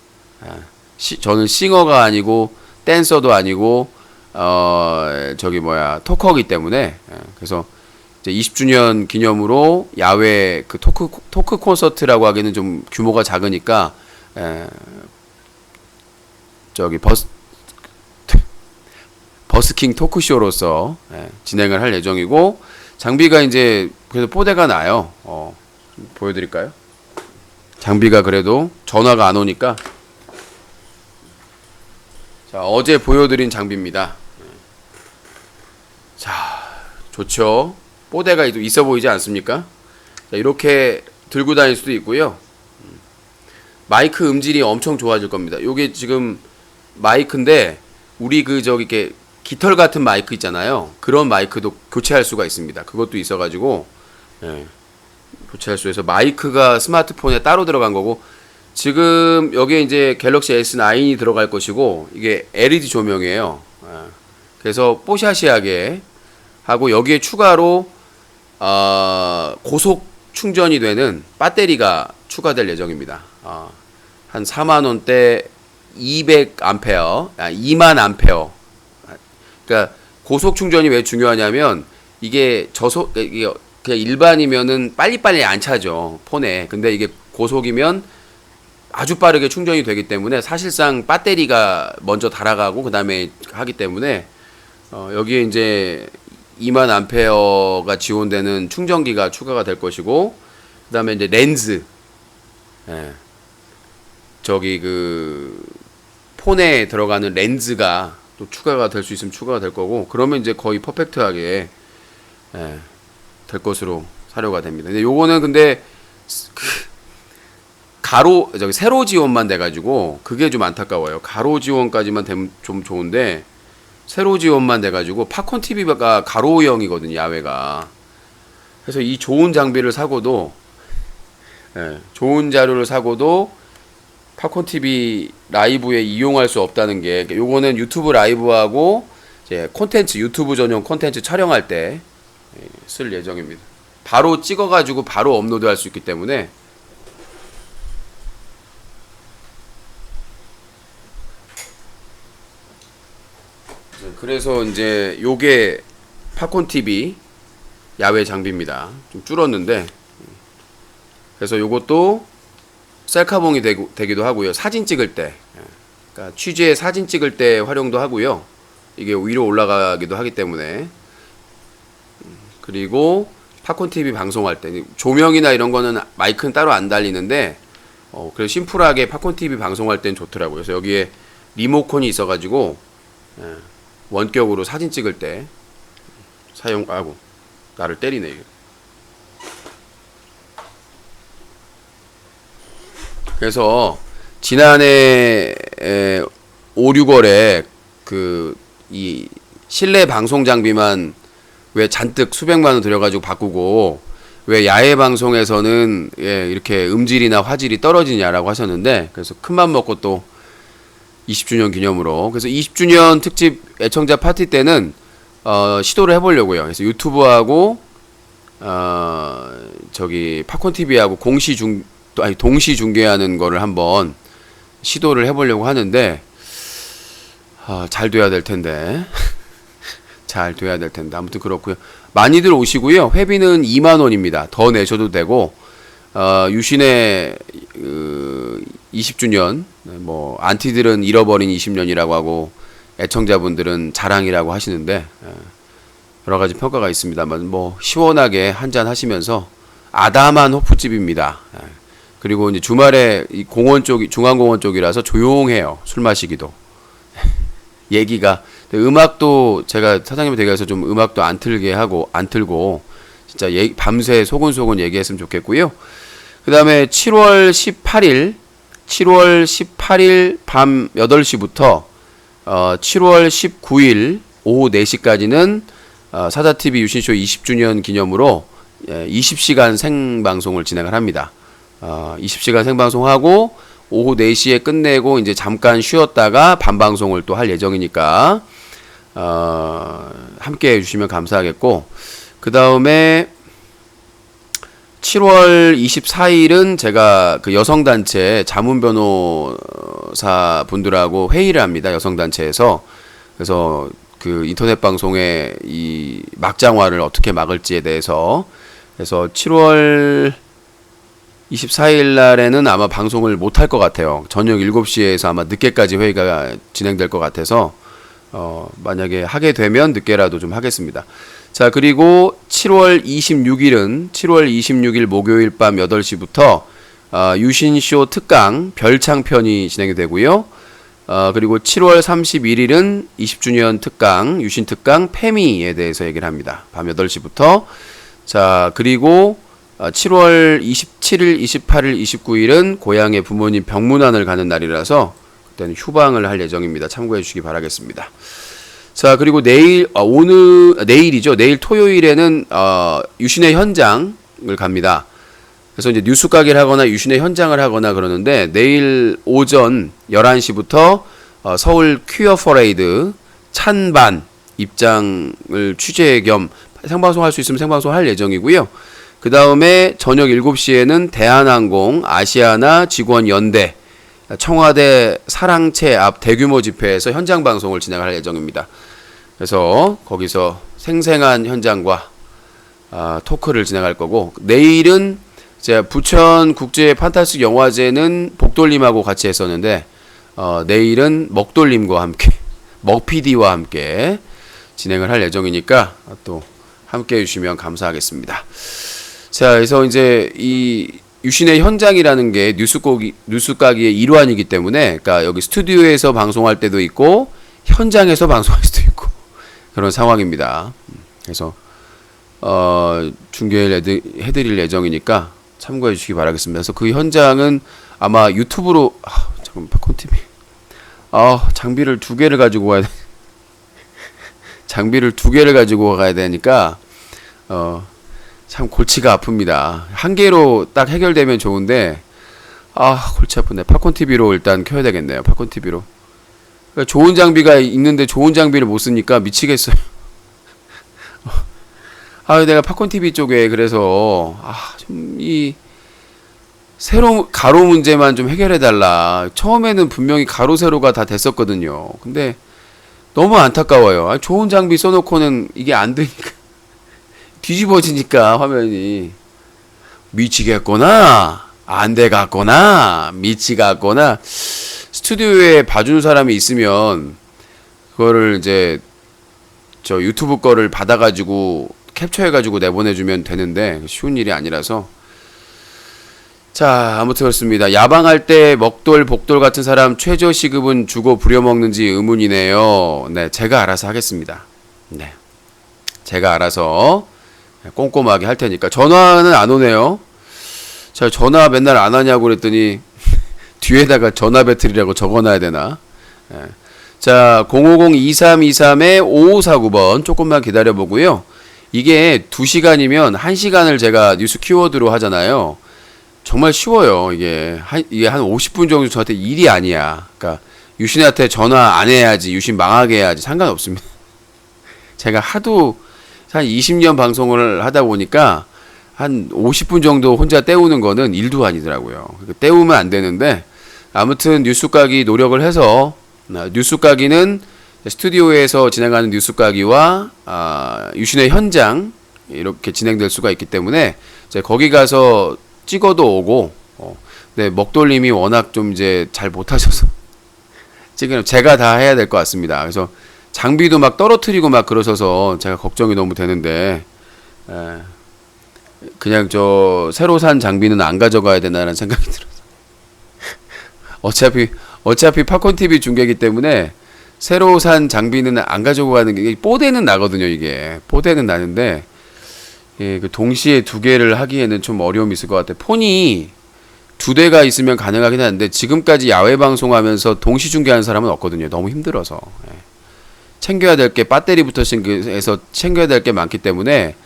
[SPEAKER 1] 저는 싱어가 아니고 댄서도 아니고 토커이기 때문에 그래서 이제 20주년 기념으로 야외 그 토크 콘서트라고 하기에는 좀 규모가 작으니까 버스킹 토크쇼로서 진행을 할 예정이고 장비가 이제 그래도 뽀대가 나요. 좀 보여드릴까요? 장비가 그래도 전화가 안 오니까 자 어제 보여드린 장비입니다. 자 좋죠. 뽀대가 있어 보이지 않습니까? 자, 이렇게 들고 다닐 수도 있고요. 마이크 음질이 엄청 좋아질 겁니다. 요게 지금 마이크인데 우리 이렇게 깃털 같은 마이크 있잖아요. 그런 마이크도 교체할 수가 있습니다. 그것도 있어가지고 교체할 수 있어서 마이크가 스마트폰에 따로 들어간 거고 지금 여기에 이제 갤럭시 S9이 들어갈 것이고 이게 LED 조명이에요. 그래서 뽀샤시하게 하고 여기에 추가로 고속 충전이 되는 배터리가 추가될 예정입니다. 한 4만원대 200A, 2만 A. 그러니까 고속 충전이 왜 중요하냐면 이게 그냥 일반이면은 빨리빨리 안 차죠 폰에. 근데 이게 고속이면 아주 빠르게 충전이 되기 때문에 사실상 배터리가 먼저 달아가고 그 다음에 하기 때문에 여기에 이제 2만 암페어가 지원되는 충전기가 추가가 될 것이고 그 다음에 이제 렌즈 폰에 들어가는 렌즈가 또 추가가 될 수 있으면 추가가 될 거고 그러면 이제 거의 퍼펙트하게 될 것으로 사료가 됩니다. 근데 요거는 근데 세로 지원만 돼가지고 그게 좀 안타까워요. 가로 지원까지만 되면 좀 좋은데 세로 지원만 돼가지고 팝콘 TV가 가로형이거든요 야외가. 그래서 이 좋은 장비를 사고도 좋은 자료를 사고도 팝콘 TV 라이브에 이용할 수 없다는 게 요거는 유튜브 라이브하고 이제 콘텐츠 유튜브 전용 콘텐츠 촬영할 때 쓸 예정입니다. 바로 찍어가지고 바로 업로드할 수 있기 때문에 그래서 이제 요게 팝콘 TV 야외 장비입니다. 좀 줄었는데 그래서 요것도 셀카봉이 되기도 하고요. 사진 찍을 때 그러니까 취재 사진 찍을 때 활용도 하고요. 이게 위로 올라가기도 하기 때문에 그리고 팝콘 TV 방송할 때 조명이나 이런 거는 마이크는 따로 안 달리는데 그래서 심플하게 팝콘 TV 방송할 땐 좋더라고요. 그래서 여기에 리모컨이 있어가지고 원격으로 사진 찍을 때 사용하고 나를 때리네 이거. 그래서 지난해 5, 6월에 이 실내 방송 장비만 왜 잔뜩 수백만 원 들여가지고 바꾸고 왜 야외 방송에서는 이렇게 음질이나 화질이 떨어지냐라고 하셨는데 그래서 큰맘 먹고 또 20주년 기념으로 그래서 20주년 특집 애청자 파티 때는 시도를 해보려고요. 그래서 유튜브하고 팝콘 TV하고 동시 중계하는 거를 한번 시도를 해보려고 하는데 잘 돼야 될 텐데 잘 돼야 될 텐데 아무튼 그렇고요. 많이들 오시고요. 회비는 2만 원입니다. 더 내셔도 되고 유신의 20주년 뭐 안티들은 잃어버린 20년이라고 하고 애청자분들은 자랑이라고 하시는데 여러 가지 평가가 있습니다만 뭐 시원하게 한잔 하시면서 아담한 호프집입니다. 그리고 이제 주말에 이 공원 쪽, 중앙공원 쪽이라서 조용해요. 술 마시기도. 얘기가. 음악도 제가 사장님한테 얘기해서 좀 음악도 안 틀게 하고, 안 틀고, 진짜 밤새 소곤소곤 얘기했으면 좋겠고요. 그 다음에 7월 18일 밤 8시부터 7월 19일 오후 4시까지는 사자TV 유신쇼 20주년 기념으로 20시간 생방송을 진행을 합니다. 20시간 생방송하고 오후 4시에 끝내고 이제 잠깐 쉬었다가 밤방송을 또 할 예정이니까 함께 해주시면 감사하겠고, 그 다음에 7월 24일은 제가 그 여성단체 자문변호사 분들하고 회의를 합니다. 여성단체에서. 그래서 그 인터넷 방송의 이 막장화를 어떻게 막을지에 대해서. 그래서 7월 24일 날에는 아마 방송을 못 할 것 같아요. 저녁 7시에서 아마 늦게까지 회의가 진행될 것 같아서 만약에 하게 되면 늦게라도 좀 하겠습니다. 자, 그리고 7월 26일 목요일 밤 8시부터 유신쇼 특강 별창편이 진행이 되고요. 그리고 7월 31일은 20주년 특강, 유신 특강 페미에 대해서 얘기를 합니다. 밤 8시부터. 자, 그리고 7월 27일, 28일, 29일은 고향의 부모님 병문안을 가는 날이라서 그때는 휴방을 할 예정입니다. 참고해 주시기 바라겠습니다. 자, 그리고 내일이죠. 내일 토요일에는 유신의 현장을 갑니다. 그래서 이제 뉴스 가게를 하거나 유신의 현장을 하거나 그러는데, 내일 오전 11시부터 서울 퀴어 퍼레이드 찬반 입장을 취재 겸 생방송 할 수 있으면 생방송 할 예정이고요. 그 다음에 저녁 7시에는 대한항공 아시아나 직원 연대 청와대 사랑채 앞 대규모 집회에서 현장 방송을 진행할 예정입니다. 그래서 거기서 생생한 현장과 토크를 진행할 거고, 내일은 제가 부천 국제 판타스틱 영화제는 복돌림하고 같이 했었는데, 내일은 먹돌림과 함께, 먹PD와 함께 진행을 할 예정이니까 또 함께 해주시면 감사하겠습니다. 자, 그래서 이제 이 유신의 현장이라는 게 뉴스 가기의 일환이기 때문에, 그러니까 여기 스튜디오에서 방송할 때도 있고 현장에서 방송할 수도 있고 그런 상황입니다. 그래서 중계해드릴 예정이니까 참고해 주시기 바라겠습니다. 그래서 그 현장은 아마 유튜브로 잠깐 팝콘TV 장비를 2개를 가지고 와야 돼. 장비를 2개를 가지고 가야 되니까 참 골치가 아픕니다. 1개로 딱 해결되면 좋은데 골치 아프네. 팝콘TV로 일단 켜야 되겠네요. 팝콘TV로. 그러니까 좋은 장비가 있는데 좋은 장비를 못 쓰니까 미치겠어요. 내가 팝콘TV 쪽에 그래서 좀 이 세로 가로 문제만 좀 해결해 달라. 처음에는 분명히 가로 세로가 다 됐었거든요. 근데 너무 안타까워요. 좋은 장비 써놓고는 이게 안 되니까 뒤집어지니까 화면이 미치겠거나 안 돼갔거나 미치겠거나. 스튜디오에 봐주는 사람이 있으면 그거를 이제 저 유튜브 거를 받아가지고 캡처해가지고 내보내주면 되는데 쉬운 일이 아니라서. 자, 아무튼 그렇습니다. 야방할 때 먹돌 복돌 같은 사람 최저 시급은 주고 부려먹는지 의문이네요. 네, 제가 알아서 하겠습니다. 네, 제가 알아서 꼼꼼하게 할 테니까. 전화는 안 오네요. 자, 전화 맨날 안 하냐고 그랬더니 뒤에다가 전화 배틀이라고 적어놔야 되나? 네. 자, 050-2323-5549번 조금만 기다려보고요. 이게 2시간이면 1시간을 제가 뉴스 키워드로 하잖아요. 정말 쉬워요. 이게 한 50분 정도 저한테 일이 아니야. 그러니까 유신한테 전화 안 해야지, 유신 망하게 해야지 상관없습니다. 제가 하도 한 20년 방송을 하다 보니까 한 50분 정도 혼자 때우는 거는 일도 아니더라고요. 때우면 안 되는데, 아무튼 뉴스 까기 노력을 해서, 뉴스 까기는 스튜디오에서 진행하는 뉴스 까기와 유신의 현장 이렇게 진행될 수가 있기 때문에 이제 거기 가서 찍어도 오고, 네, 먹돌림이 워낙 좀 이제 잘 못하셔서 지금 제가 다 해야 될 것 같습니다. 그래서 장비도 막 떨어뜨리고 막 그러셔서 제가 걱정이 너무 되는데, 그냥 저 새로 산 장비는 안 가져가야 되나라는 생각이 들어서 어차피 팝콘 TV 중계이기 때문에 새로 산 장비는 안 가지고 가는 게 뽀대는 나거든요. 이게 뽀대는 나는데 예, 그 동시에 두 개를 하기에는 좀 어려움이 있을 것 같아요. 폰이 두 대가 있으면 가능하긴 한데 지금까지 야외 방송하면서 동시 중계하는 사람은 없거든요. 너무 힘들어서 예. 챙겨야 될 게 배터리부터 해서 챙겨야 될 게 많기 때문에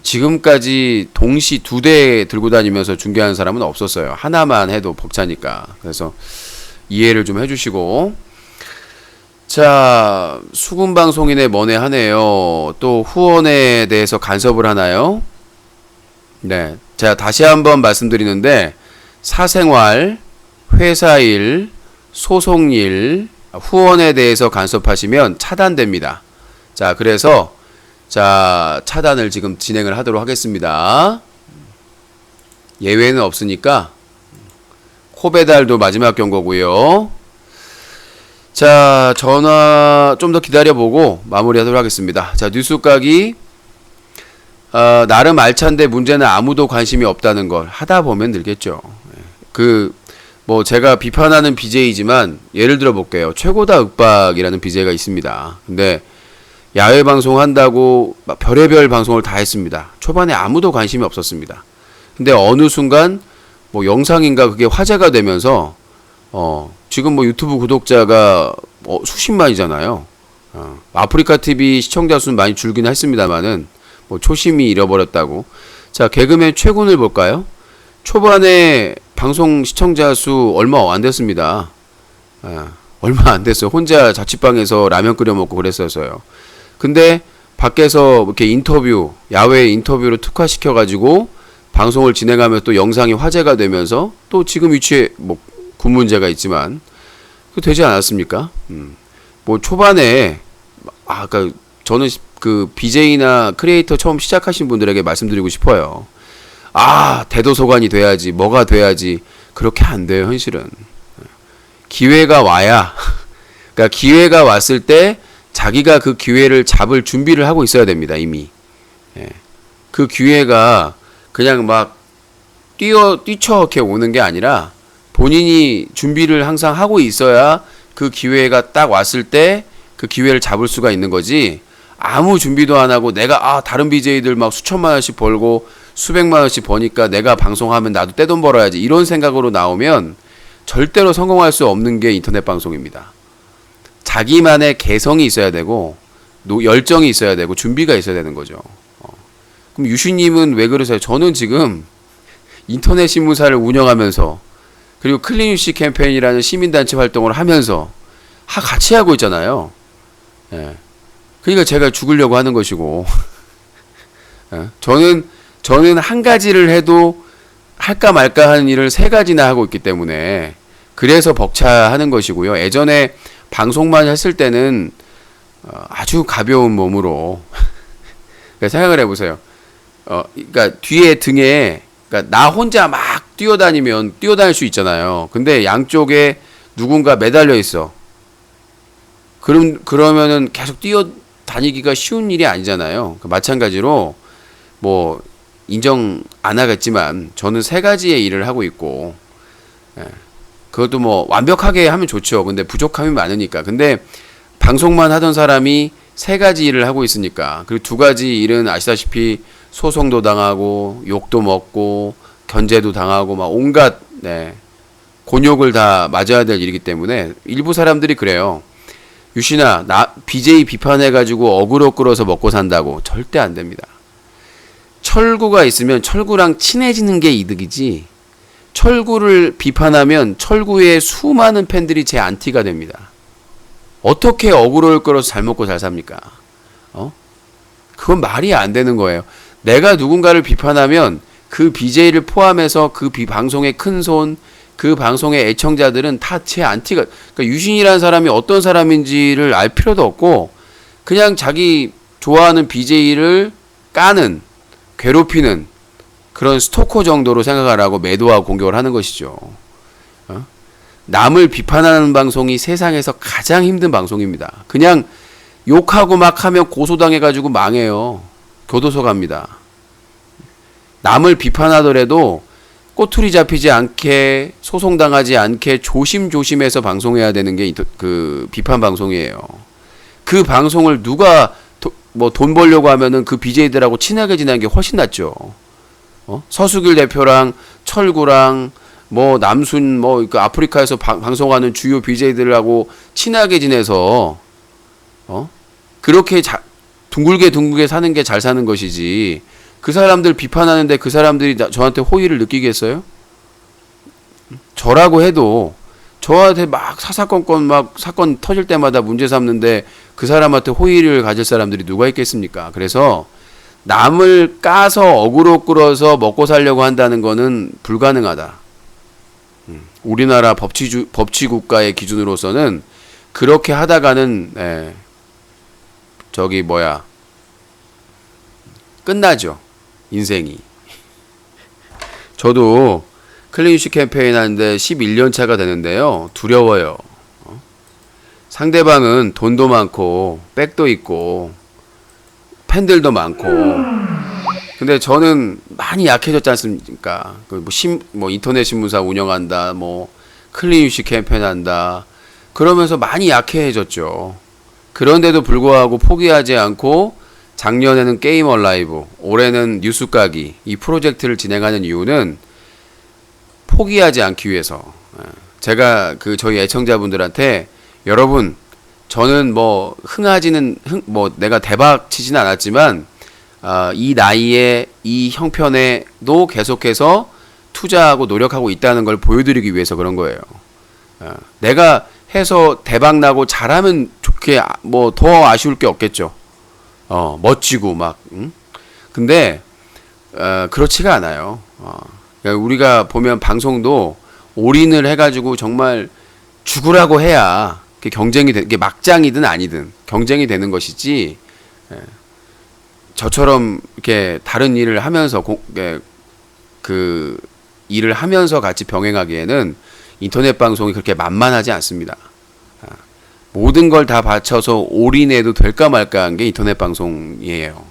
[SPEAKER 1] 지금까지 동시 두 대 들고 다니면서 중계하는 사람은 없었어요. 하나만 해도 벅차니까. 그래서 이해를 좀 해주시고. 자, 수군방송인의 money하네요. 또 후원에 대해서 간섭을 하나요? 네, 제가 다시 한번 말씀드리는데 사생활, 회사일, 소송일, 후원에 대해서 간섭하시면 차단됩니다. 자, 그래서 자, 차단을 지금 진행을 하도록 하겠습니다. 예외는 없으니까 코배달도 마지막 경고고요. 자, 전화 좀 더 기다려보고 마무리하도록 하겠습니다. 자, 뉴스각이 나름 알찬데 문제는 아무도 관심이 없다는 걸 하다 보면 늘겠죠. 뭐 제가 비판하는 BJ이지만 예를 들어 볼게요. 최고다 윽박이라는 BJ가 있습니다. 근데 야외 방송 한다고 막 별의별 방송을 다 했습니다. 초반에 아무도 관심이 없었습니다. 근데 어느 순간 뭐 영상인가 그게 화제가 되면서 지금 뭐 유튜브 구독자가 수십만이잖아요. 아프리카 TV 시청자 수는 많이 줄긴 했습니다만은 뭐 초심이 잃어버렸다고. 자, 개그맨 최군을 볼까요? 초반에 방송 시청자 수 얼마 안 됐습니다. 얼마 안 됐어요. 혼자 자취방에서 라면 끓여 먹고 그랬었어요. 근데 밖에서 이렇게 인터뷰, 야외 인터뷰로 특화시켜가지고 방송을 진행하면서 또 영상이 화제가 되면서 또 지금 위치에 뭐 군 문제가 있지만 그 되지 않았습니까? 뭐 초반에 아까 저는 그 BJ나 크리에이터 처음 시작하신 분들에게 말씀드리고 싶어요. 대도서관이 돼야지, 뭐가 돼야지. 그렇게 안 돼요, 현실은. 기회가 와야, 그러니까 기회가 왔을 때 자기가 그 기회를 잡을 준비를 하고 있어야 됩니다, 이미. 예. 그 기회가 그냥 막 뛰쳐 이렇게 오는 게 아니라 본인이 준비를 항상 하고 있어야 그 기회가 딱 왔을 때 그 기회를 잡을 수가 있는 거지. 아무 준비도 안 하고 내가 다른 BJ들 막 수천만 원씩 벌고 수백만 원씩 버니까 내가 방송하면 나도 떼돈 벌어야지 이런 생각으로 나오면 절대로 성공할 수 없는 게 인터넷 방송입니다. 자기만의 개성이 있어야 되고 열정이 있어야 되고 준비가 있어야 되는 거죠. 그럼 유시님은 왜 그러세요? 저는 지금 인터넷 신문사를 운영하면서 그리고 클린유시 캠페인이라는 시민단체 활동을 하면서 같이 하고 있잖아요. 예. 그러니까 제가 죽으려고 하는 것이고 저는 한 가지를 해도 할까 말까 하는 일을 세 가지나 하고 있기 때문에 그래서 벅차하는 것이고요. 예전에 방송만 했을 때는 아주 가벼운 몸으로 생각을 해보세요. 그러니까 뒤에 등에 그러니까 나 혼자 막 뛰어다닐 수 있잖아요. 근데 양쪽에 누군가 매달려 있어. 그러면은 계속 뛰어다니기가 쉬운 일이 아니잖아요. 마찬가지로 뭐 인정 안 하겠지만 저는 세 가지의 일을 하고 있고 그것도 뭐 완벽하게 하면 좋죠. 근데 부족함이 많으니까. 근데 방송만 하던 사람이 세 가지 일을 하고 있으니까 그리고 두 가지 일은 아시다시피 소송도 당하고 욕도 먹고 견제도 당하고 막 온갖 곤욕을 다 맞아야 될 일이기 때문에 일부 사람들이 그래요. 유신아, 나 BJ 비판해가지고 어그로 끌어서 먹고 산다고. 절대 안 됩니다. 철구가 있으면 철구랑 친해지는 게 이득이지 철구를 비판하면 철구의 수많은 팬들이 제 안티가 됩니다. 어떻게 어그로를 끌어서 잘 먹고 잘 삽니까? 그건 말이 안 되는 거예요. 내가 누군가를 비판하면 그 BJ를 포함해서 그 방송의 큰손, 그 방송의 애청자들은 다 제 안티가, 그러니까 유신이라는 사람이 어떤 사람인지를 알 필요도 없고 그냥 자기 좋아하는 BJ를 까는, 괴롭히는 그런 스토커 정도로 생각을 하고 매도하고 공격을 하는 것이죠. 남을 비판하는 방송이 세상에서 가장 힘든 방송입니다. 그냥 욕하고 막 하면 고소당해가지고 망해요. 교도소 갑니다. 남을 비판하더라도 꼬투리 잡히지 않게 소송당하지 않게 조심조심해서 방송해야 되는 게 그 비판 방송이에요. 그 방송을 누가 뭐 돈 벌려고 하면은 그 BJ들하고 친하게 지내는 게 훨씬 낫죠. 서수길 대표랑 철구랑 뭐 남순 뭐 그 아프리카에서 방송하는 주요 BJ들하고 친하게 지내서 그렇게 둥글게 사는 게 잘 사는 것이지. 그 사람들 비판하는데 그 사람들이 저한테 호의를 느끼겠어요? 저라고 해도 저한테 막 사사건건 막 사건 터질 때마다 문제 삼는데 그 사람한테 호의를 가질 사람들이 누가 있겠습니까? 그래서 남을 까서 어그로 끌어서 먹고 살려고 한다는 거는 불가능하다. 우리나라 법치국가의 기준으로서는 그렇게 하다가는 끝나죠. 인생이. 저도 클린슈 캠페인 하는데 11년 차가 되는데요. 두려워요. 상대방은 돈도 많고 백도 있고 팬들도 많고 근데 저는 많이 약해졌지 않습니까? 뭐 인터넷 신문사 운영한다, 뭐 클린슈 캠페인 한다 그러면서 많이 약해졌죠. 그런데도 불구하고 포기하지 않고 작년에는 게임 얼라이브, 올해는 뉴스 까기 이 프로젝트를 진행하는 이유는 포기하지 않기 위해서. 제가 저희 애청자분들한테 여러분 저는 뭐 뭐 내가 대박 치지는 않았지만 이 나이에 이 형편에도 계속해서 투자하고 노력하고 있다는 걸 보여드리기 위해서 그런 거예요. 내가 해서 대박 나고 잘하면 좋게 뭐 더 아쉬울 게 없겠죠. 멋지고 막. 근데 그렇지가 않아요. 그러니까 우리가 보면 방송도 올인을 해가지고 정말 죽으라고 해야 경쟁이 이게 막장이든 아니든 경쟁이 되는 것이지. 저처럼 이렇게 다른 일을 하면서 그 일을 하면서 같이 병행하기에는 인터넷 방송이 그렇게 만만하지 않습니다. 모든 걸 다 바쳐서 올인해도 될까 말까 한 게 인터넷 방송이에요.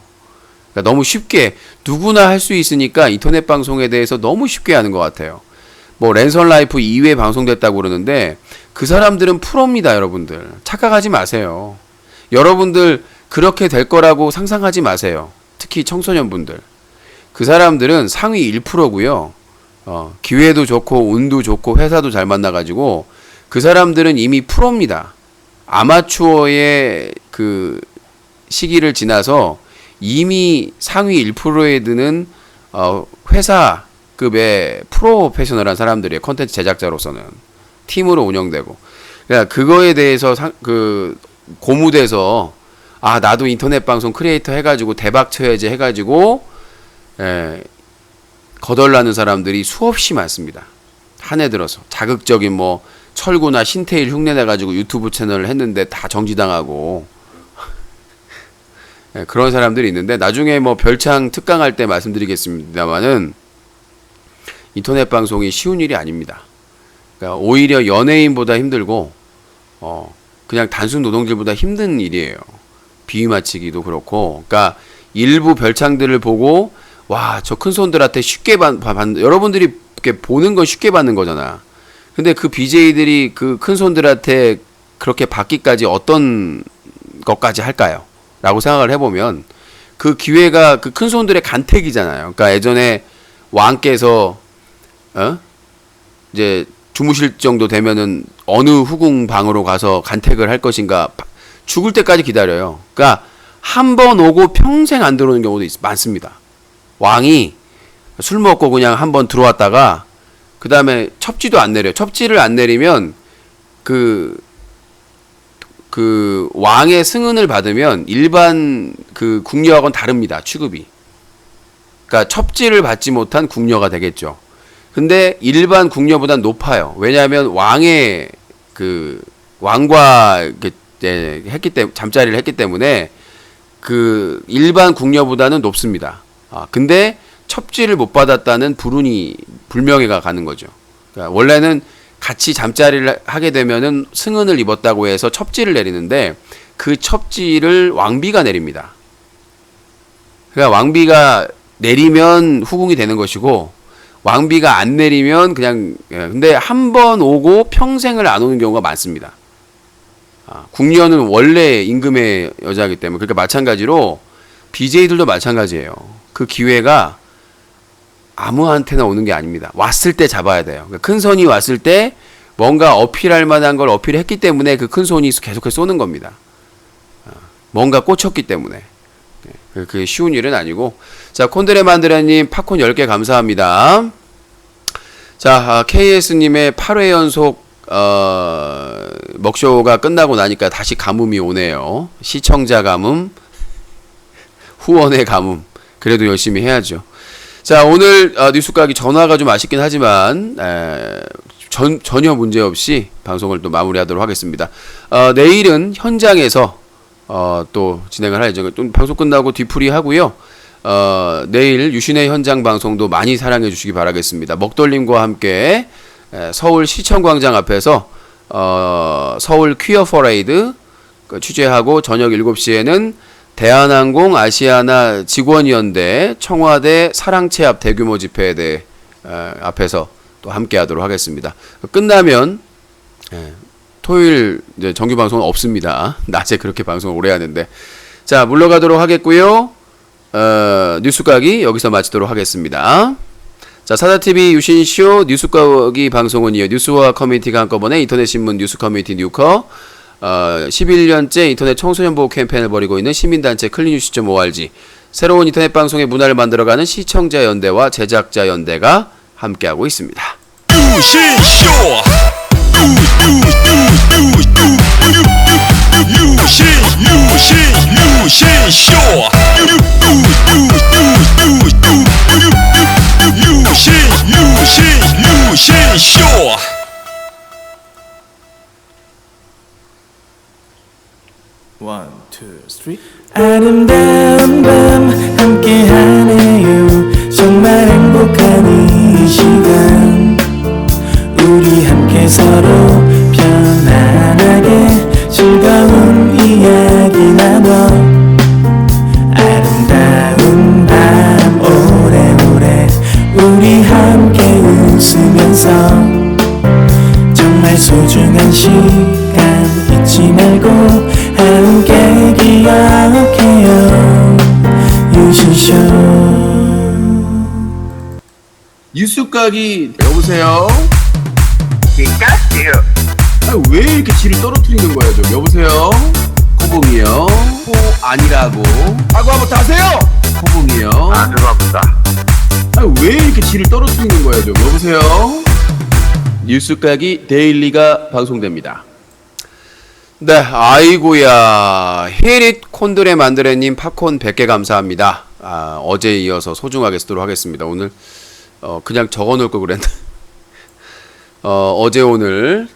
[SPEAKER 1] 그러니까 너무 쉽게 누구나 할 수 있으니까 인터넷 방송에 대해서 너무 쉽게 하는 것 같아요. 뭐 랜선 라이프 2회 방송됐다고 그러는데 그 사람들은 프로입니다, 여러분들. 착각하지 마세요. 여러분들 그렇게 될 거라고 상상하지 마세요. 특히 청소년분들. 그 사람들은 상위 1%고요. 기회도 좋고 운도 좋고 회사도 잘 만나가지고 그 사람들은 이미 프로입니다. 아마추어의 그 시기를 지나서 이미 상위 1%에 드는 회사급의 프로페셔널한 사람들이에요. 콘텐츠 제작자로서는 팀으로 운영되고. 그러니까 그거에 대해서 고무돼서 나도 인터넷 방송 크리에이터 해가지고 대박 쳐야지 해가지고 거덜나는 사람들이 수없이 많습니다. 한 해 들어서 자극적인 뭐 철구나 신태일 흉내내가지고 유튜브 채널을 했는데 다 정지당하고 그런 사람들이 있는데 나중에 뭐 별창 특강할 때 말씀드리겠습니다만은 인터넷 방송이 쉬운 일이 아닙니다. 그러니까 오히려 연예인보다 힘들고 그냥 단순 노동질보다 힘든 일이에요. 비위 맞히기도 그렇고. 그러니까 일부 별창들을 보고 와, 저 큰 손들한테 쉽게 여러분들이 이렇게 보는 건 쉽게 받는 거잖아. 근데 그 BJ들이 그 큰 손들한테 그렇게 받기까지 어떤 것까지 할까요? 라고 생각을 해보면 그 기회가 그 큰 손들의 간택이잖아요. 그러니까 예전에 왕께서 이제 주무실 정도 되면은 어느 후궁 방으로 가서 간택을 할 것인가 죽을 때까지 기다려요. 그러니까 한 번 오고 평생 안 들어오는 경우도 많습니다. 왕이 술 먹고 그냥 한 번 들어왔다가 그 다음에 첩지도 안 내려. 첩지를 안 내리면 그 왕의 승은을 받으면 일반 그 궁녀하고는 다릅니다. 취급이. 그러니까 첩지를 받지 못한 궁녀가 되겠죠. 근데 일반 궁녀보단 높아요. 왜냐하면 왕의 그 왕과 잠자리를 했기 때문에 그 일반 궁녀보다는 높습니다. 근데 첩지를 못 받았다는 불명예가 가는 거죠. 그러니까 원래는 같이 잠자리를 하게 되면은 승은을 입었다고 해서 첩지를 내리는데 그 첩지를 왕비가 내립니다. 그러니까 왕비가 내리면 후궁이 되는 것이고 왕비가 안 내리면 그냥 근데 한 번 오고 평생을 안 오는 경우가 많습니다. 궁녀는 원래 임금의 여자이기 때문에 그러니까 마찬가지로 BJ들도 마찬가지예요. 그 기회가 아무한테나 오는 게 아닙니다. 왔을 때 잡아야 돼요. 그러니까 큰 손이 왔을 때 뭔가 어필할 만한 걸 어필했기 때문에 그 큰 손이 계속해서 쏘는 겁니다. 뭔가 꽂혔기 때문에. 그게 쉬운 일은 아니고. 자, 콘드레 만드라님 팝콘 10개 감사합니다. 자, KS님의 8회 연속 먹쇼가 끝나고 나니까 다시 가뭄이 오네요. 시청자 가뭄, 후원의 가뭄. 그래도 열심히 해야죠. 자, 오늘 뉴스각이 전화가 좀 아쉽긴 하지만 전혀 문제없이 방송을 또 마무리하도록 하겠습니다. 내일은 현장에서 또 진행을 할 예정이고 또 방송 끝나고 뒤풀이 하고요. 내일 유신의 현장 방송도 많이 사랑해 주시기 바라겠습니다. 먹돌림과 함께 서울 시청광장 앞에서 서울 퀴어 퍼레이드 취재하고 저녁 7시에는 대한항공 아시아나 직원연대 청와대 사랑채합 대규모 집회에 대해 앞에서 또 함께 하도록 하겠습니다. 끝나면 토요일 이제 정규 방송은 없습니다. 낮에 그렇게 방송을 오래 하는데. 자, 물러가도록 하겠고요. 뉴스각이 여기서 마치도록 하겠습니다. 자, 사자TV 유신쇼 뉴스각이 방송은 이어 뉴스와 커뮤니티가 한꺼번에 인터넷 신문 뉴스 커뮤니티 뉴커 11년째 인터넷 청소년 보호 캠페인을 벌이고 있는 시민단체 클린뉴스.org 새로운 인터넷 방송의 문화를 만들어가는 시청자 연대와 제작자 연대가 함께하고 있습니다.
[SPEAKER 3] 유신쇼 유신쇼
[SPEAKER 4] One, two, three. 아름다운 밤 함께하네요. 정말 행복한 이 시간 우리 함께 서로 편안하게 즐거운 이야기 나눠 아름다운 밤 오래오래 우리 함께 웃으면서 정말 소중한 시간 잊지 말고 함께 기억해요. 유신쇼.
[SPEAKER 2] 뉴스각이 여보세요?
[SPEAKER 5] 피카츄.
[SPEAKER 2] 왜 이렇게 질을 떨어뜨리는 거야 좀 여보세요? 코봉이요? 아니라고. 한번 다세요. 코봉이요?
[SPEAKER 5] 죄송합니다.
[SPEAKER 2] 왜 이렇게 질을 떨어뜨리는 거야 좀 여보세요?
[SPEAKER 1] 뉴스각이 데일리가 방송됩니다. 네, 아이고야. 히릿 콘드레 만드레님 팝콘 100개 감사합니다. 어제에 이어서 소중하게 쓰도록 하겠습니다. 오늘 그냥 적어놓을 걸 그랬는데 어제 오늘